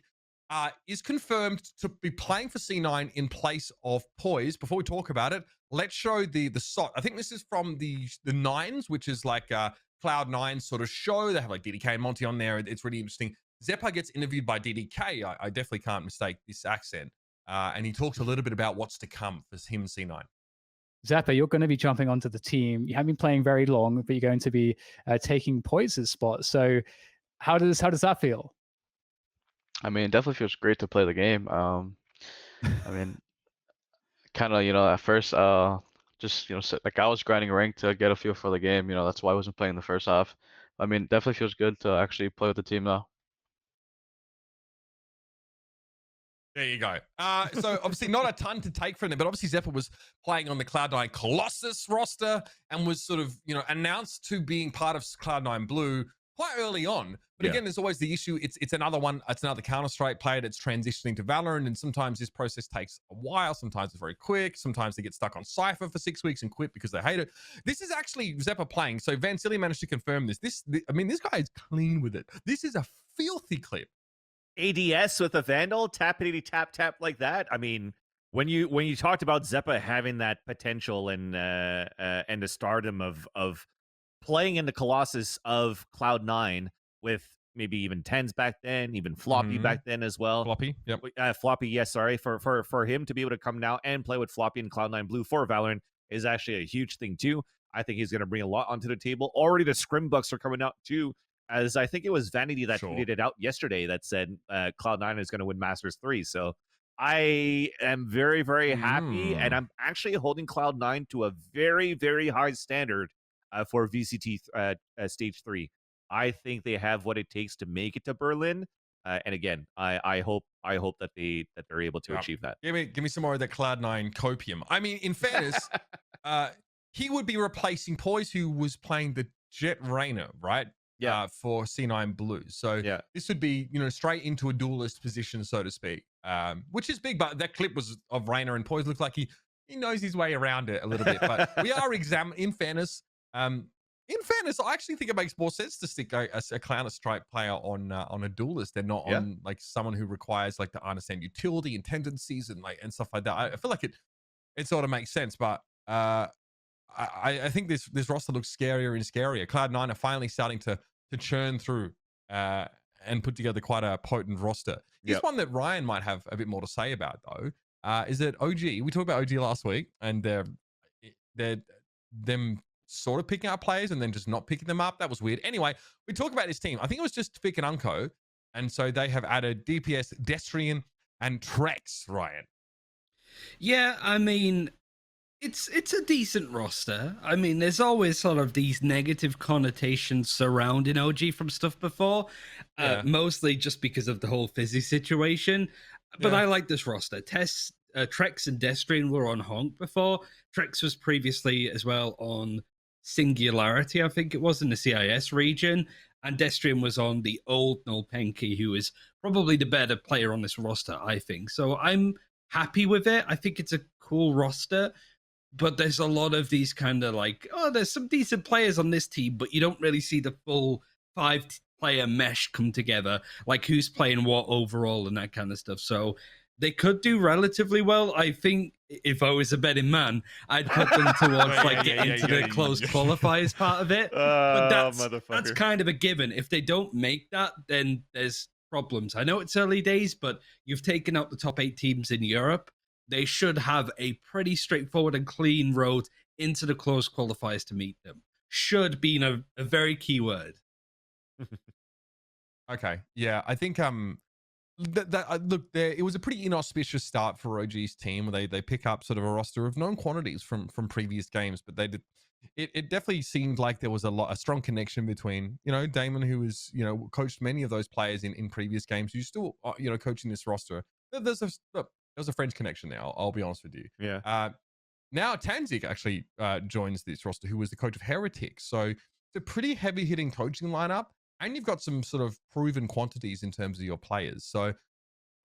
is confirmed to be playing for C9 in place of Poise. Before we talk about it, let's show the SOT. I think this is from the Nines, which is like a Cloud9 sort of show. They have like DDK and Monty on there. It's really interesting. Xeppaa gets interviewed by DDK. I definitely can't mistake this accent. And he talks a little bit about what's to come for him and C9. Xeppaa, you're going to be jumping onto the team. You haven't been playing very long, but you're going to be taking Poise's spot. So how does that feel? I mean, it definitely feels great to play the game. I mean, kind of, at first, just, like I was grinding rank to get a feel for the game. That's why I wasn't playing the first half. I mean, definitely feels good to actually play with the team now. There you go. So obviously not a ton to take from them, but obviously Xeppaa was playing on the Cloud9 Colossus roster and was sort of, announced to being part of Cloud9 Blue quite early on. But again, there's always the issue. It's another one. It's another Counter-Strike player that's transitioning to Valorant. And sometimes this process takes a while. Sometimes it's very quick. Sometimes they get stuck on Cypher for 6 weeks and quit because they hate it. This is actually Xeppaa playing. So Vancilli managed to confirm this. This guy is clean with it. This is a filthy clip. ADS with a Vandal, tappity tap like that. I mean, when you talked about Xeppaa having that potential and the stardom of playing in the Colossus of Cloud9 with maybe even Tens back then, even Floppy back then as well. Floppy, yep. Floppy, yes, sorry. For him to be able to come now and play with Floppy and Cloud9 Blue for Valorant is actually a huge thing too. I think he's going to bring a lot onto the table. Already the Scrim Bucks are coming out too. As I think it was Vanity that tweeted it out yesterday that said Cloud9 is going to win Masters 3. So I am very, very happy. And I'm actually holding Cloud9 to a very, very high standard for VCT Stage 3. I think they have what it takes to make it to Berlin. And again, I hope that they're able to achieve that. Give me some more of that Cloud9 copium. I mean, in fairness, he would be replacing Poise, who was playing the Jet Rayner, right? For C9 Blue. So this would be, straight into a duelist position, so to speak, which is big. But that clip was of Rayner and Poise. Looked like he knows his way around it a little bit. But we are in fairness, I actually think it makes more sense to stick a Counter-Strike player on a duelist and not on like someone who requires like to understand utility and tendencies and stuff like that. I feel like it sort of makes sense, but I think this roster looks scarier and scarier. Cloud9 are finally starting to churn through and put together quite a potent roster. Here's one that Ryan might have a bit more to say about, though. Is that OG? We talked about OG last week, and they're them sort of picking up players and then just not picking them up. That was weird. Anyway, we talked about this team. I think it was just Fick and Unco, and so they have added DPS, Destrian, and Trex, Ryan. Yeah, I mean, it's a decent roster. I mean, there's always sort of these negative connotations surrounding OG from stuff before, mostly just because of the whole Fizzy situation. But I like this roster. Trex and Destrian were on Honk before. Trex was previously as well on Singularity, I think it was, in the CIS region. And Destrian was on the old Nolpenki, who is probably the better player on this roster, I think. So I'm happy with it. I think it's a cool roster. But there's a lot of these kind of like, there's some decent players on this team, but you don't really see the full 5-player mesh come together, like who's playing what overall and that kind of stuff. So they could do relatively well. I think if I was a betting man, I'd put them towards getting into the close qualifiers part of it. But that's kind of a given. If they don't make that, then there's problems. I know it's early days, but you've taken out the top 8 teams in Europe. They should have a pretty straightforward and clean road into the close qualifiers to meet them. Should be a very key word. Okay. Yeah, I think Look, it was a pretty inauspicious start for OG's team. They pick up sort of a roster of known quantities from previous games, but they did. It definitely seemed like there was a strong connection between, you know, Damon, who was, you know, coached many of those players in previous games, who's still, you know, coaching this roster. There's a French connection there. I'll be honest with you. Yeah. Now Tanzik actually joins this roster, who was the coach of Heretics. So it's a pretty heavy hitting coaching lineup, and you've got some sort of proven quantities in terms of your players. So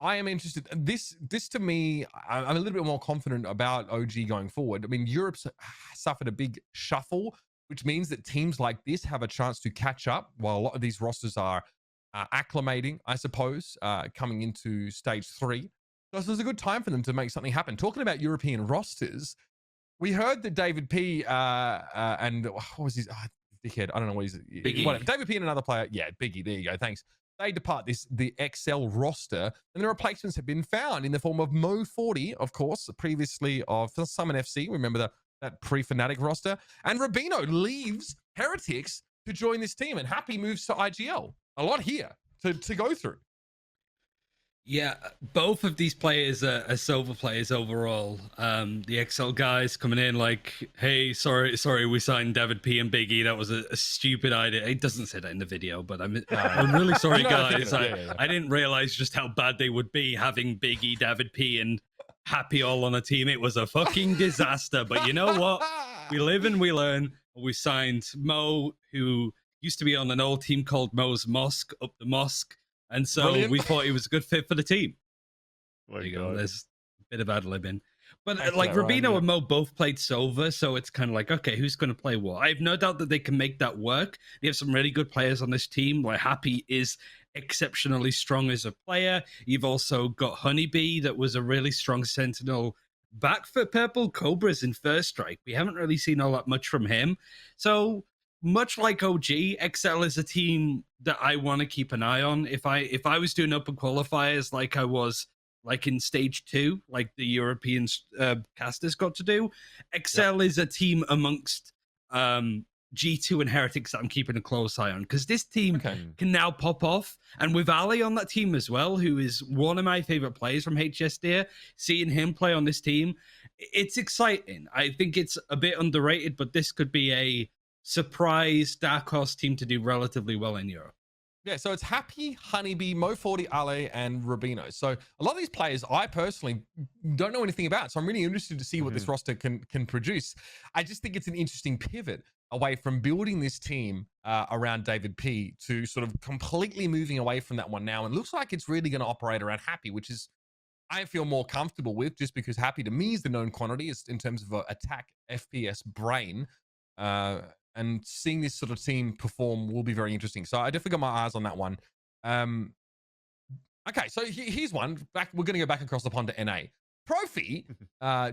I am interested. This to me, I'm a little bit more confident about OG going forward. I mean, Europe's suffered a big shuffle, which means that teams like this have a chance to catch up while a lot of these rosters are acclimating, I suppose, coming into stage 3. So there's a good time for them to make something happen. Talking about European rosters, we heard that David P and what was his dickhead? I don't know what he's. Biggie. David P and another player. Yeah, Biggie. There you go. Thanks. They depart the XL roster, and the replacements have been found in the form of Mo40, of course, previously of Summon FC. Remember that pre-Fnatic roster, and Rubino leaves Heretics to join this team, and Happy moves to IGL. A lot here to go through. Yeah, both of these players are silver players overall. The XL guys coming in like, hey, sorry, we signed David P and Biggie. That was a stupid idea. It doesn't say that in the video, but I'm really sorry, guys. I didn't realize just how bad they would be having Biggie, David P, and Happy all on a team. It was a fucking disaster. But you know what? We live and we learn. We signed Mo, who used to be on an old team called Mo's Mosque, up the mosque. And so we thought he was a good fit for the team. There you go. There's a bit of ad-libbing. But like Rubino and Mo both played Silver, so it's kind of like, okay, who's going to play what? I have no doubt that they can make that work. They have some really good players on this team. Like Happy is exceptionally strong as a player. You've also got Honeybee, that was a really strong Sentinel back for Purple Cobras in First Strike. We haven't really seen all that much from him. So much like OG, XL is a team that I want to keep an eye on. If I was doing open qualifiers like I was like in stage 2, like the European casters got to do, XL is a team amongst G2 and Heretics that I'm keeping a close eye on, because this team can now pop off. And with Ali on that team as well, who is one of my favorite players from HSD, seeing him play on this team, it's exciting. I think it's a bit underrated, but this could be a surprise dark horse team to do relatively well in Europe. Yeah, so it's Happy, Honeybee, Mo40, Ale, and Rubino. So a lot of these players I personally don't know anything about, so I'm really interested to see what this roster can produce. I just think it's an interesting pivot away from building this team around David P to sort of completely moving away from that one now, and looks like it's really going to operate around Happy, which is I feel more comfortable with, just because Happy to me is the known quantity in terms of attack FPS brain. And seeing this sort of team perform will be very interesting. So I definitely got my eyes on that one. Okay, so here's one. We're going to go back across the pond to NA. Profi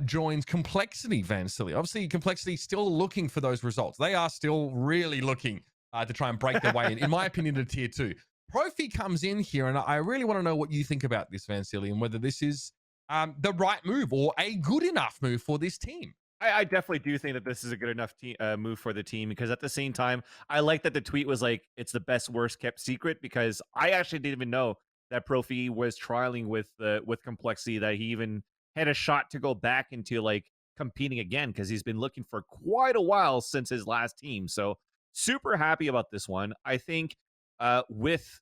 joins Complexity, Van Silly. Obviously, Complexity still looking for those results. They are still really looking to try and break their way in my opinion, to tier 2. Profi comes in here, and I really want to know what you think about this, Van Silly, and whether this is the right move or a good enough move for this team. I definitely do think that this is a good enough move for the team, because at the same time, I like that the tweet was like, it's the best worst kept secret, because I actually didn't even know that Profi was trialing with Complexity, that he even had a shot to go back into like competing again, because he's been looking for quite a while since his last team. So super happy about this one. I think with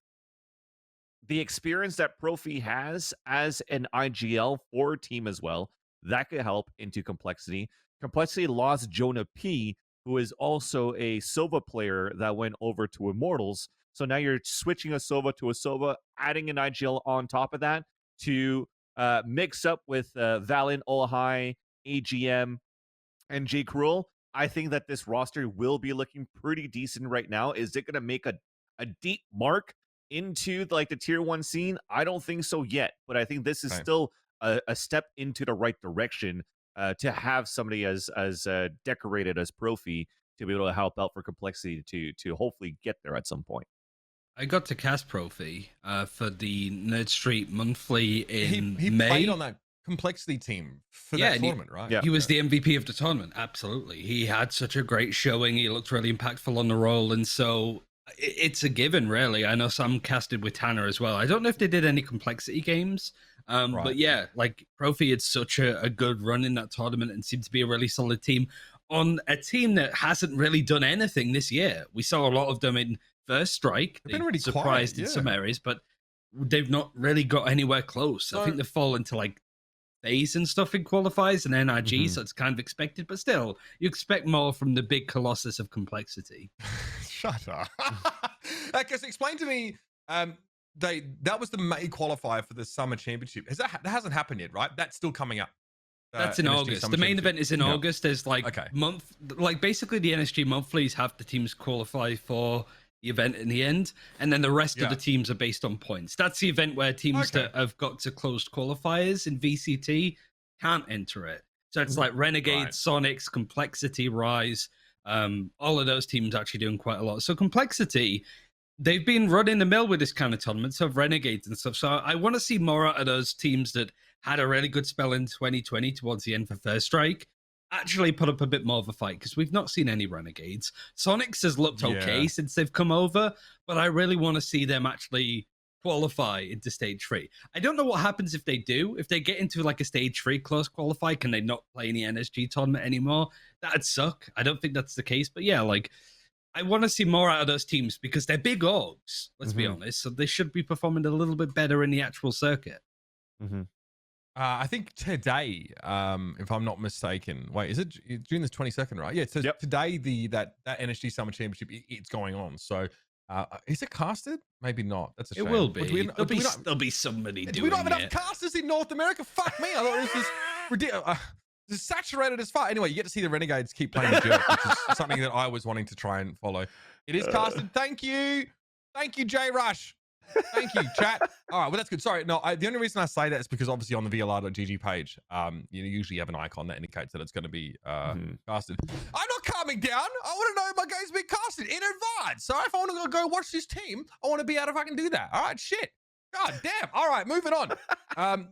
the experience that Profi has as an IGL for team as well, that could help into Complexity. Complexity lost Jonah P, who is also a Sova player that went over to Immortals. So now you're switching a Sova to a Sova, adding an IGL on top of that to mix up with Valen, Olahai, AGM, and J. Cruel. I think that this roster will be looking pretty decent right now. Is it going to make a deep mark into like the tier 1 scene? I don't think so yet, but I think this is still a step into the right direction to have somebody as decorated as Profi to be able to help out for Complexity to hopefully get there at some point. I got to cast Profi for the Nerd Street Monthly in he May. Played on that Complexity team for that tournament, right? Yeah, he was the MVP of the tournament. Absolutely, he had such a great showing. He looked really impactful on the role, and so It's a given, really. I know some casted with Tanner as well. I don't know if they did any complexity games, but yeah, like Profi had such a good run in that tournament and seemed to be a really solid team on a team that hasn't really done anything this year. We saw a lot of them in First Strike. They've been really surprised quiet, in some areas, but they've not really got anywhere close. So, I think they fall into like FaZe and stuff in qualifiers and NRG, so it's kind of expected, but still, you expect more from the big colossus of complexity. Shut up. Because explain to me, that was the May qualifier for the Summer Championship. That hasn't happened yet, right? That's still coming up. That's in August. The main event is in August. There's like basically the NSG monthlies have the teams qualify for the event in the end, and then the rest of the teams are based on points. That's the event where teams that have got to closed qualifiers in VCT can't enter it. So it's like Renegade, Sonics, Complexity, Rise. All of those teams actually doing quite a lot. So Complexity, they've been running the mill with this kind of tournament, so Renegades and stuff. So I want to see more out of those teams that had a really good spell in 2020 towards the end for First Strike. Actually put up a bit more of a fight, because we've not seen any Renegades. Sonics has looked okay since they've come over, but I really want to see them actually qualify into stage 3. I don't know what happens if they do. If they get into like a stage 3 close qualify, can they not play in the NSG tournament anymore? That'd suck. I don't think that's the case, but yeah, like I want to see more out of those teams because they're big orgs, let's be honest, so they should be performing a little bit better in the actual circuit. I think today, if I'm not mistaken, wait, is it June the 22nd, right? Yeah, so today that NSG Summer Championship, it's going on. So is it casted? Maybe not. That's a shame. It will be. There'll be somebody doing it. Do we not have enough casters in North America? Fuck me. I thought this was ridiculous. It's saturated as fuck. Anyway, you get to see the Renegades keep playing the jerk, which is something that I was wanting to try and follow. It is casted. Thank you. Thank you, J Rush. Thank you, chat. All right, well, that's good. Sorry, no, the only reason I say that is because obviously on the VLR.gg page, you usually have an icon that indicates that it's going to be casted. I'm not calming down. I want to know if my game's been casted in advance. So if I want to go watch this team, I want to be able to fucking do that. All right, shit. God damn. All right, moving on.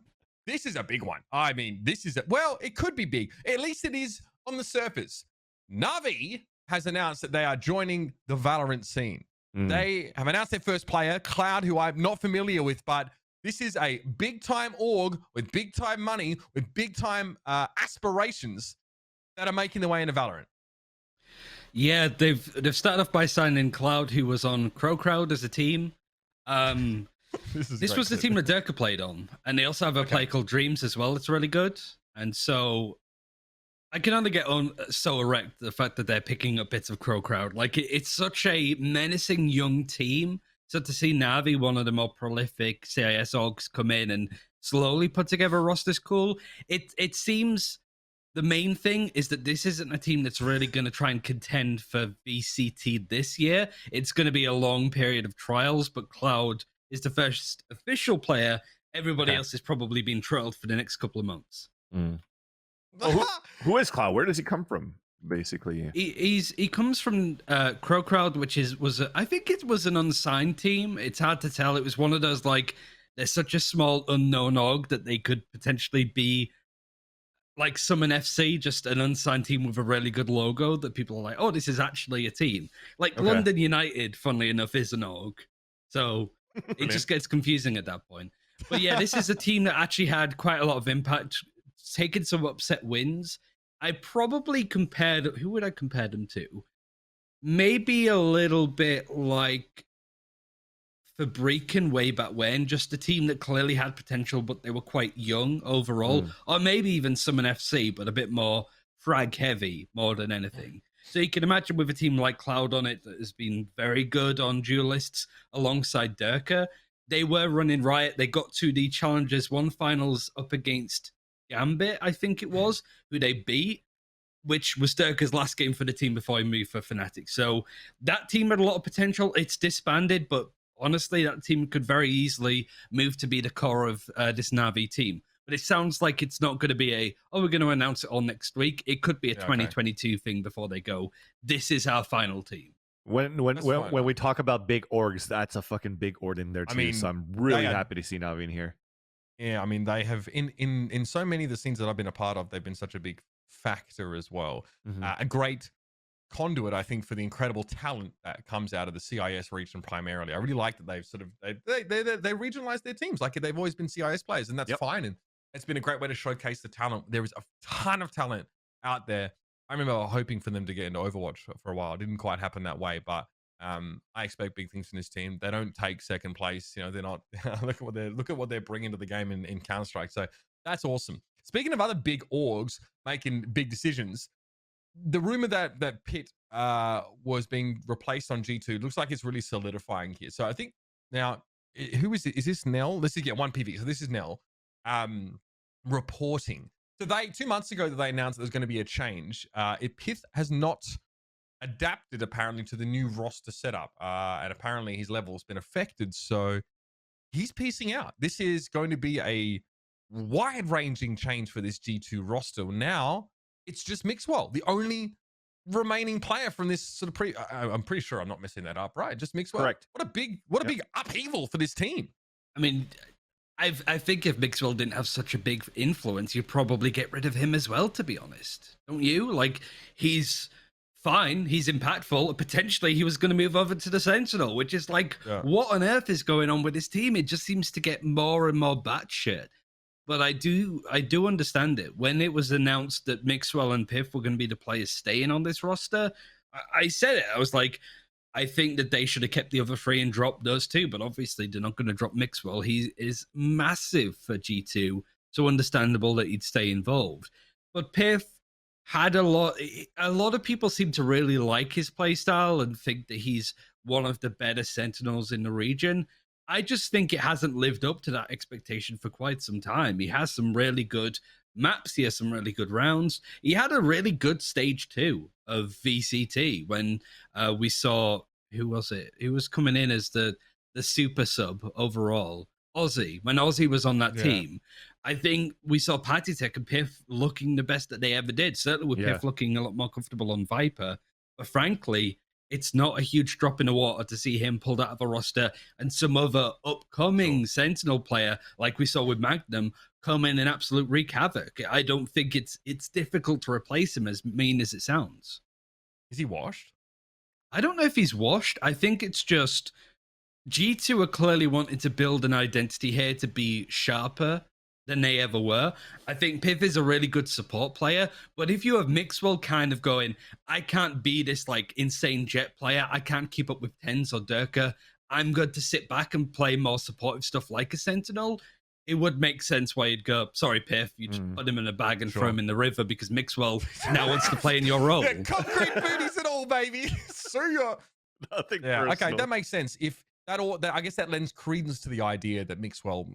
This is a big one. I mean, well, it could be big. At least it is on the surface. Navi has announced that they are joining the Valorant scene. They have announced their first player, Cloud, who I'm not familiar with, but this is a big-time org with big-time money, with big-time aspirations that are making their way into Valorant. Yeah, they've started off by signing Cloud, who was on Crowd as a team. This was the team that Durka played on, and they also have a play called Dreams as well. It's really good, and so I can only get on so erect the fact that they're picking up bits of Crowd. Like it's such a menacing young team. So to see Navi, one of the more prolific CIS orgs, come in and slowly put together a roster's cool. It seems the main thing is that this isn't a team that's really going to try and contend for VCT this year. It's going to be a long period of trials, but Cloud is the first official player. Everybody else has probably been trialed for the next couple of months. Who is Cloud? Where does he come from? Basically, he comes from Crowd, which I think it was an unsigned team. It's hard to tell. It was one of those like they're such a small unknown org that they could potentially be like Summon FC, just an unsigned team with a really good logo that people are like, oh, this is actually a team. Like London United, funnily enough, is an org, so it just gets confusing at that point. But yeah, this is a team that actually had quite a lot of impact. Taken some upset wins. I probably who would I compare them to? Maybe a little bit like Fabrican way back when, just a team that clearly had potential, but they were quite young overall. Or maybe even Summon FC, but a bit more frag heavy more than anything. So you can imagine with a team like Cloud on it that has been very good on duelists alongside Durka. They were running riot. They got 2D challenges, won finals up against Gambit, I think it was, who they beat, which was Durka's last game for the team before he moved for Fnatic. So that team had a lot of potential. It's disbanded, but honestly, that team could very easily move to be the core of this Navi team. But it sounds like it's not going to be we're going to announce it all next week. It could be a 2022 thing before they go, this is our final team. When we talk about big orgs, that's a fucking big org in there too. So I'm really happy to see Navi in here. Yeah, I mean, they have in so many of the scenes that I've been a part of, they've been such a big factor as well. A great conduit, I think, for the incredible talent that comes out of the CIS region primarily. I really like that they've sort of they regionalized their teams. Like they've always been CIS players, and that's fine. And it's been a great way to showcase the talent. There is a ton of talent out there. I remember hoping for them to get into Overwatch for a while. It didn't quite happen that way, but I expect big things from this team. They don't take second place. You know, they're not. look at what they're bringing to the game in Counter-Strike. So that's awesome. Speaking of other big orgs making big decisions, the rumor that Pitt was being replaced on G2 looks like it's really solidifying here. So I think now, who is it? Is this Nell? Let's just get one PV. So this is Nell reporting. So 2 months ago they announced that there's going to be a change. Pitt has not adapted apparently to the new roster setup, and apparently his level has been affected. So he's piecing out. This is going to be a wide-ranging change for this G2 roster. Now it's just Mixwell, the only remaining player from this sort of I'm pretty sure I'm not messing that up, right? Just Mixwell. Correct. What a big upheaval for this team. I mean, I think if Mixwell didn't have such a big influence, you'd probably get rid of him as well, to be honest. Don't you? Like, he's fine, he's impactful. Potentially he was going to move over to the Sentinel, which is like, what on earth is going on with this team? It just seems to get more and more batshit. But I do understand it. When it was announced that Mixwell and Piff were going to be the players staying on this roster, I said it. I was like, I think that they should have kept the other three and dropped those two, but obviously they're not going to drop Mixwell. He is massive for G2, so understandable that he'd stay involved. But Piff had a lot of people seem to really like his playstyle and think that he's one of the better Sentinels in the region. I just think it hasn't lived up to that expectation for quite some time. He has some really good maps. He has some really good rounds. He had a really good stage 2 of VCT when we saw, who was it? Who was coming in as the super sub overall? Aussie. When Aussie was on that team, I think we saw Patitech and Piff looking the best that they ever did. Certainly with Piff looking a lot more comfortable on Viper. But frankly, it's not a huge drop in the water to see him pulled out of a roster and some other upcoming Sentinel player, like we saw with Magnum, come in and absolute wreak havoc. I don't think it's difficult to replace him, as mean as it sounds. Is he washed? I don't know if he's washed. I think it's just G2 are clearly wanting to build an identity here to be sharper than they ever were. I think Piff is a really good support player, but if you have Mixwell kind of going, I can't be this like insane jet player, I can't keep up with Tens or Durka, I'm good to sit back and play more supportive stuff like a Sentinel, it would make sense why you'd go, sorry Piff, you just put him in a bag and throw him in the river because Mixwell now wants to play in your role. Concrete booties and all, baby. So you're nothing personal. Okay, that makes sense. If I guess that lends credence to the idea that Mixwell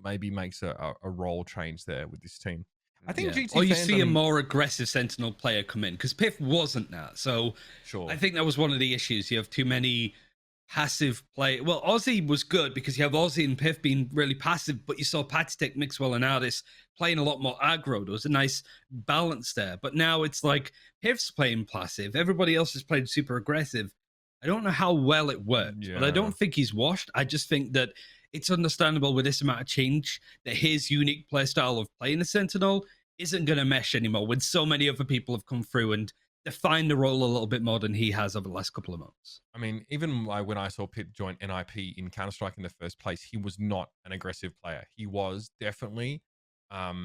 maybe makes a role change there with this team. I think GT or you fans, see a more aggressive Sentinel player come in, because Piff wasn't that. So I think that was one of the issues. You have too many passive play. Well, Aussie was good because you have Aussie and Piff being really passive, but you saw Patitech, Mixwell, and Ardis playing a lot more aggro. There was a nice balance there. But now it's like Piff's playing passive. Everybody else is playing super aggressive. I don't know how well it worked, but I don't think he's washed. I just think that it's understandable with this amount of change that his unique playstyle of playing a Sentinel isn't going to mesh anymore when so many other people have come through and defined the role a little bit more than he has over the last couple of months. I mean, even when I saw Pitt join NIP in Counter-Strike in the first place, he was not an aggressive player. He was definitely a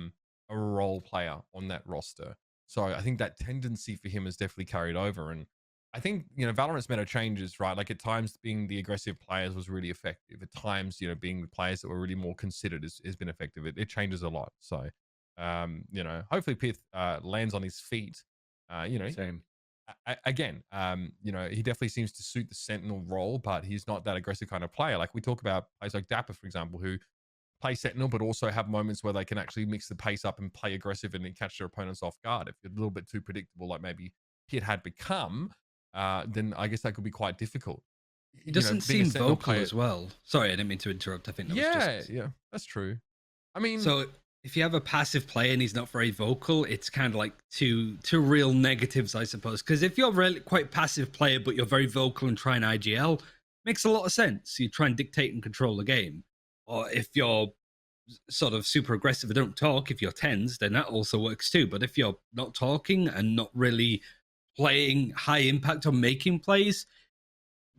role player on that roster. So I think that tendency for him has definitely carried over. And I think, Valorant's meta changes, right? Like at times being the aggressive players was really effective. At times, being the players that were really more considered has been effective. It changes a lot. So, hopefully Pith lands on his feet. Same. Again, he definitely seems to suit the Sentinel role, but he's not that aggressive kind of player. Like we talk about players like Dapper, for example, who play Sentinel, but also have moments where they can actually mix the pace up and play aggressive and then catch their opponents off guard. If you're a little bit too predictable, like maybe Pit had become, then I guess that could be quite difficult. He doesn't seem vocal as well. Sorry, I didn't mean to interrupt. I think that was just... yeah, that's true. I mean, so if you have a passive player and he's not very vocal, it's kind of like two real negatives, I suppose. Because if you're really quite passive player, but you're very vocal and trying IGL, makes a lot of sense. You try and dictate and control the game. Or if you're sort of super aggressive and don't talk, if you're tens, then that also works too. But if you're not talking and not really playing high impact or making plays,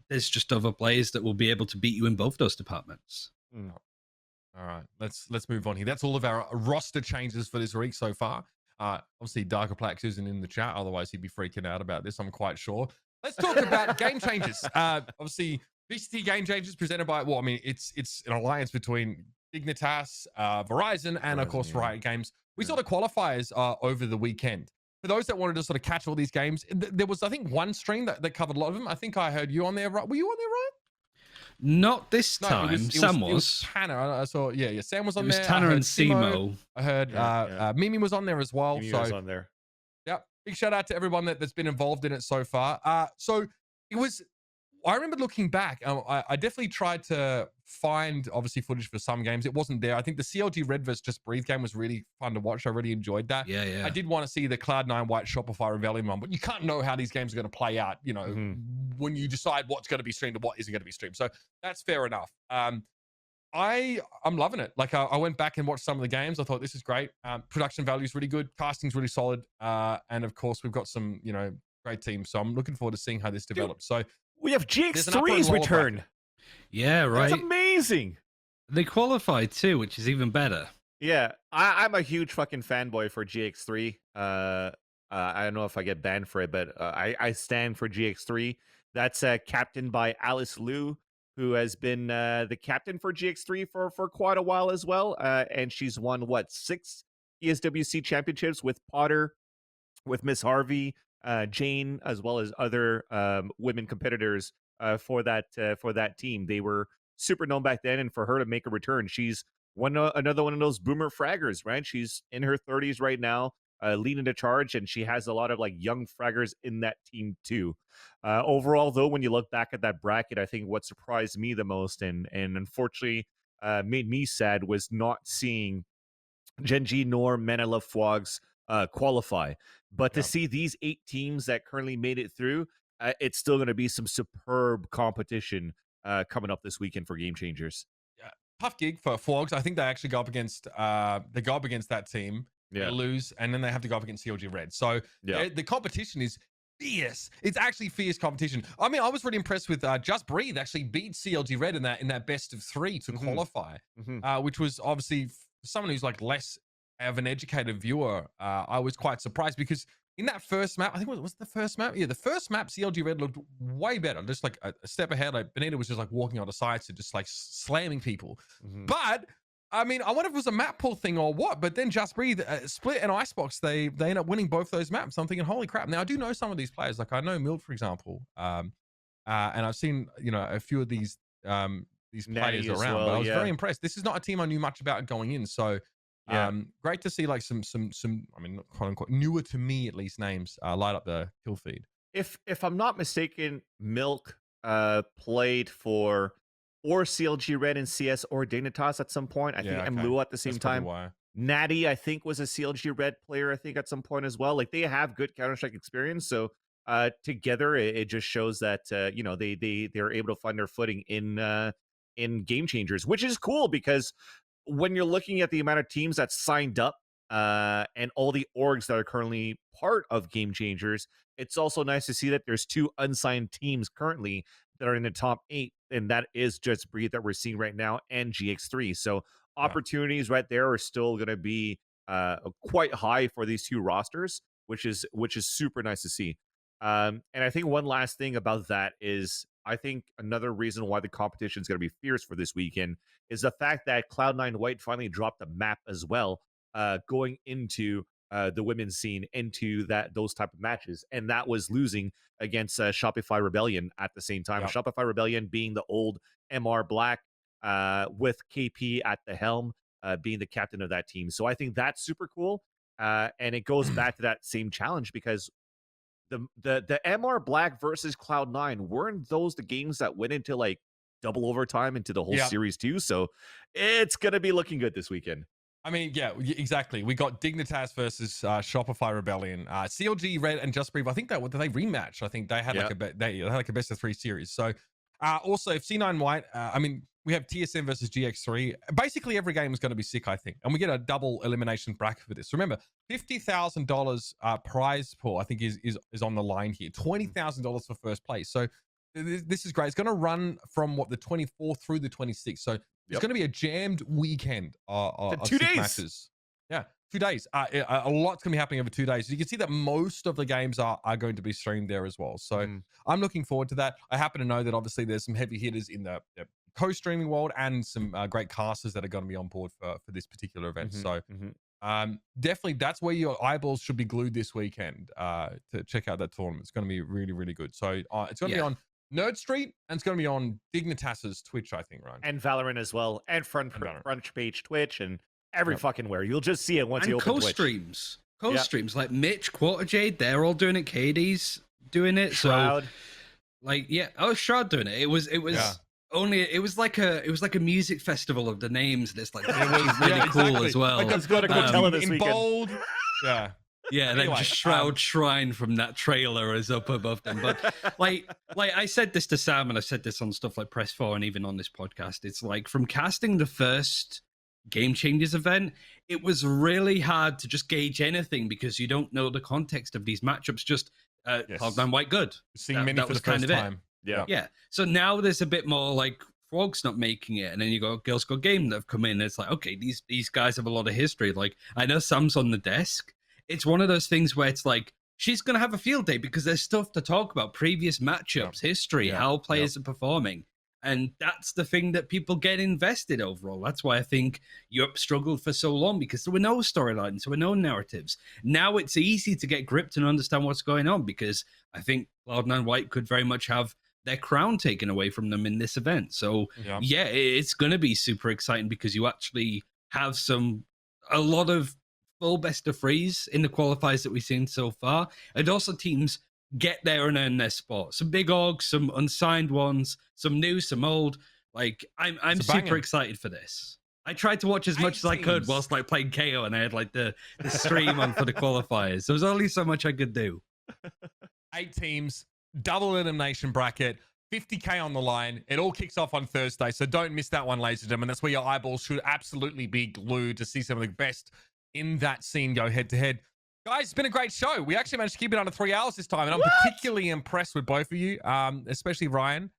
there's just other players that will be able to beat you in both those departments. All right, let's move on here. That's all of our roster changes for this week so far. Obviously, Darker Plax isn't in the chat, otherwise he'd be freaking out about this, I'm quite sure. Let's talk about game changes. Obviously, VCT game changes presented by, well, I mean, it's an alliance between Dignitas, Verizon, and of course, Riot Games. We saw the qualifiers over the weekend. For those that wanted to sort of catch all these games, there was, I think, one stream that covered a lot of them. I think I heard you on there, right? Were you on there, right? Not this time. Sam was. It was Tanner. I saw. Yeah. Sam was on there. It was Tanner and Simo. I heard Mimi was on there as well. Mimi was on there. Yep. Big shout out to everyone that's been involved in it so far. So it was. I remember looking back. I definitely tried to find obviously footage for some games. It wasn't there. I think the CLG Red vs Just Breathe game was really fun to watch. I really enjoyed that. Yeah. I did want to see the Cloud9 White Shopify Rebellion one, but you can't know how these games are going to play out. You know, when you decide what's going to be streamed and what isn't going to be streamed. So that's fair enough. I'm loving it. Like I went back and watched some of the games. I thought this is great. Production value is really good. Casting's really solid. And of course we've got some, great teams. So I'm looking forward to seeing how this develops. So we have GX3's return. Yeah, right. That's amazing. They qualified too, which is even better. Yeah, I'm a huge fucking fanboy for GX3. I don't know if I get banned for it, but I stand for GX3. That's captained by Alice Liu, who has been the captain for GX3 for quite a while as well. And she's won, 6 ESWC championships with Potter, with Miss Harvey, Jane, as well as other women competitors for that team. They were super known back then, and for her to make a return, she's another one of those boomer fraggers, right? She's in her 30s right now, leading the charge, and she has a lot of young fraggers in that team too. Overall, though, when you look back at that bracket, I think what surprised me the most and unfortunately made me sad was not seeing Genji nor Men I Love Fwogs qualify. But to see these 8 teams that currently made it through, it's still going to be some superb competition coming up this weekend for Game Changers. Yeah, tough gig for Fwogs. I think they actually go up against that team. Yeah. They lose, and then they have to go up against CLG Red. So the competition is fierce. It's actually fierce competition. I mean, I was really impressed with Just Breathe actually beat CLG Red in that best of 3 to qualify, which was obviously for someone who's less of an educated viewer. I was quite surprised because in that first map, I think it was the first map. Yeah, the first map, CLG Red looked way better. Just a step ahead. Benita was just walking on the sides and just slamming people. But I mean, I wonder if it was a map pull thing or what, but then Just Breathe, Split and Icebox, they end up winning both those maps. I'm thinking, holy crap. Now, I do know some of these players. I know Mild, for example, and I've seen, a few of these players around, but I was very impressed. This is not a team I knew much about going in, so great to see some, I mean, quote unquote, newer to me, at least, names light up the kill feed. If I'm not mistaken, Milk played for or CLG Red and CS or Dignitas at some point. I think Mlu at the same time. Natty, I think, was a CLG Red player, I think, at some point as well. They have good Counter-Strike experience. So together, it just shows that, they're able to find their footing in Game Changers, which is cool because when you're looking at the amount of teams that signed up and all the orgs that are currently part of Game Changers, it's also nice to see that there's 2 unsigned teams currently that are in the top 8, and that is Just Breathe that we're seeing right now, and GX3. So opportunities right there are still going to be quite high for these 2 rosters, which is super nice to see. And I think one last thing about that is, I think another reason why the competition is going to be fierce for this weekend is the fact that Cloud9 White finally dropped a map as well, going into the women's scene, into those type of matches, and that was losing against Shopify Rebellion at the same time. Shopify Rebellion being the old MR Black, with KP at the helm, being the captain of that team. So I think that's super cool, and it goes back to that same challenge because the MR Black versus Cloud9, weren't those the games that went into double overtime into the whole series too? So it's gonna be looking good this weekend. I mean, yeah, exactly. We got Dignitas versus Shopify Rebellion, CLG Red and Just Breathe. I think that they rematched. I think they had they had a best of 3 series. So Also, if C9 White, I mean, we have TSM versus GX3. Basically, every game is going to be sick, I think. And we get a double elimination bracket for this. Remember, $50,000 prize pool, I think, is on the line here. $20,000 for first place. So this is great. It's going to run from, the 24th through the 26th. So it's going to be a jammed weekend of 2 days. matches. Yeah, 2 days. A lot's going to be happening over 2 days. You can see that most of the games are going to be streamed there as well. So I'm looking forward to that. I happen to know that obviously there's some heavy hitters in the co-streaming world and some great casters that are going to be on board for this particular event. So definitely that's where your eyeballs should be glued this weekend to check out that tournament. It's going to be really, really good. So it's going to be on Nerd Street, and it's going to be on Dignitas's Twitch, I think, right? And Valorant as well, and front page Twitch, and every fucking where. You'll just see it once you open Twitch. Co-streams like Mitch, Quarterjade, they're all doing it. KD's doing it. Shroud. So Shroud doing it. It was only it was like a music festival of the names. That's like it was really cool as well. Like, let's go to Coachella this weekend. Bold. Yeah. Yeah, and anyway, then just Shroud Shrine from that trailer is up above them. But like I said this to Sam, and I said this on stuff like Press 4 and even on this podcast. It's like from casting the first Game Changers event, it was really hard to just gauge anything because you don't know the context of these matchups. Just Cloud9 White good. Seeing many for the first time. Yeah. So now there's a bit more like Frog's not making it, and then you got Girls Got Game that have come in. It's like, okay, these guys have a lot of history. Like I know Sam's on the desk. It's one of those things where it's like she's gonna have a field day because there's stuff to talk about, previous matchups, history, how players are performing. And that's the thing that people get invested overall. That's why I think Europe struggled for so long, because there were no storylines, there were no narratives. Now it's easy to get gripped and understand what's going on, because I think Cloud9 White could very much have their crown taken away from them in this event. So it's going to be super exciting because you actually have a lot of full best of threes in the qualifiers that we've seen so far. And also teams get there and earn their spot. Some big orgs, some unsigned ones, some new, some old. Like I'm super excited for this. I tried to watch as much as I could whilst like playing KAYO, and I had like the stream on for the qualifiers. There was only so much I could do. 8 teams, double elimination bracket, 50K on the line. It all kicks off on Thursday, so don't miss that one, ladies and gentlemen. That's where your eyeballs should absolutely be glued to see some of the best in that scene go head-to-head. Guys, it's been a great show. We actually managed to keep it under 3 hours this time, and I'm particularly impressed with both of you, especially Ryan.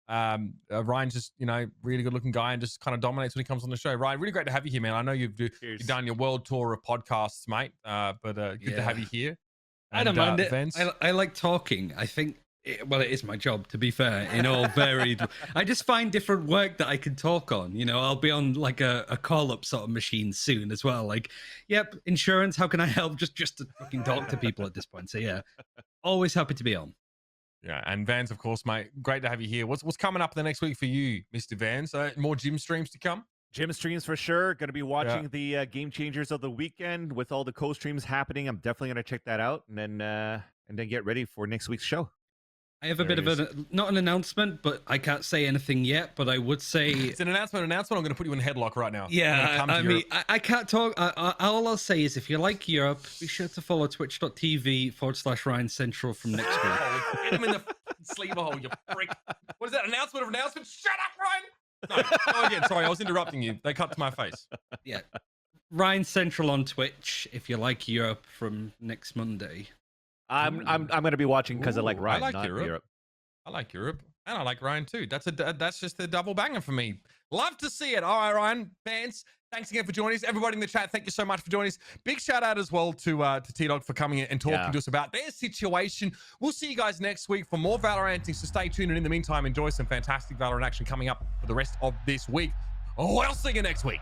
Ryan's just, really good-looking guy and just kind of dominates when he comes on the show. Ryan, really great to have you here, man. I know you've done your world tour of podcasts, mate, but good to have you here. I don't mind it. I like talking. I think, it is my job, to be fair, in all varied. I just find different work that I can talk on. I'll be on like a call-up sort of machine soon as well. Like, yep, insurance, how can I help? Just to fucking talk to people at this point. So yeah, always happy to be on. Yeah, and Vans, of course, mate. Great to have you here. What's coming up the next week for you, Mr. Vans? More gym streams to come? Gym streams for sure. Going to be watching the Game Changers of the weekend with all the co-streams happening. I'm definitely going to check that out, and then get ready for next week's show. I have a bit of not an announcement, but I can't say anything yet, but I would say... It's an announcement. I'm going to put you in headlock right now. Yeah, I mean, I can't talk. All I'll say is if you like Europe, be sure to follow twitch.tv/Ryan Central from next week. Hit him in the sleeve hole, you prick. What is that? Announcement of announcement? Shut up, Ryan! No, go again. Sorry, I was interrupting you. They cut to my face. Yeah. Ryan Central on Twitch if you like Europe from next Monday. I'm going to be watching because I like Ryan. I like Europe. I like Europe, and I like Ryan too. That's just a double banger for me. Love to see it. All right, Ryan, fans, thanks again for joining us. Everybody in the chat, thank you so much for joining us. Big shout out as well to T-Dog for coming in and talking to us about their situation. We'll see you guys next week for more Valoranting, so stay tuned. And in the meantime, enjoy some fantastic Valorant action coming up for the rest of this week. We'll see you next week.